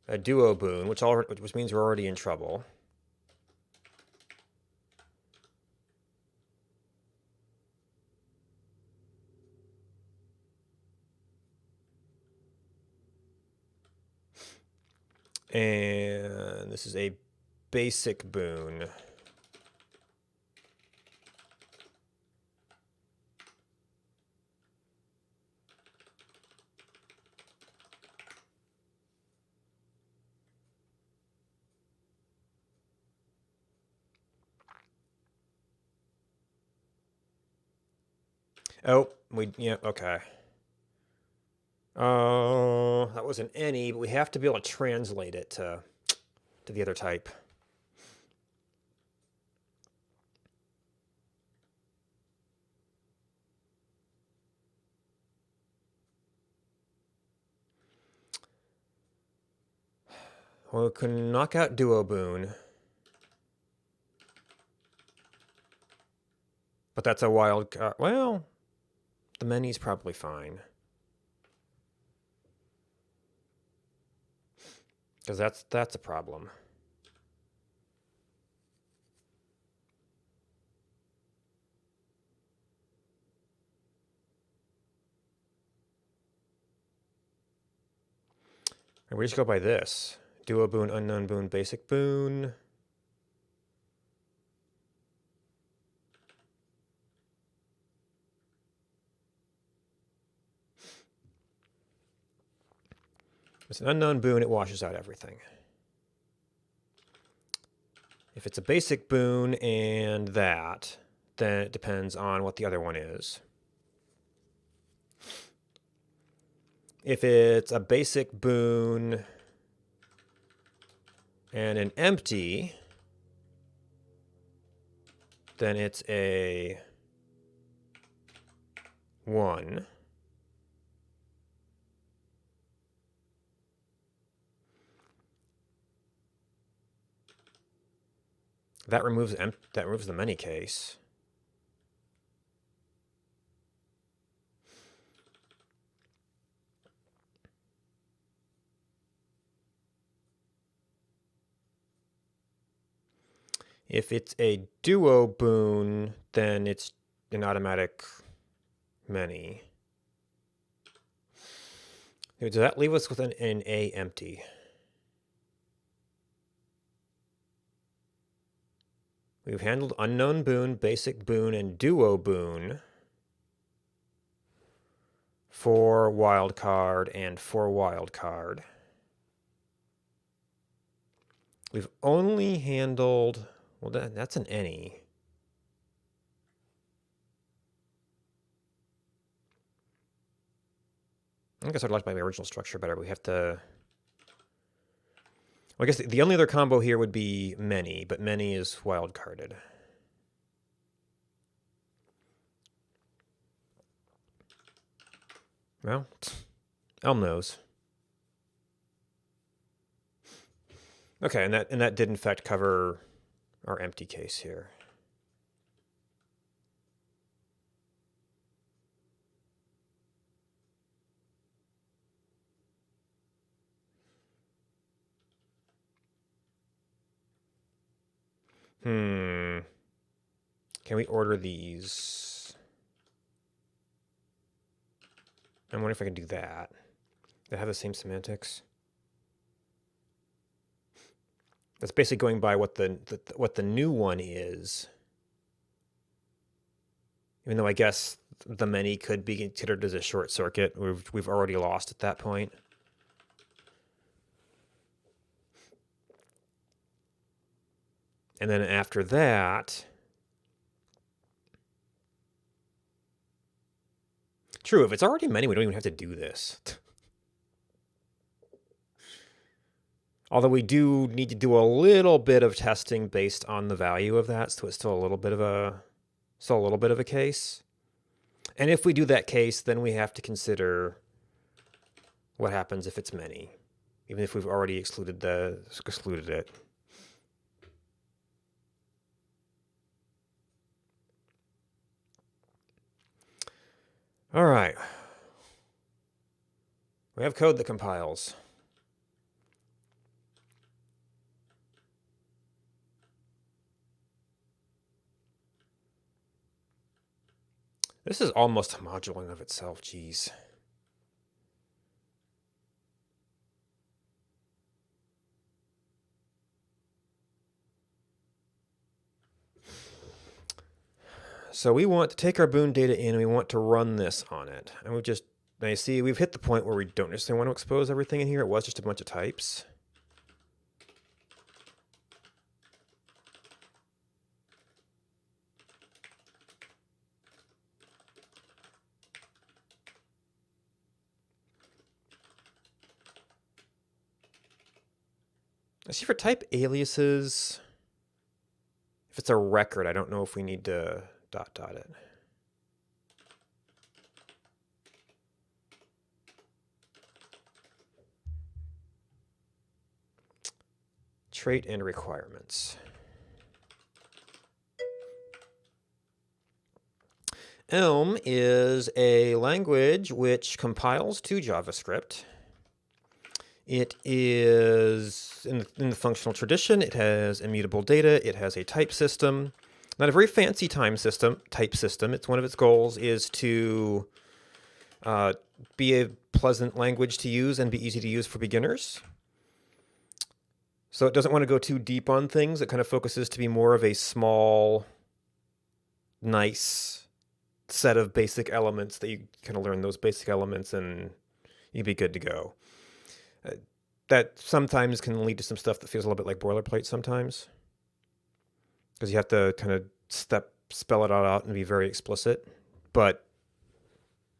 a duo boon, which means we're already in trouble. And this is a basic boon. Oh, yeah, okay. That wasn't any, but we have to be able to translate it to the other type. Well, we can knock out duo boon. But that's a wild card. Well, the many's probably fine. Because that's a problem. And we just go by this. Duo boon, unknown boon, basic boon. It's an unknown boon, it washes out everything. If it's a basic boon and that, then it depends on what the other one is. If it's a basic boon and an empty, then it's a 1. That removes the many case. If it's a duo boon, then it's an automatic many. Does that leave us with an A empty? We've handled unknown boon, basic boon, and duo boon for wildcard and for wildcard. We've only handled, well, that's an any. I guess I'd like my original structure better. We have to, well, I guess the only other combo here would be many, but many is wildcarded. Well, Elm knows. Okay, and that did in fact cover our empty case here. Can we order these? I wonder if I can do that. They have the same semantics. That's basically going by what the new one is. Even though I guess the many could be considered as a short circuit. We've already lost at that point. And then after that, true, if it's already many, we don't even have to do this. Although we do need to do a little bit of testing based on the value of that, so it's still a little bit of a case. And if we do that case, then we have to consider what happens if it's many, even if we've already excluded it. All right. We have code that compiles. This is almost a module in of itself, geez. So we want to take our boon data in and we want to run this on it. And now you see we've hit the point where we don't necessarily want to expose everything in here. It was just a bunch of types. I see for type aliases, if it's a record, I don't know if we need to ... it. Trait and requirements. Elm is a language which compiles to JavaScript. It is, in the functional tradition, it has immutable data, it has a type system. Not a very fancy type system. It's one of its goals is to be a pleasant language to use and be easy to use for beginners. So it doesn't want to go too deep on things. It kind of focuses to be more of a small, nice set of basic elements that you kind of learn those basic elements and you'd be good to go. That sometimes can lead to some stuff that feels a little bit like boilerplate sometimes, because you have to kind of spell it all out and be very explicit. But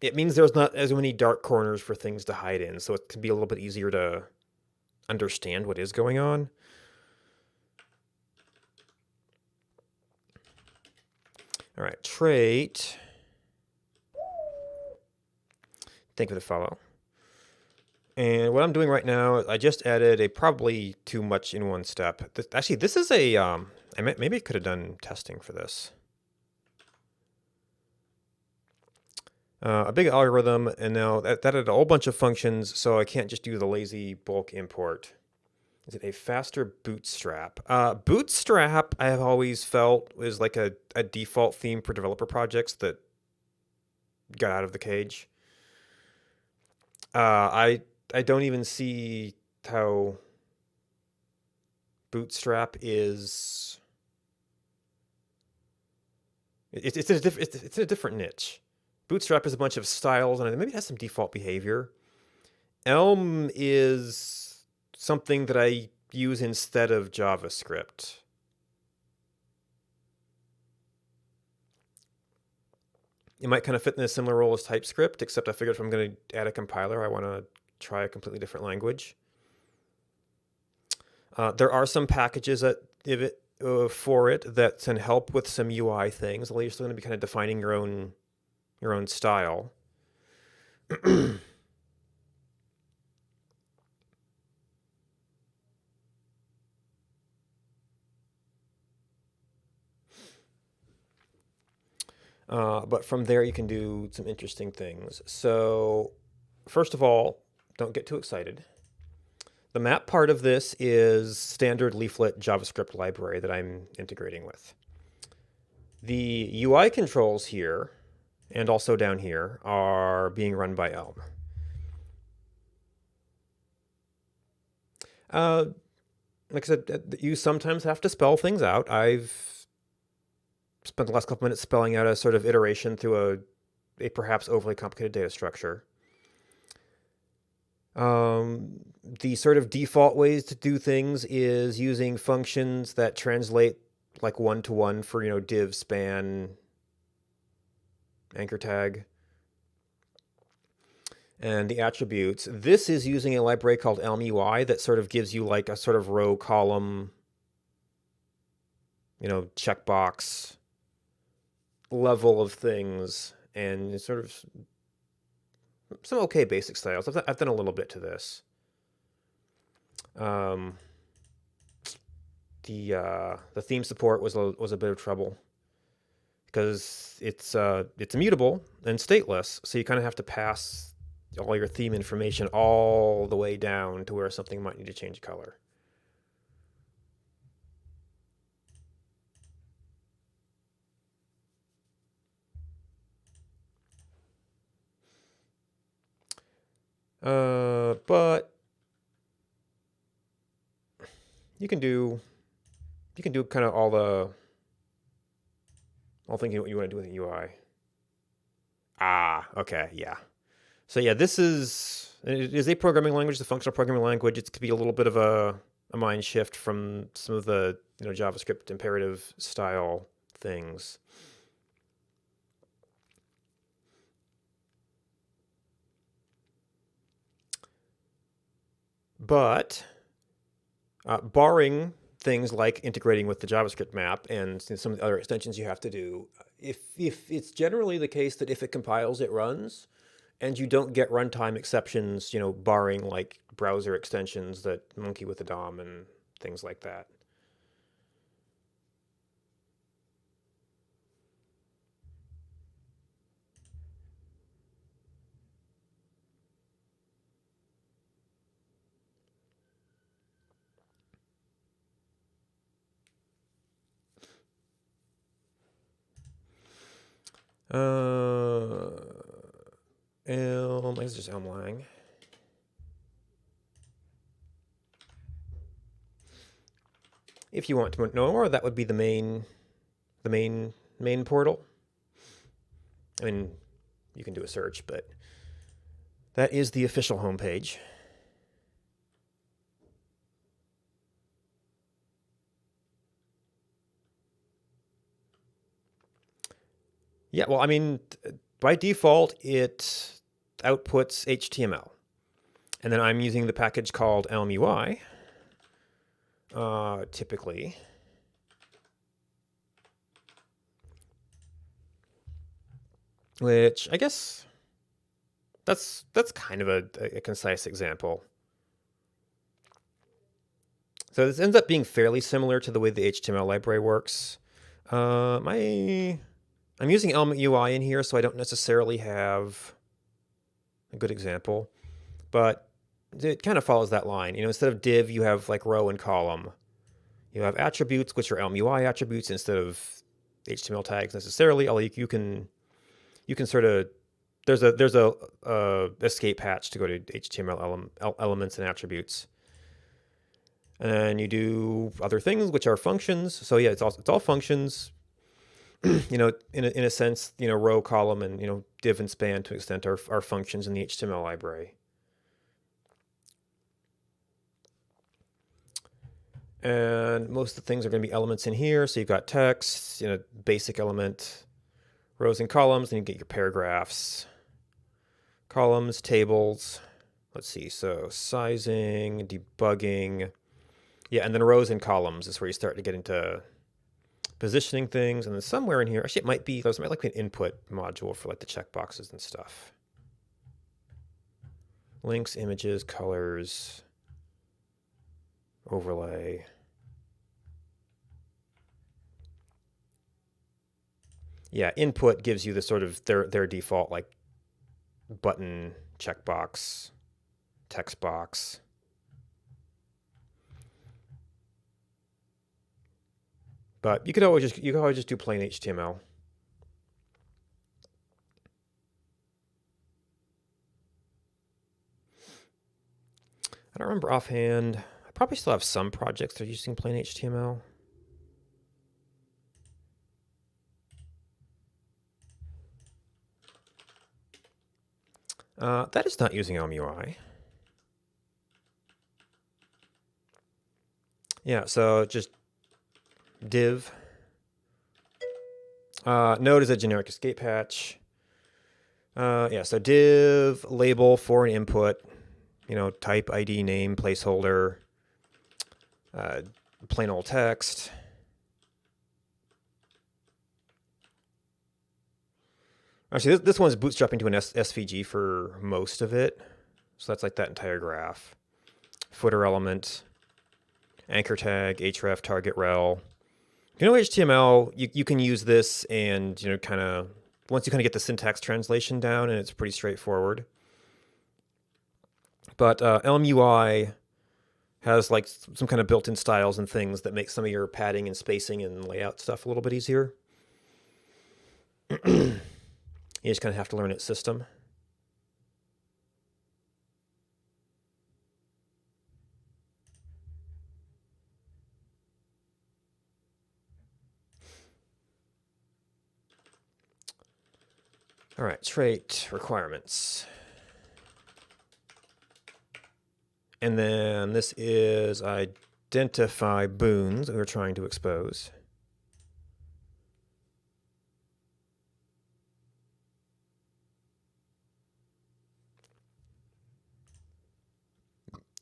it means there's not as many dark corners for things to hide in, so it can be a little bit easier to understand what is going on. All right, trait. Thank you for the follow. And what I'm doing right now, I just added probably too much in one step. Actually, this is maybe I could have done testing for this. A big algorithm, and now that added a whole bunch of functions, so I can't just do the lazy bulk import. Is it a faster bootstrap? Bootstrap, I have always felt, is like a default theme for developer projects that got out of the cage. I don't even see how bootstrap is. It's in a different niche. Bootstrap is a bunch of styles and maybe it has some default behavior. Elm is something that I use instead of JavaScript. It might kind of fit in a similar role as TypeScript, except I figured if I'm going to add a compiler, I want to try a completely different language. There are some packages for it that can help with some UI things. Although you're still going to be kind of defining your own style. But from there, you can do some interesting things. So, first of all, don't get too excited. The map part of this is standard leaflet JavaScript library that I'm integrating with. The UI controls here, and also down here, are being run by Elm. Like I said, you sometimes have to spell things out. I've spent the last couple minutes spelling out a sort of iteration through a perhaps overly complicated data structure. The sort of default ways to do things is using functions that translate like one-to-one for, div, span, anchor tag, and the attributes. This is using a library called Elm UI that sort of gives you like a sort of row column, checkbox level of things, and it's sort of some okay basic styles. I've done a little bit to this. The theme support was a bit of trouble because it's immutable and stateless, so you kind of have to pass all your theme information all the way down to where something might need to change color. But you can do kind of all thinking what you want to do with the UI. Okay, yeah. So yeah, it is a programming language, the functional programming language. It could be a little bit of a mind shift from some of the JavaScript imperative style things. But barring things like integrating with the JavaScript map and some of the other extensions you have to do, if it's generally the case that if it compiles, it runs, and you don't get runtime exceptions, barring like browser extensions that monkey with the DOM and things like that. Elm, it's just Elm Lang. If you want to know more, that would be the main portal. I mean, you can do a search, but that is the official homepage. Yeah, well, I mean, by default, it outputs HTML. And then I'm using the package called Elm UI, typically. Which, I guess, that's kind of a concise example. So this ends up being fairly similar to the way the HTML library works. I'm using Elm UI in here, so I don't necessarily have a good example. But it kind of follows that line. Instead of div, you have like row and column. You have attributes, which are LMUI attributes instead of HTML tags necessarily. Although you can sort of there's a escape hatch to go to HTML elements and attributes, and then you do other things which are functions. So yeah, it's all functions. In a sense, row, column, and div and span to an extent are functions in the HTML library. And most of the things are going to be elements in here. So you've got text, basic element, rows and columns, then you get your paragraphs, columns, tables. Let's see. So sizing, debugging. Yeah, and then rows and columns is where you start to get into positioning things. And then somewhere in here, actually, there's might like an input module for like the checkboxes and stuff. Links, images, colors, overlay. Yeah, input gives you the sort of their default like button, checkbox, text box. But you could always just do plain HTML. I don't remember offhand. I probably still have some projects that are using plain HTML. That is not using LMUI. Yeah, so just div. Node is a generic escape hatch. Yeah, so div label for an input. Type, ID, name, placeholder, plain old text. Actually, this one's bootstrapping to an SVG for most of it. So that's like that entire graph. Footer element, anchor tag, href, target rel. HTML, you can use this and, kind of, once you kind of get the syntax translation down, and it's pretty straightforward. But LMUI has like some kind of built-in styles and things that make some of your padding and spacing and layout stuff a little bit easier. You just kind of have to learn its system. All right, trait requirements. And then this is identify boons that we're trying to expose.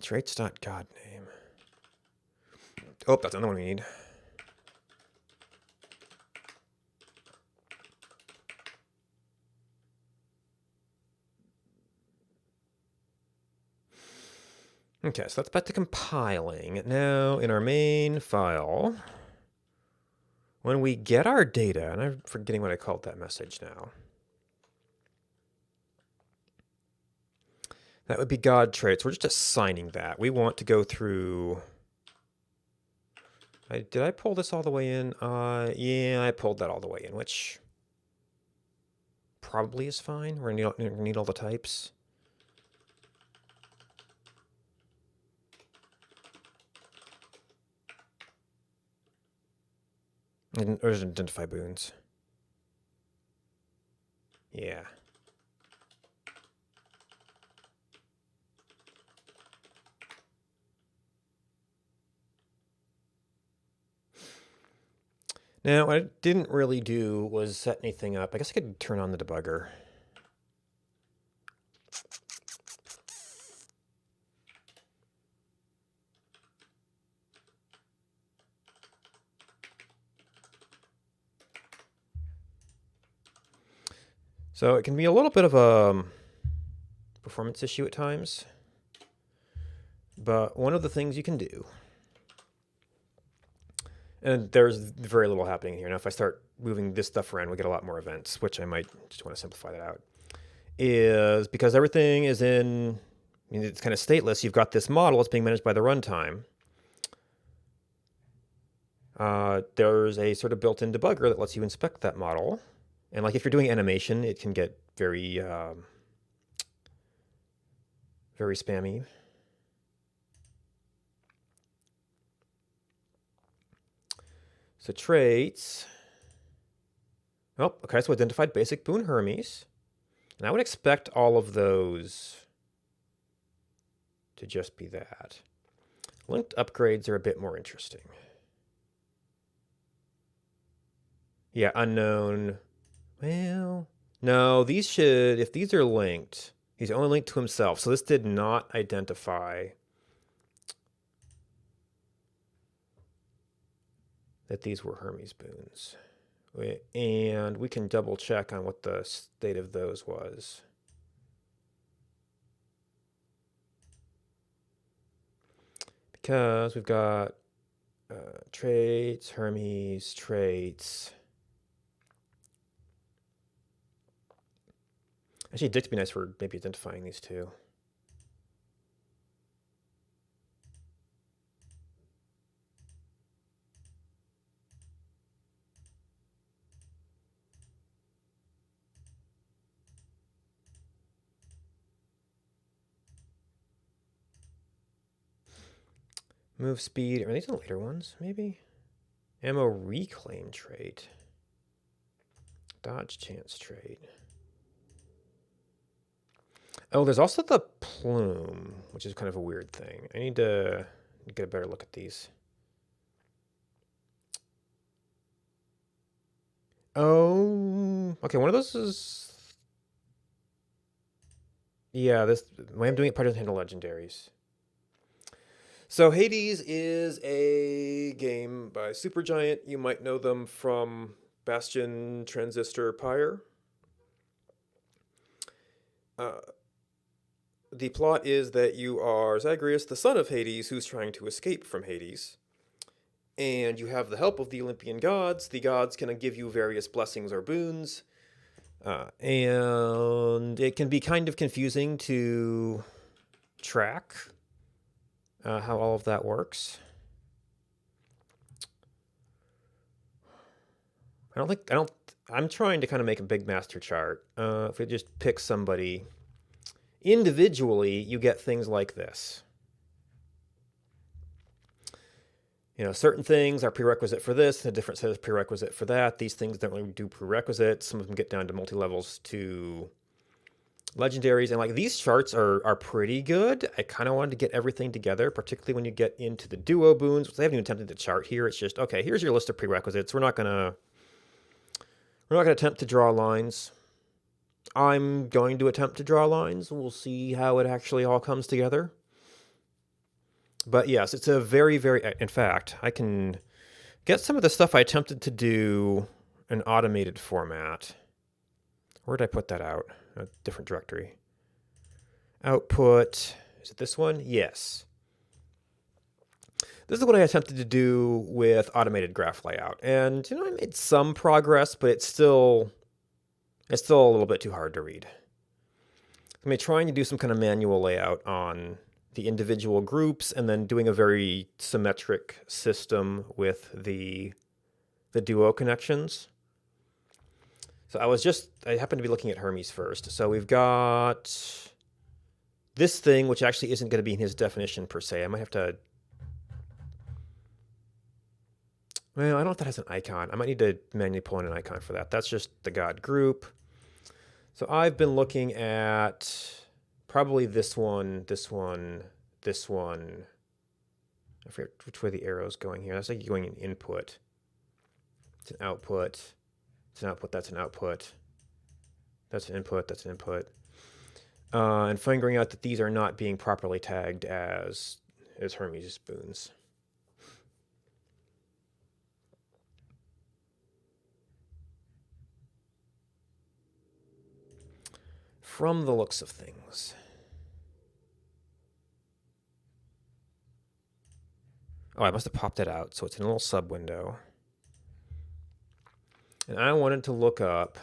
Traits.godName. Oh, that's another one we need. Okay, so that's back to compiling. Now, in our main file, when we get our data, and I'm forgetting what I called that message now. That would be God traits. We're just assigning that. We want to go through... did I pull this all the way in? Yeah, I pulled that all the way in, which probably is fine. We're going to need all the types. Or just identify boons. Yeah. Now, what I didn't really do was set anything up. I guess I could turn on the debugger. So it can be a little bit of a performance issue at times. But one of the things you can do, and there's very little happening here. Now, if I start moving this stuff around, we get a lot more events, which I might just want to simplify that out, is because everything is in I mean, it's kind of stateless. You've got this model. It's being managed by the runtime. There's a sort of built-in debugger that lets you inspect that model. And like if you're doing animation, it can get very, very spammy. So traits. Oh, okay, so identified basic boon Hermes. And I would expect all of those to just be that. Linked upgrades are a bit more interesting. Yeah, unknown. Well, no, these should, if these are linked, he's only linked to himself. So this did not identify that these were Hermes boons. And we can double check on what the state of those was. Because we've got traits, Hermes, traits. Actually, Dick would be nice for maybe identifying these two. Move speed. Are these the later ones, maybe? Ammo reclaim trait. Dodge chance trait. Oh, there's also the plume, which is kind of a weird thing. I need to get a better look at these. Oh, okay, one of those is... Yeah, this way I'm doing it part doesn't handle legendaries. So Hades is a game by Supergiant. You might know them from Bastion, Transistor, Pyre. The plot is that you are Zagreus, the son of Hades, who's trying to escape from Hades. And you have the help of the Olympian gods. The gods can give you various blessings or boons. And it can be kind of confusing to track how all of that works. I'm trying to kind of make a big master chart. If we just pick somebody individually, you get things like this. You know, certain things are prerequisite for this, and a different set is prerequisite for that. These things don't really do prerequisites. Some of them get down to multi-levels to legendaries. And like these charts are pretty good. I kind of wanted to get everything together, particularly when you get into the duo boons. They haven't even attempted to chart here. It's just, okay, here's your list of prerequisites. We're not gonna attempt to draw lines. I'm going to attempt to draw lines. We'll see how it actually all comes together. But yes, it's a very, very... In fact, I can get some of the stuff I attempted to do in automated format. Where did I put that out? A different directory. Output. Is it this one? Yes. This is what I attempted to do with automated graph layout. And, you know, I made some progress, but it's still a little bit too hard to read. I'm trying to do some kind of manual layout on the individual groups and then doing a very symmetric system with the duo connections. So I happened to be looking at Hermes first. So we've got this thing, which actually isn't going to be in his definition per se. I might have to... Well, I don't know if that has an icon. I might need to manually pull in an icon for that. That's just the god group. So I've been looking at probably this one, this one, this one. I forget which way the arrow's going here. That's like going in input. It's an output. It's an output. That's an output. That's an input. That's an input. And figuring out that these are not being properly tagged as Hermes boons. From the looks of things. Oh, I must have popped it out, so it's in a little sub window. And I wanted to look up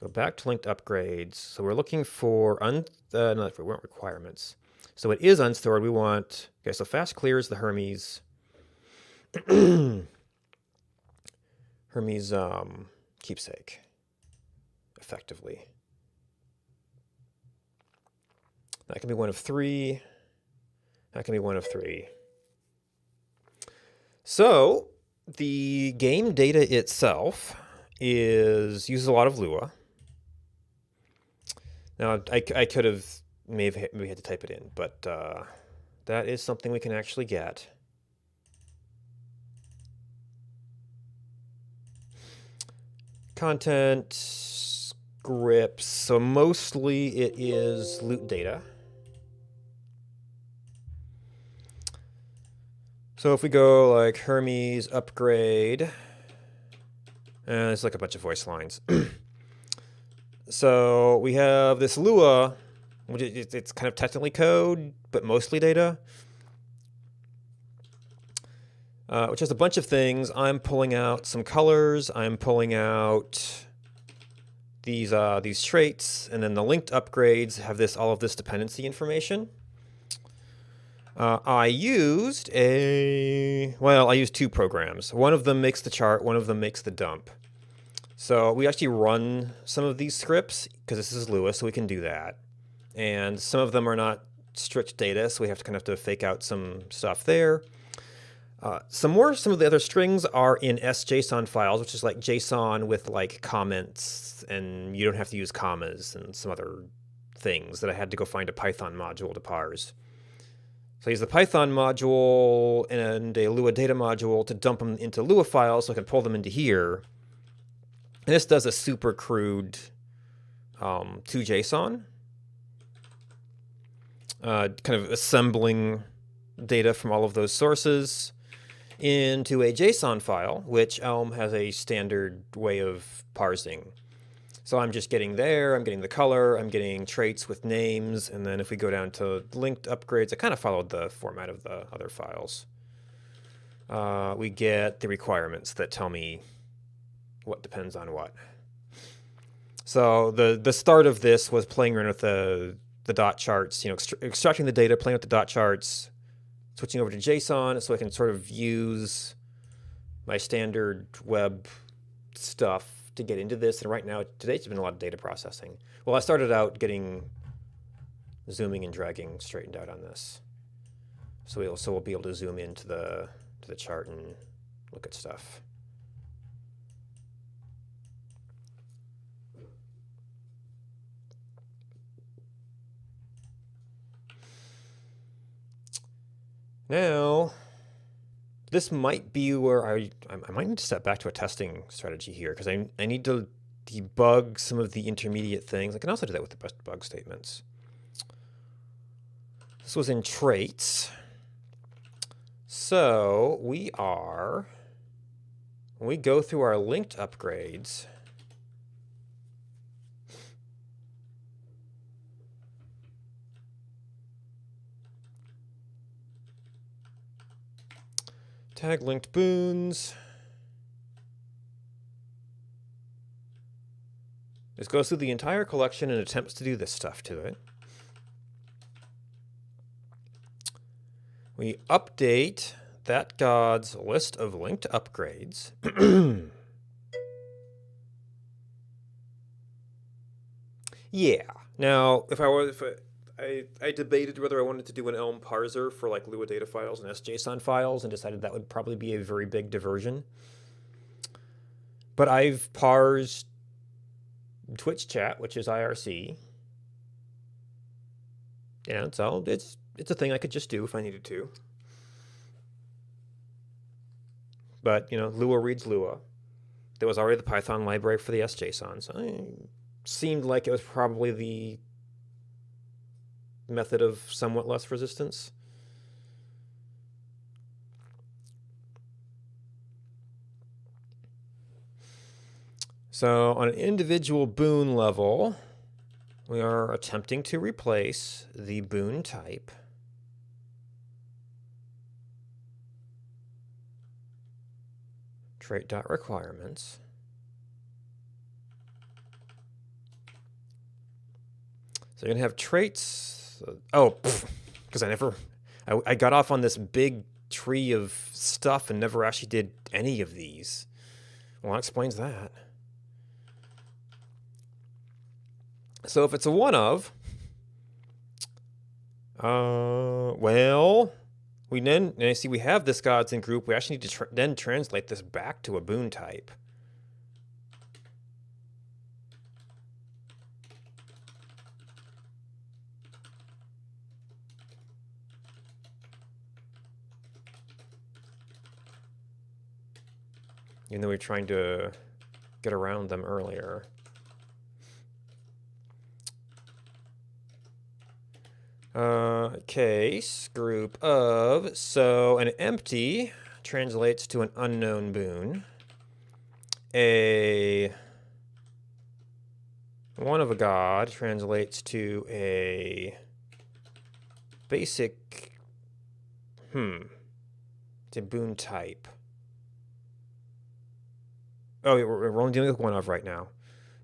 Go back to linked upgrades. So we're looking for no, we want requirements. So it is unstored. We want, okay, so fast clears the Hermes. Hermes keepsake, effectively. That can be one of 3. That can be one of 3. So the game data itself uses a lot of Lua. Now I could have maybe had to type it in, but that is something we can actually get. Content scripts. So mostly it is loot data. So if we go like Hermes upgrade, and it's like a bunch of voice lines. So we have this Lua, which it's kind of technically code, but mostly data, which has a bunch of things. I'm pulling out some colors. I'm pulling out these traits, and then the linked upgrades have all of this dependency information. I used 2 programs. One of them makes the chart, one of them makes the dump. So we actually run some of these scripts because this is Lua, so we can do that. And some of them are not strict data, so we have to kind of fake out some stuff there. Some of the other strings are in sjson files, which is like JSON with like comments, and you don't have to use commas and some other things that I had to go find a Python module to parse. So I use the Python module and a Lua data module to dump them into Lua files so I can pull them into here. And this does a super crude to JSON, kind of assembling data from all of those sources into a JSON file, which Elm has a standard way of parsing. So I'm just getting there, I'm getting the color, I'm getting traits with names, and then if we go down to linked upgrades, I kind of followed the format of the other files. We get the requirements that tell me what depends on what. So the start of this was playing around with the dot charts, extracting the data, playing with the dot charts, switching over to JSON so I can sort of use my standard web stuff to get into this. And right now, today's been a lot of data processing. Well, I started out getting zooming and dragging straightened out on this. So we'll be able to zoom into the chart and look at stuff. Now, this might be where I might need to step back to a testing strategy here, because I need to debug some of the intermediate things. I can also do that with the bug statements. This was in traits. So when we go through our linked upgrades, tag linked boons. This goes through the entire collection and attempts to do this stuff to it. We update that god's list of linked upgrades. Yeah. Now, I debated whether I wanted to do an Elm parser for like Lua data files and SJSON files, and decided that would probably be a very big diversion. But I've parsed Twitch chat, which is IRC. And so it's a thing I could just do if I needed to. But, Lua reads Lua. There was already the Python library for the SJSON, so it seemed like it was probably the method of somewhat less resistance. So on an individual boon level, we are attempting to replace the boon type trait.requirements So you're gonna have traits. Oh, because I got off on this big tree of stuff and never actually did any of these. Well, that explains that. So if it's a one of, well, we then, and I see we have this gods in group. We actually need to then translate this back to a boon type. Even though we were trying to get around them earlier. Case group of, so an empty translates to an unknown boon. A one of a god translates to a basic, it's a boon type. Oh, we're only dealing with one of right now.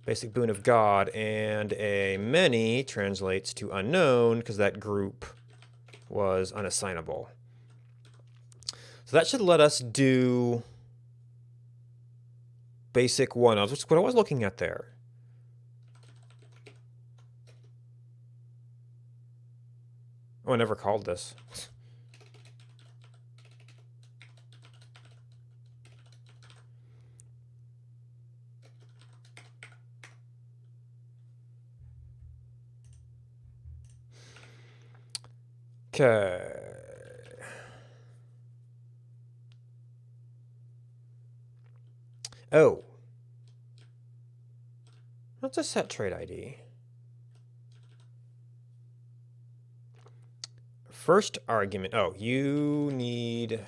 Basic boon of God, and a many translates to unknown because that group was unassignable. So that should let us do basic one of, which is what I was looking at there. Oh, I never called this. Okay. Oh. What's a set trait ID? First argument. Oh, you need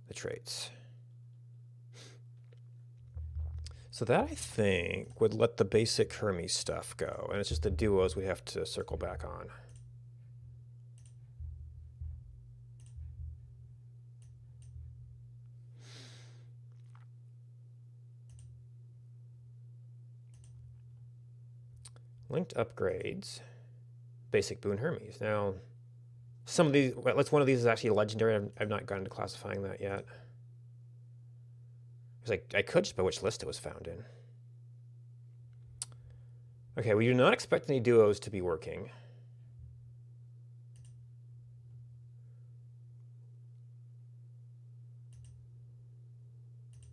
the traits. So that, I think, would let the basic Hermes stuff go. And it's just the duos we have to circle back on. Linked upgrades. Basic boon Hermes. Now, some of these, well, one of these is actually legendary. I've not gotten to classifying that yet. Because I could just by which list it was found in. Okay, we do not expect any duos to be working.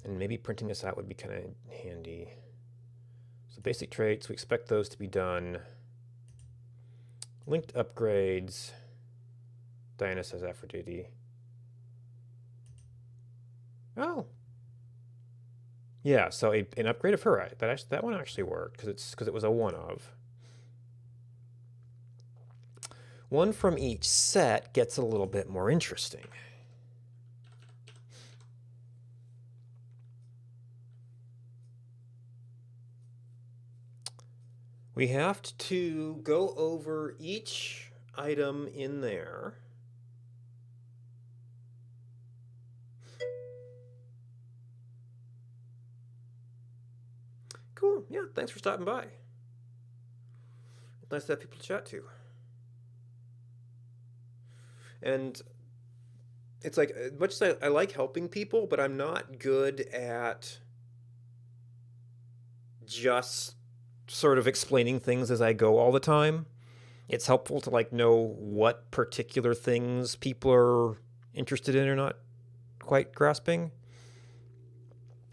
And maybe printing this out would be kind of handy. So basic traits, we expect those to be done. Linked upgrades. Diana says Aphrodite. Oh. Yeah, so an upgrade of her, that one actually worked because it was a one of. One from each set gets a little bit more interesting. We have to go over each item in there. Cool. Yeah, thanks for stopping by. Nice to have people to chat to. And it's like, as much as I like helping people, but I'm not good at just sort of explaining things as I go all the time. It's helpful to like know what particular things people are interested in or not quite grasping.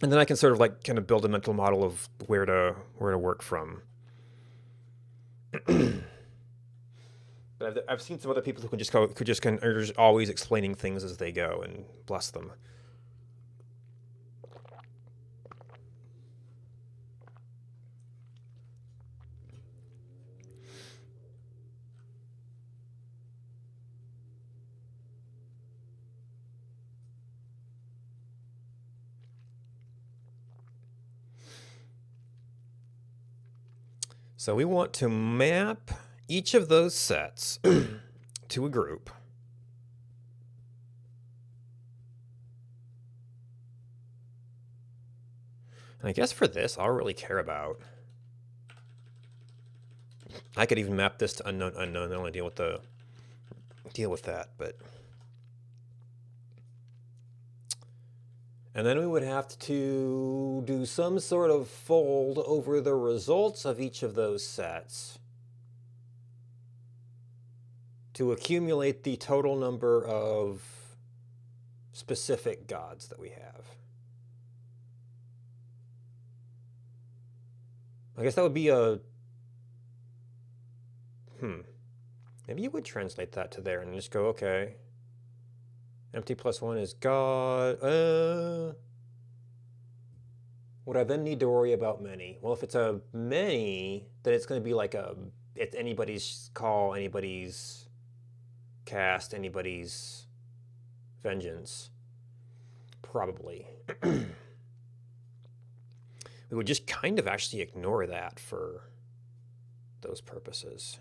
And then I can sort of like kind of build a mental model of where to work from. But I've seen some other people who are just always explaining things as they go, and bless them. So we want to map each of those sets to a group. And I guess for this, I'll really care about I could even map this to unknown, unknown, and only deal with that, but. And then we would have to do some sort of fold over the results of each of those sets to accumulate the total number of specific gods that we have. I guess that would be a... Maybe you would translate that to there and just go, okay. Empty plus 1 is God. Would I then need to worry about many? Well, if it's a many, then it's going to be like it's anybody's call, anybody's cast, anybody's vengeance. Probably. We would just kind of actually ignore that for those purposes.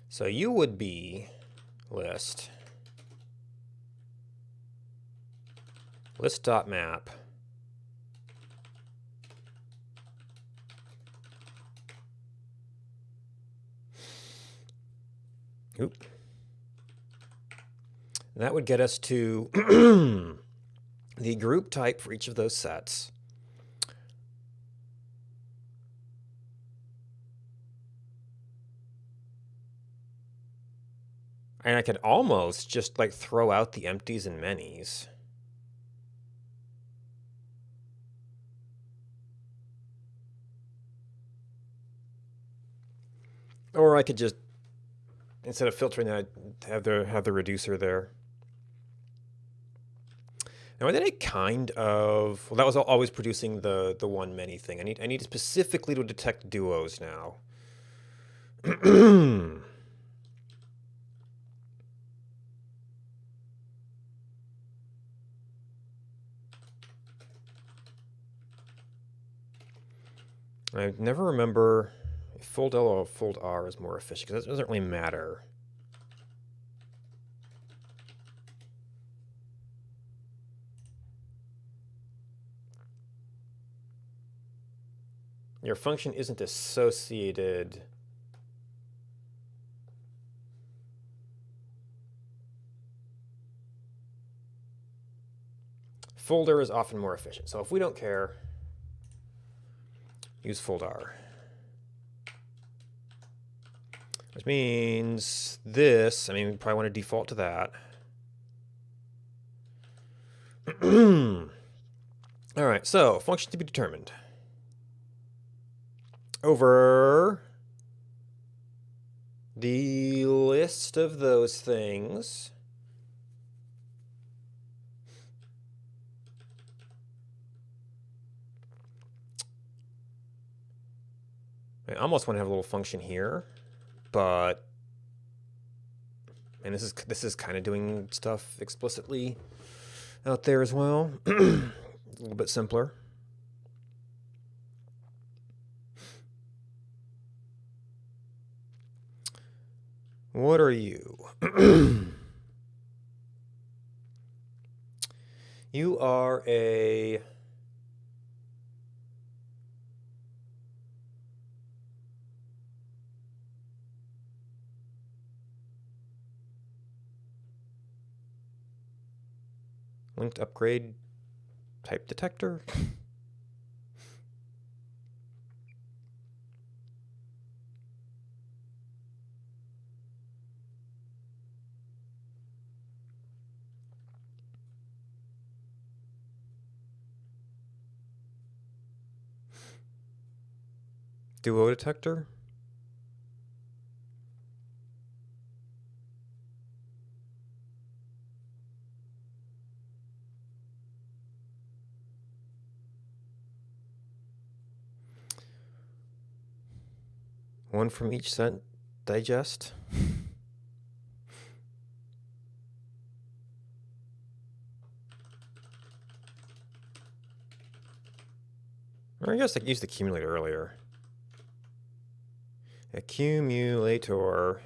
So you would be list.map. Oop. And that would get us to the group type for each of those sets. And I could almost just like throw out the empties and manys. Or I could just, instead of filtering that, have the reducer there. Now, then it kind of, well, that was always producing the one many thing. I need specifically to detect duos now. I never remember if fold L or fold R is more efficient, because it doesn't really matter. Your function isn't associated. Folder is often more efficient. So if we don't care, use fold R. Which means this, I mean, we probably want to default to that. All right, so function to be determined. Over the list of those things. I almost want to have a little function here, but and this is kind of doing stuff explicitly out there as well. A little bit simpler. What are you? You are a linked upgrade type detector. Duo detector. One from each set digest. Or I guess I used accumulator earlier. Accumulator.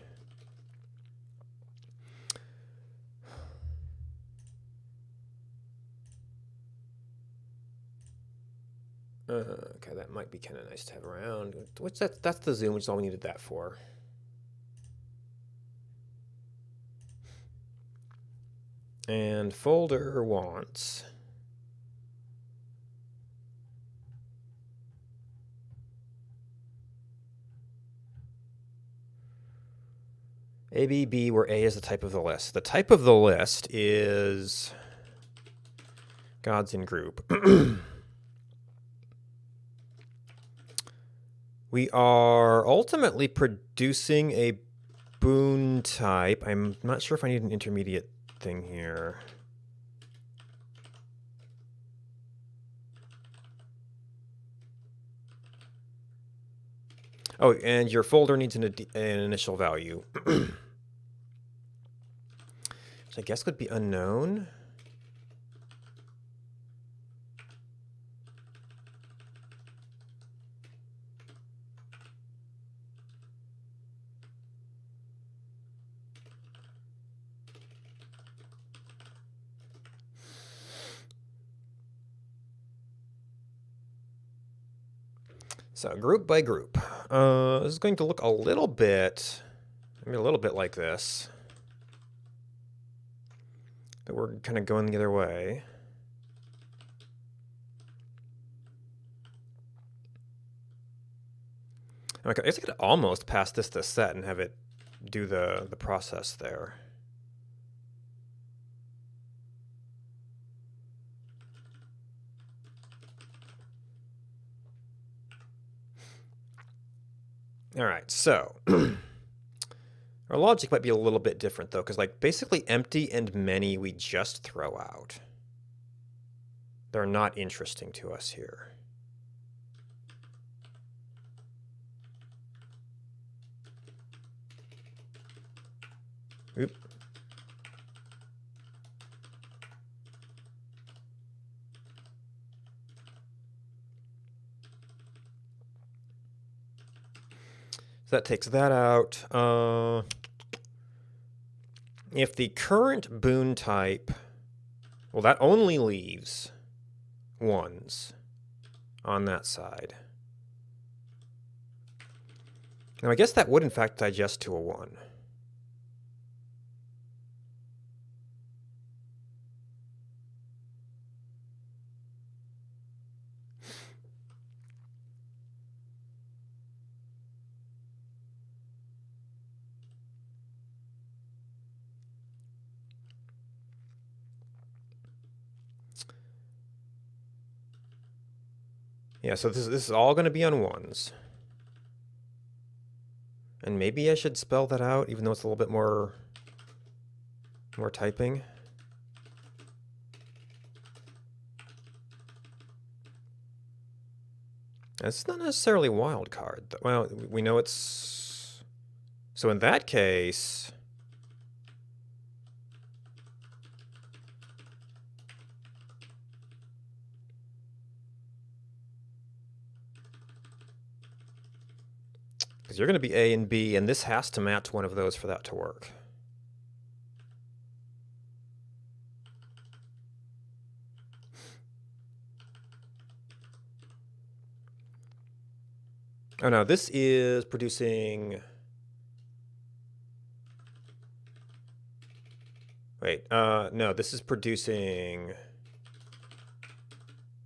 Okay, that might be kind of nice to have around. What's that? That's the zoom, which is all we needed that for. And folder wants A, B, B, where A is the type of the list. The type of the list is gods in group. We are ultimately producing a boon type. I'm not sure if I need an intermediate thing here. Oh, and your folder needs an initial value. Which I guess would be unknown. So group by group. This is going to look a little bit, maybe a little bit like this. But we're kind of going the other way. Okay, I guess I could almost pass this to set and have it do the process there. All right, so our logic might be a little bit different though, because like basically empty and many we just throw out. They're not interesting to us here. Oop. So that takes that out. If the current boon type, well, that only leaves ones on that side. Now, I guess that would, in fact, digest to a 1. Yeah, so this is all going to be on 1s. And maybe I should spell that out, even though it's a little bit more typing. It's not necessarily wild card. Well, we know it's... So in that case... Because you're going to be A and B, and this has to match one of those for that to work. Oh no, this is producing... Wait, no, this is producing...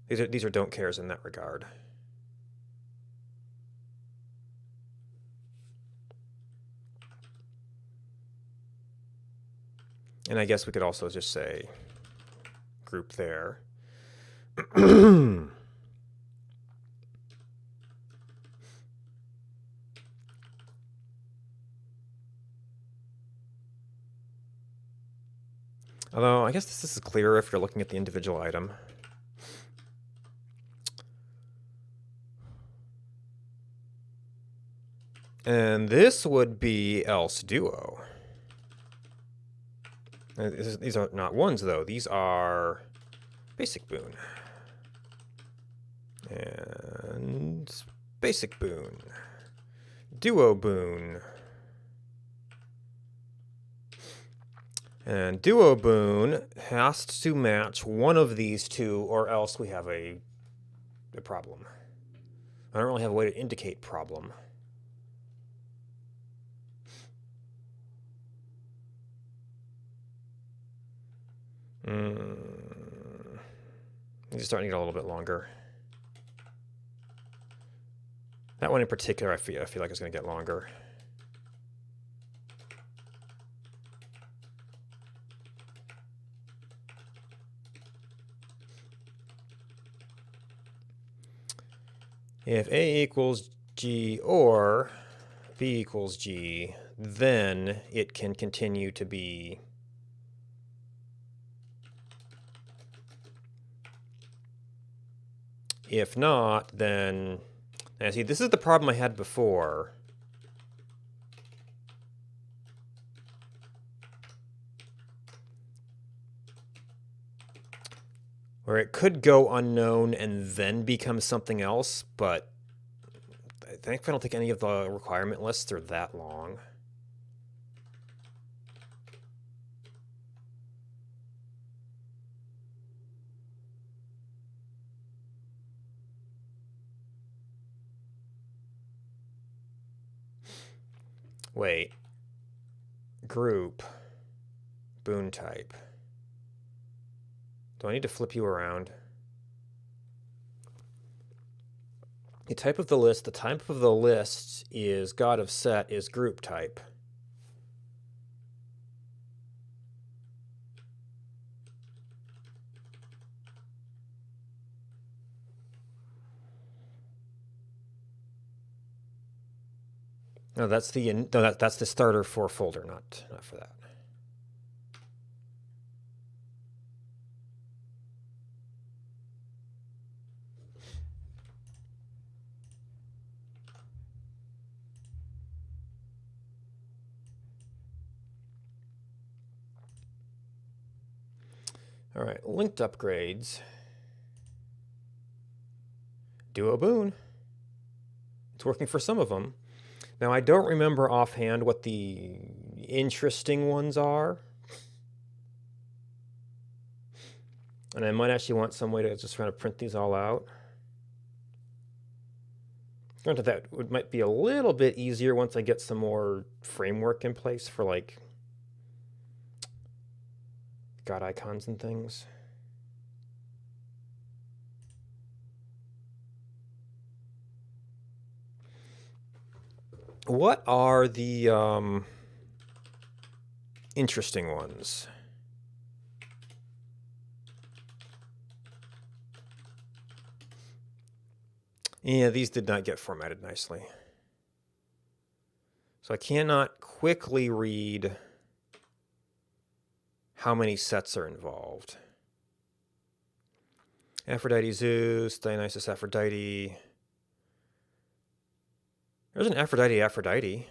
These are don't cares in that regard. And I guess we could also just say group there. Although, I guess this is clearer if you're looking at the individual item. And this would be else duo. These are not 1s, though. These are basic boon. And basic boon. Duo boon. And duo boon has to match one of these two, or else we have a problem. I don't really have a way to indicate problem. These are starting to get a little bit longer. That one in particular, I feel like it's going to get longer. If A equals G or B equals G, then it can continue to be if not, then now see, this is the problem I had before. Where it could go unknown and then become something else, but I don't think any of the requirement lists are that long. Wait. Group. Boon type. Do I need to flip you around? The type of the list is God of set is group type. No, that's the starter for folder, not for that. All right, linked upgrades. Duo boon. It's working for some of them. Now, I don't remember offhand what the interesting ones are. And I might actually want some way to just kind of print these all out. Granted, that might be a little bit easier once I get some more framework in place for, like, God icons and things. What are the interesting ones? Yeah, these did not get formatted nicely. So I cannot quickly read how many sets are involved. Aphrodite, Zeus, Dionysus, Aphrodite. There's an Aphrodite, Aphrodite.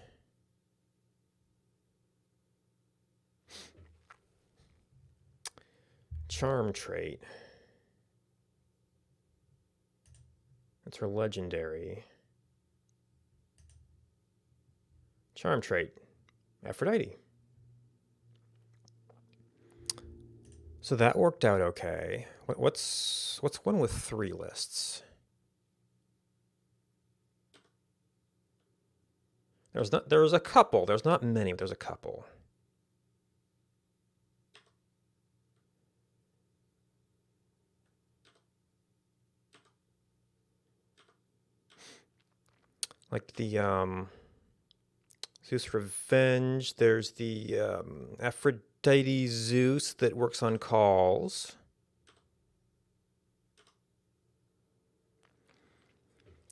Charm trait. That's her legendary. Charm trait. Aphrodite. So that worked out okay. What's one with 3 lists? There's a couple. There's not many, but there's a couple. Like the Zeus Revenge. There's the Aphrodite Zeus that works on calls.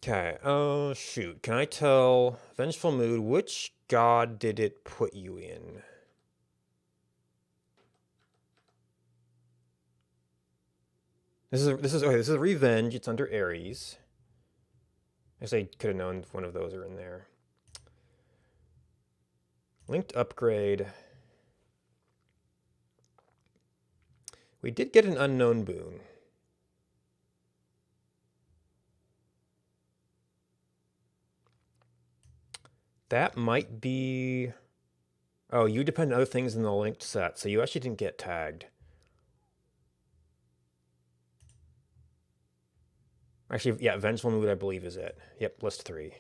Okay. Oh, shoot. Can I tell Vengeful Mood which god did it put you in? This is Revenge. It's under Ares. I guess I could have known one of those are in there. Linked upgrade. We did get an unknown boon. That might be... Oh, you depend on other things in the linked set, so you actually didn't get tagged. Actually, yeah, Vengeful Mood, I believe, is it. Yep, list 3.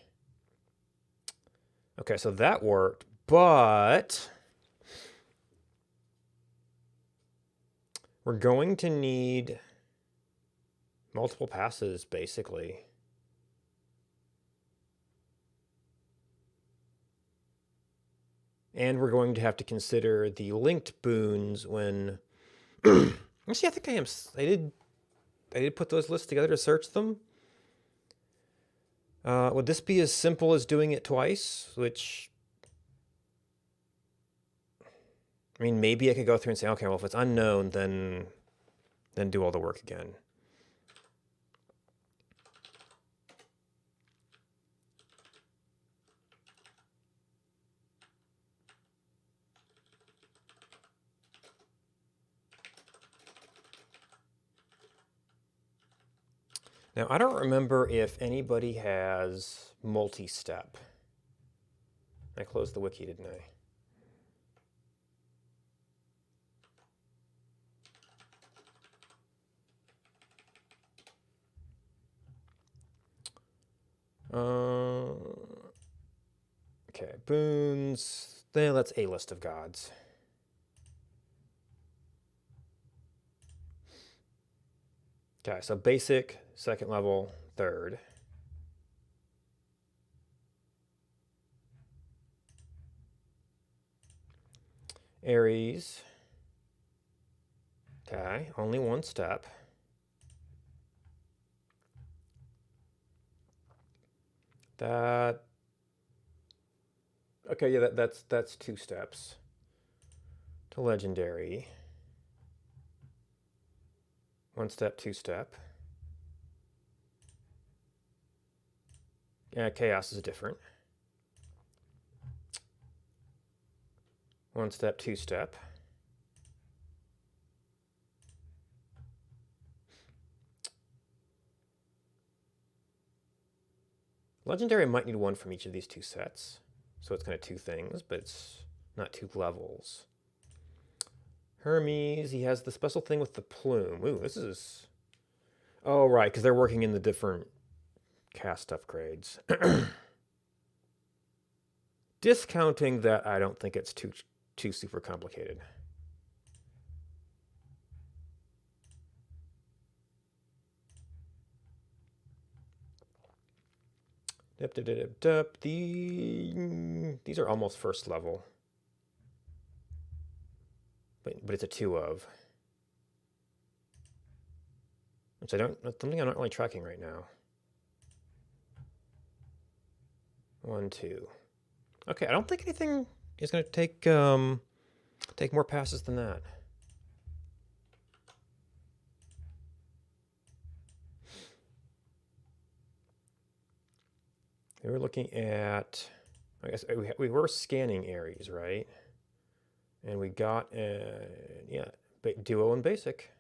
Okay, so that worked, but... we're going to need multiple passes, basically. And we're going to have to consider the linked boons when... Actually, I think I am... I did put those lists together to search them. Would this be as simple as doing it twice? Which... I mean, maybe I could go through and say, okay, well, if it's unknown, then do all the work again. Now, I don't remember if anybody has multi-step. I closed the wiki, didn't I? Okay, boons. Then that's a list of gods. Okay, so basic, second level, third. Aries. Okay, only one step. That... okay, yeah, that's 2 steps. To legendary. 1 step, 2 step. Yeah, chaos is different. 1 step, 2 step. Legendary might need 1 from each of these 2 sets. So it's kind of 2 things, but it's not 2 levels. Hermes, he has the special thing with the plume. Ooh, this is... oh, right, because they're working in the different cast upgrades. Discounting that, I don't think it's too super complicated. These are almost first level. But it's a 2 of. Which that's something I'm not really tracking right now. 1, 2. Okay, I don't think anything is going to take more passes than that. We were looking at, I guess we were scanning Aries, right? And we got, yeah, duo and basic.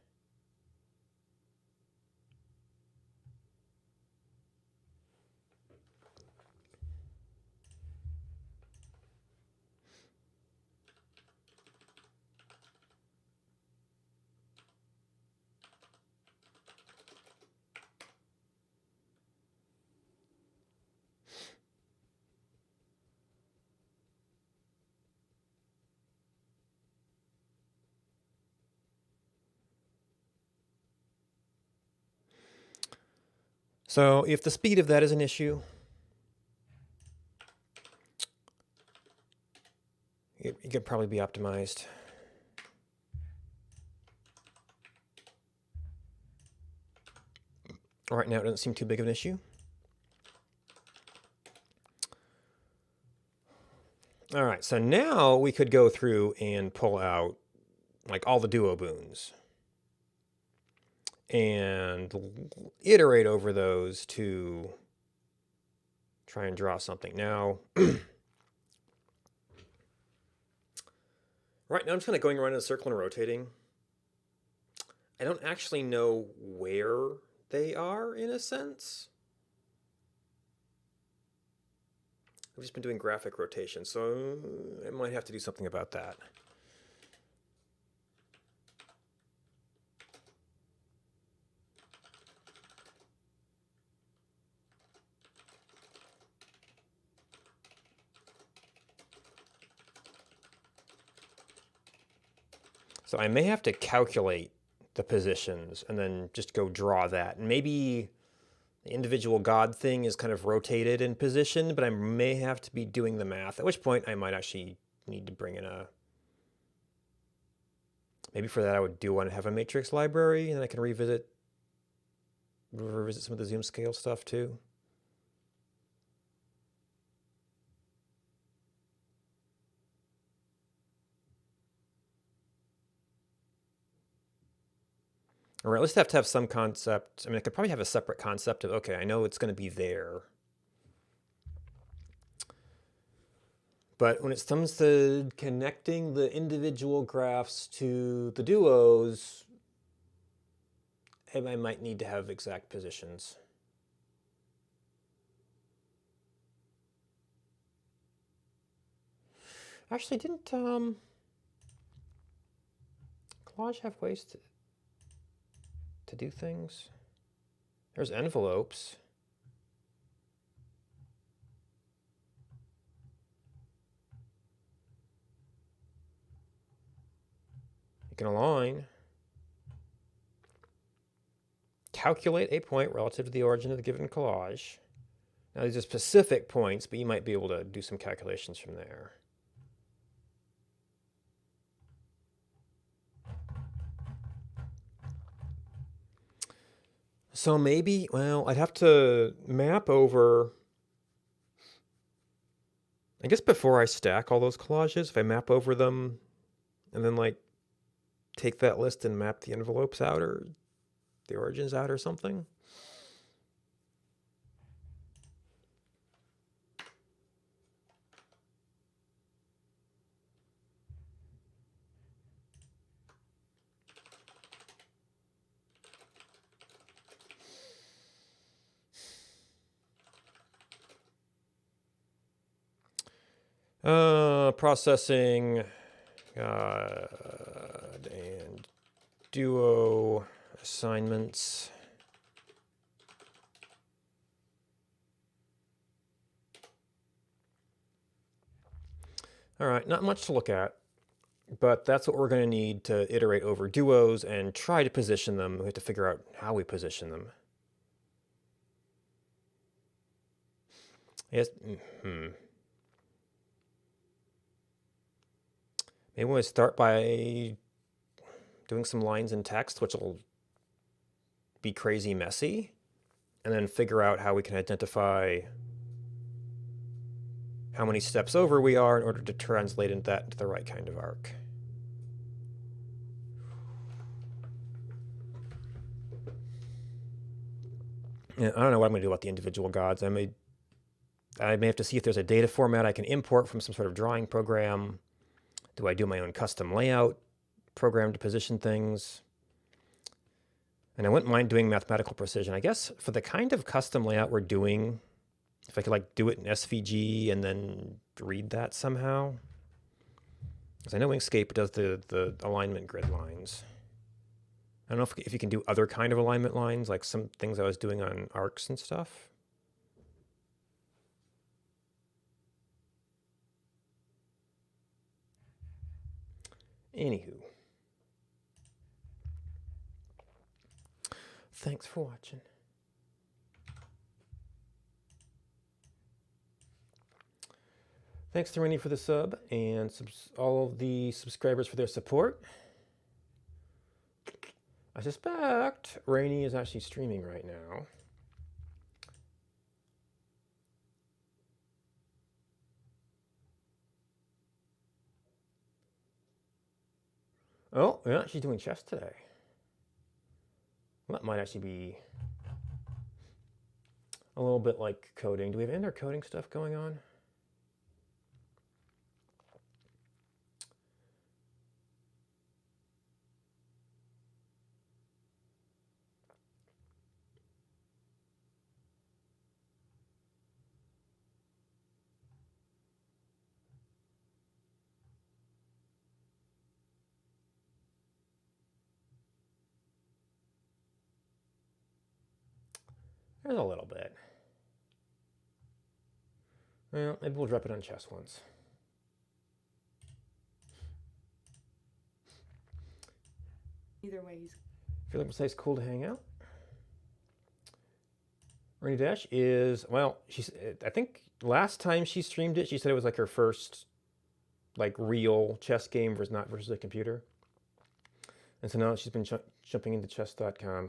So if the speed of that is an issue, it could probably be optimized. Right now, it doesn't seem too big of an issue. All right, so now we could go through and pull out like all the duo boons and iterate over those to try and draw something. Now, right now I'm just kind of going around in a circle and rotating. I don't actually know where they are in a sense. I've just been doing graphic rotation, so I might have to do something about that. So I may have to calculate the positions and then just go draw that. And maybe the individual god thing is kind of rotated in position, but I may have to be doing the math, at which point I might actually need to bring in a... Maybe for that I would do want to have a matrix library, and then I can revisit some of the zoom scale stuff too. Or at least have to have some concept. I mean, I could probably have a separate concept of, okay, I know it's going to be there. But when it comes to connecting the individual graphs to the duos, I might need to have exact positions. Actually, didn't collage have ways to do things? There's envelopes. You can align. Calculate a point relative to the origin of the given collage. Now these are specific points, but you might be able to do some calculations from there. So maybe, well, I'd have to map over, I guess before I stack all those collages, if I map over them and then like take that list and map the envelopes out or the origins out or something. Processing and duo assignments. All right, not much to look at, but that's what we're going to need to iterate over duos and try to position them. We have to figure out how we position them. Yes. Maybe we'll start by doing some lines in text, which will be crazy messy, and then figure out how we can identify how many steps over we are in order to translate that into the right kind of arc. Yeah, I don't know what I'm going to do about the individual gods. I may have to see if there's a data format I can import from some sort of drawing program. Do I do my own custom layout program to position things? And I wouldn't mind doing mathematical precision. I guess for the kind of custom layout we're doing, if I could like do it in SVG and then read that somehow. Because I know Inkscape does the alignment grid lines. I don't know if you can do other kind of alignment lines, like some things I was doing on arcs and stuff. Anywho. Thanks for watching. Thanks to Rainy for the sub, and all of the subscribers for their support. I suspect Rainy is actually streaming right now. Oh, yeah, she's doing chess today. Well, that might actually be a little bit like coding. Do we have any other coding stuff going on? There's a little bit. Well, maybe we'll drop it on chess once. Either way, he's Feel like it's cool to hang out. Rainy Dash is, well, I think last time she streamed it, she said it was like her first like real chess game versus a computer. And so now she's been jumping into chess.com.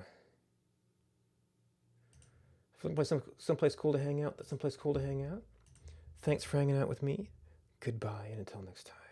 Looking for someplace cool to hang out. Thanks for hanging out with me. Goodbye, and until next time.